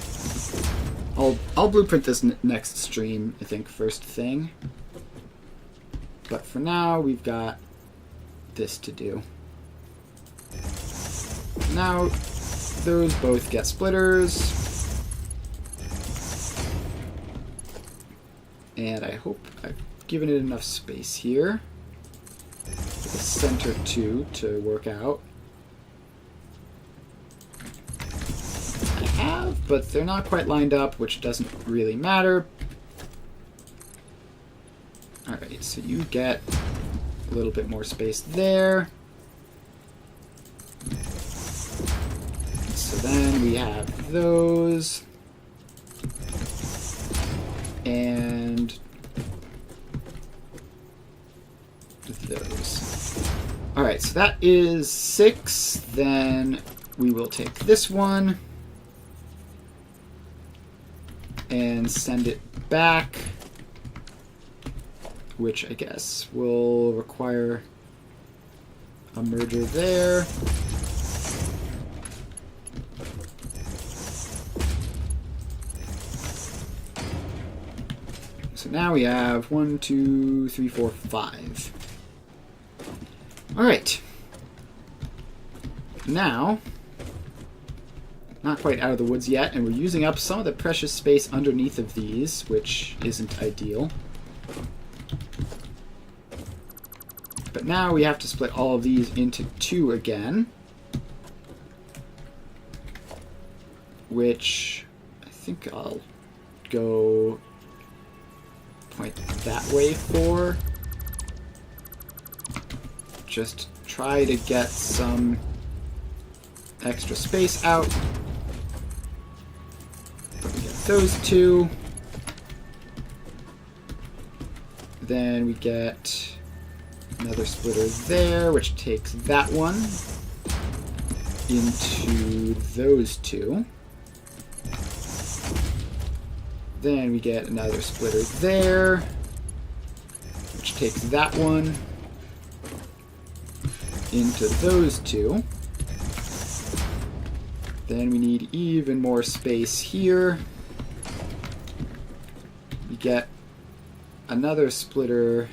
I'll blueprint this next stream, I think, first thing. But for now, we've got this to do. Now, those both get splitters. And I hope I've given it enough space here for the center 2 to work out. I have, but they're not quite lined up, which doesn't really matter. Alright, so you get a little bit more space there. So then we have those. And those. Alright, so that is 6. Then we will take this one and send it back, which I guess will require a merger there. So now we have 1, 2, 3, 4, 5. Alright. Now, not quite out of the woods yet, and we're using up some of the precious space underneath of these, which isn't ideal. But now we have to split all of these into 2 again, which I think I'll go point that way for. Just try to get some extra space out. But we get those 2. Then we get another splitter there, which takes that one into those 2. Then we get another splitter there, which takes that one into those 2. Then we need even more space here. We get another splitter.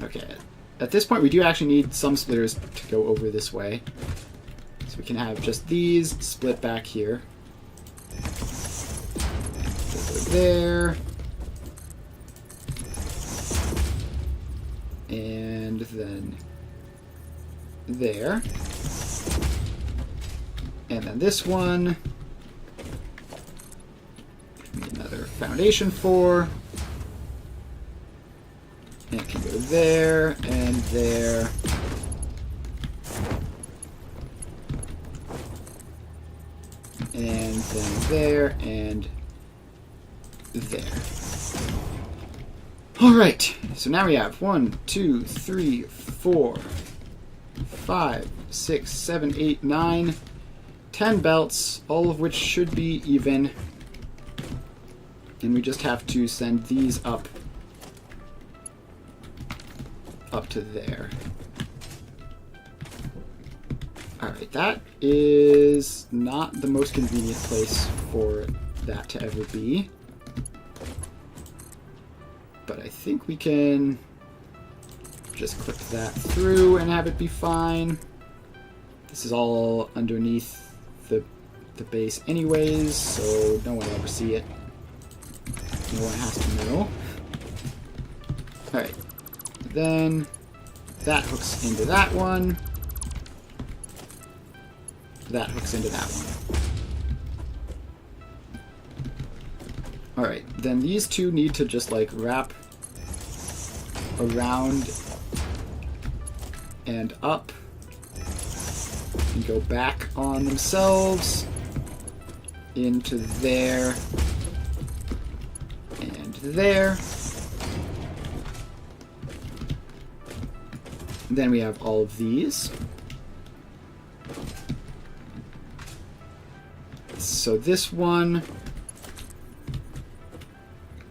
Okay, at this point we do actually need some splitters to go over this way. So we can have just these split back here. There. And then there. And then this one, need another foundation for. And it can go there, and there. And then there, and there. Alright, so now we have 1, 2, 3, 4, 5, 6, 7, 8, 9, 10 belts, all of which should be even. And we just have to send these up to there. Alright, that is not the most convenient place for that to ever be. But I think we can just clip that through and have it be fine. This is all underneath the base anyways, so no one will ever see it. No one has to know. Alright. Then that hooks into that one. That hooks into that one. Alright, then these two need to just like wrap around and up and go back on themselves into there and there. Then we have all of these. So this one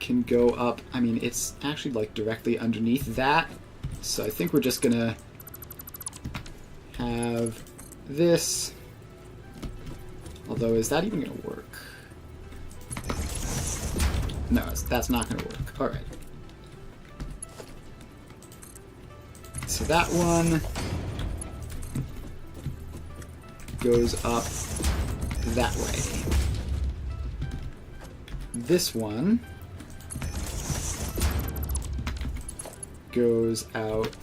can go up. I mean, it's actually like directly underneath that. So I think we're just gonna have this. Although, is that even gonna work? No, that's not gonna work. All right. So that one goes up that way. This one goes out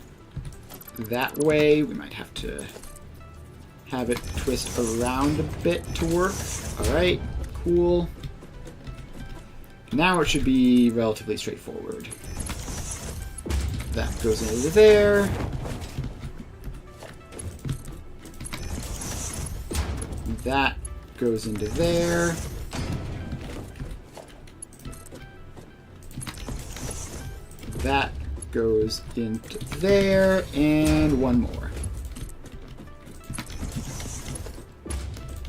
that way. We might have to have it twist around a bit to work. Alright, cool. Now it should be relatively straightforward. That goes into there. That goes into there. That goes into there, and one more.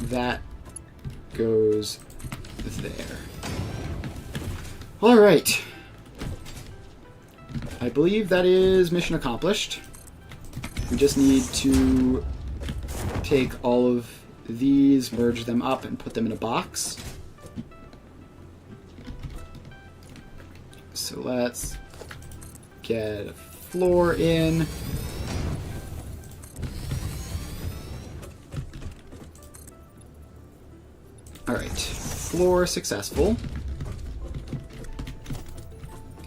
That goes there. All right. I believe that is mission accomplished. We just need to take all of these, merge them up, and put them in a box. So let's get a floor in. Alright, floor successful.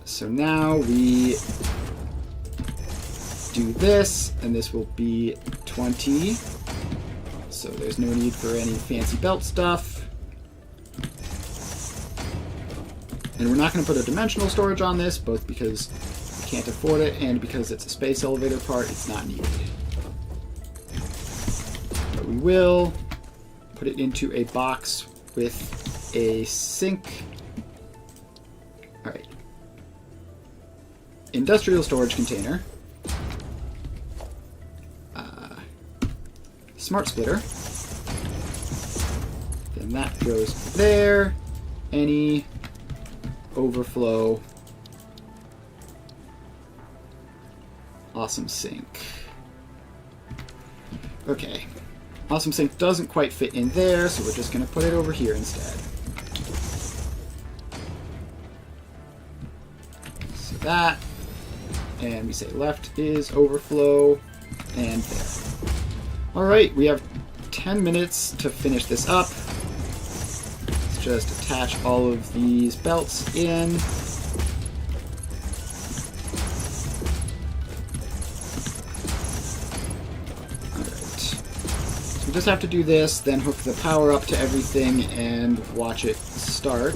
So now we do this, and this will be 20. So there's no need for any fancy belt stuff. And we're not going to put a dimensional storage on this, both because we can't afford it and because it's a space elevator part, it's not needed. But we will put it into a box with a sink. Alright. Industrial storage container. Smart splitter. Then that goes there. Any overflow. Awesome sink. Okay. Awesome sink doesn't quite fit in there, so we're just going to put it over here instead. So that. And we say left is overflow. And there. Alright, we have 10 minutes to finish this up. Let's just attach all of these belts in. just have to do this, then hook the power up to everything and watch it start.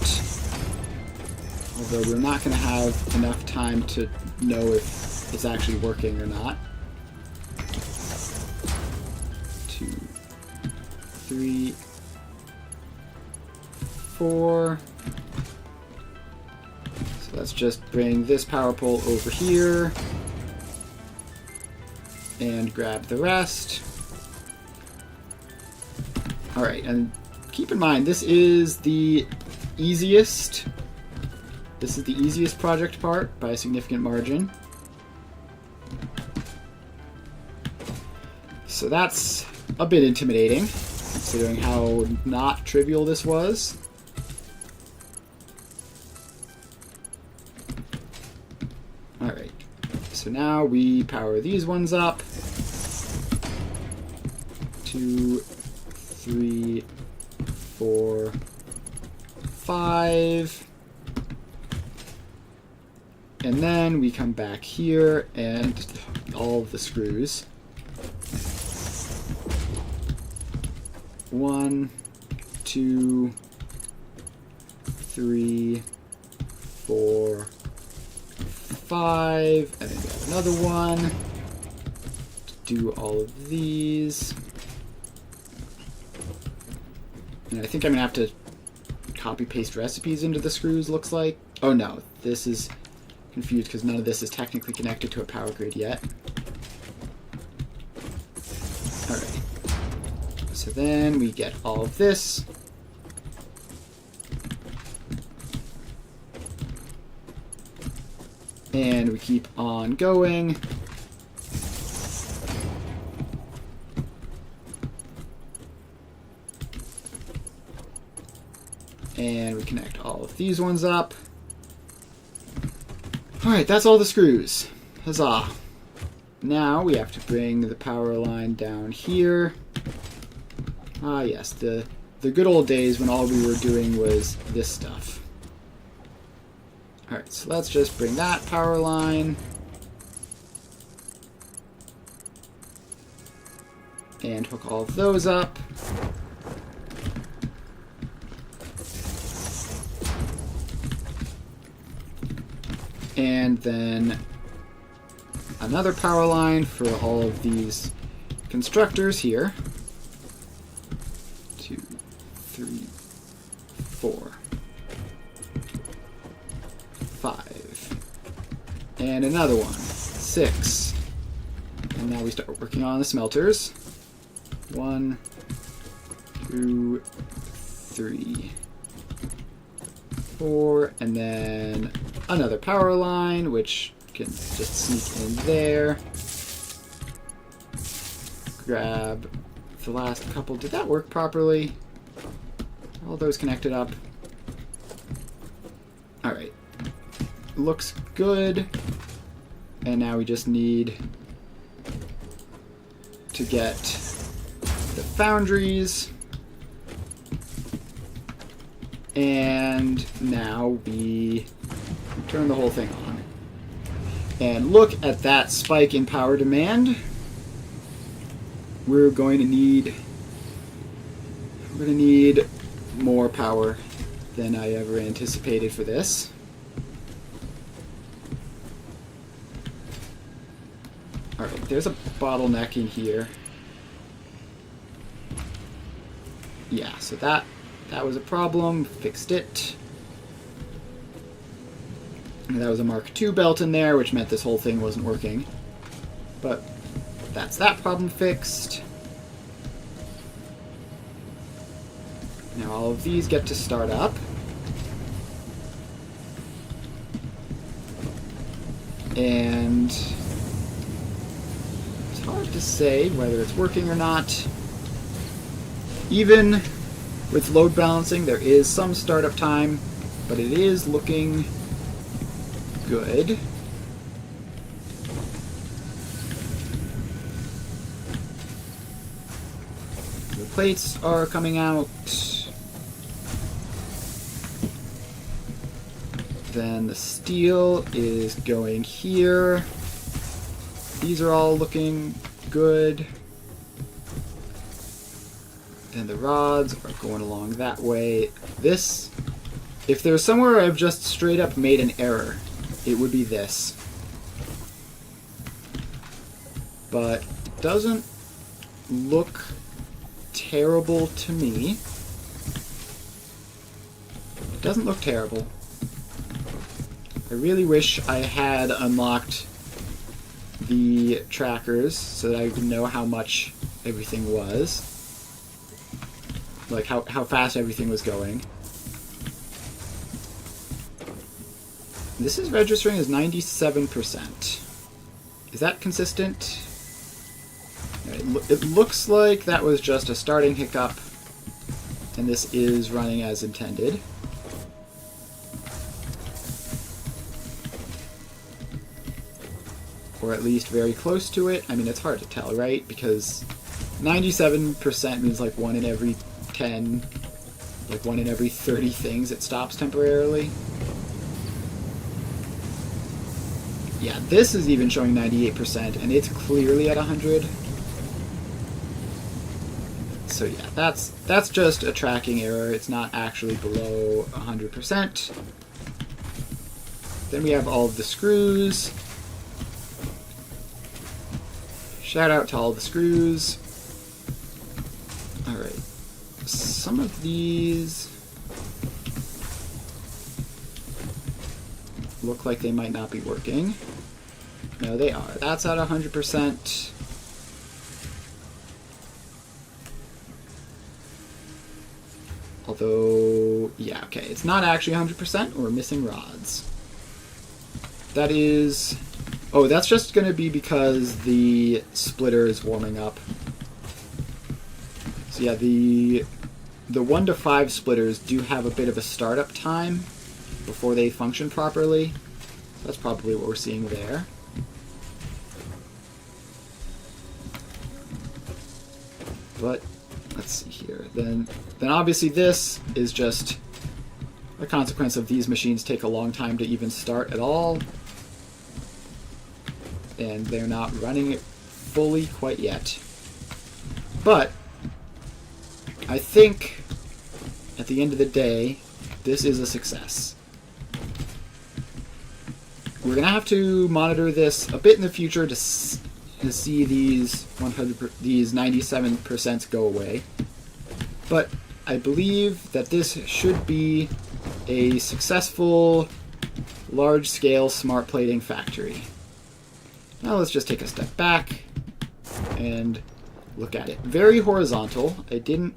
Although we're not going to have enough time to know if it's actually working or not. 2, 3, 4. So let's just bring this power pole over here and grab the rest. Alright, and keep in mind, this is the easiest. This is the easiest project part by a significant margin. So that's a bit intimidating, considering how not trivial this was. Alright, so now we power these ones up. 2, 3, 4, 5. And then we come back here and all of the screws. 1, 2, 3, 4, 5, and then we have another one. Do all of these. And I think I'm gonna have to copy paste recipes into the screws, looks like. Oh no, this is confused because none of this is technically connected to a power grid yet. Alright. So then we get all of this. And we keep on going. And we connect all of these ones up. Alright, that's all the screws. Huzzah. Now we have to bring the power line down here. Ah yes, the good old days when all we were doing was this stuff. Alright, so let's just bring that power line. And hook all of those up. And then another power line for all of these constructors here. 2, 3, 4, 5. And another one. 6. And now we start working on the smelters. 1, 2, 3, 4, and then another power line, which can just sneak in there. Grab the last couple. Did that work properly? All those connected up. Alright. Looks good. And now we just need to get the foundries. And now we turn the whole thing on. And look at that spike in power demand. We're going to need more power than I ever anticipated for this. Alright, there's a bottleneck in here. Yeah, so that was a problem. Fixed it. And that was a Mark II belt in there, which meant this whole thing wasn't working. But that's that problem fixed. Now all of these get to start up. And it's hard to say whether it's working or not. Even with load balancing, there is some startup time, but it is looking good. The plates are coming out. Then the steel is going here. These are all looking good. Then the rods are going along that way. This, if there's somewhere I've just straight up made an error, it would be this. But doesn't look terrible to me. It doesn't look terrible. I really wish I had unlocked the trackers so that I would know how much everything was. Like how fast everything was going. This is registering as 97%. Is that consistent? It looks like that was just a starting hiccup, and this is running as intended. Or at least very close to it. I mean, it's hard to tell, right? Because 97% means like 1 in every 10, like 1 in every 30 things it stops temporarily. Yeah, this is even showing 98%, and it's clearly at 100. So yeah, that's just a tracking error. It's not actually below 100%. Then we have all of the screws. Shout out to all the screws. Alright. Some of these look like they might not be working. No, they are. That's at 100%. Although, yeah, okay. It's not actually 100%. We're missing rods. That is... Oh, that's just going to be because the splitter is warming up. So yeah, the 1 to 5 splitters do have a bit of a startup time before they function properly. That's probably what we're seeing there. But let's see here. Then obviously this is just a consequence of these machines take a long time to even start at all. And they're not running it fully quite yet. But I think at the end of the day, this is a success. We're going to have to monitor this a bit in the future to see these 97% go away. But I believe that this should be a successful, large-scale smart plating factory. Now let's just take a step back and look at it. Very horizontal. I didn't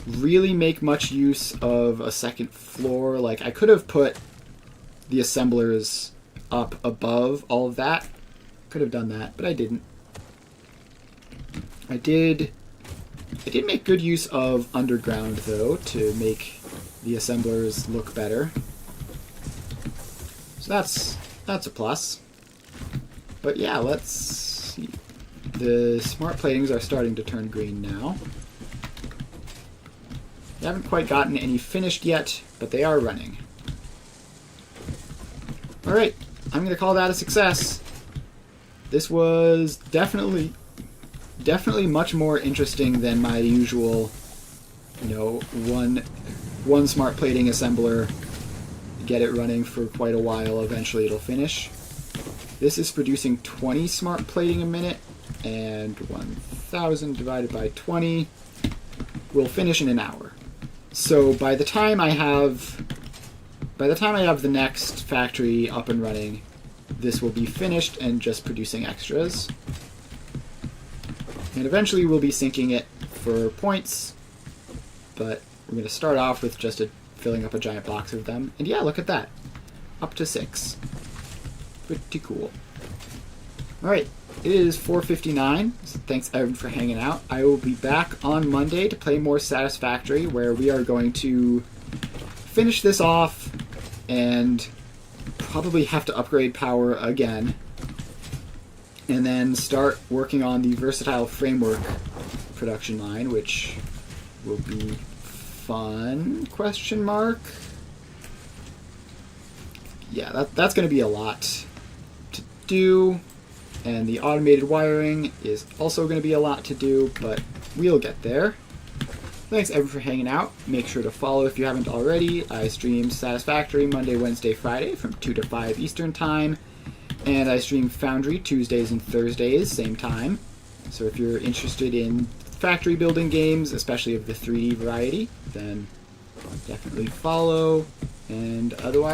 really make much use of a second floor. Like, I could have put the assemblers up above all of that. Could have done that, but I didn't. I did make good use of underground, though, to make the assemblers look better. So that's a plus. But yeah, let's see. The smart platings are starting to turn green now. They haven't quite gotten any finished yet, but they are running. Alright, I'm going to call that a success. This was definitely much more interesting than my usual, one smart plating assembler, get it running for quite a while, eventually it'll finish. This is producing 20 smart plating a minute, and 1,000 divided by 20 will finish in an hour. So by the time I have the next factory up and running, this will be finished and just producing extras. And eventually we'll be syncing it for points, but we're going to start off with just filling up a giant box of them. And yeah, look at that. Up to 6. Pretty cool. Alright, it is 4:59. So thanks everyone for hanging out. I will be back on Monday to play more Satisfactory, where we are going to finish this off and probably have to upgrade power again. And then start working on the versatile framework production line, which will be fun, question mark. Yeah, that's going to be a lot to do, and the automated wiring is also going to be a lot to do, but we'll get there. Thanks everyone for hanging out. Make sure to follow if you haven't already. I stream Satisfactory Monday, Wednesday, Friday from 2 to 5 Eastern Time. And I stream Foundry Tuesdays and Thursdays, same time. So if you're interested in factory building games, especially of the 3D variety, then definitely follow. And otherwise,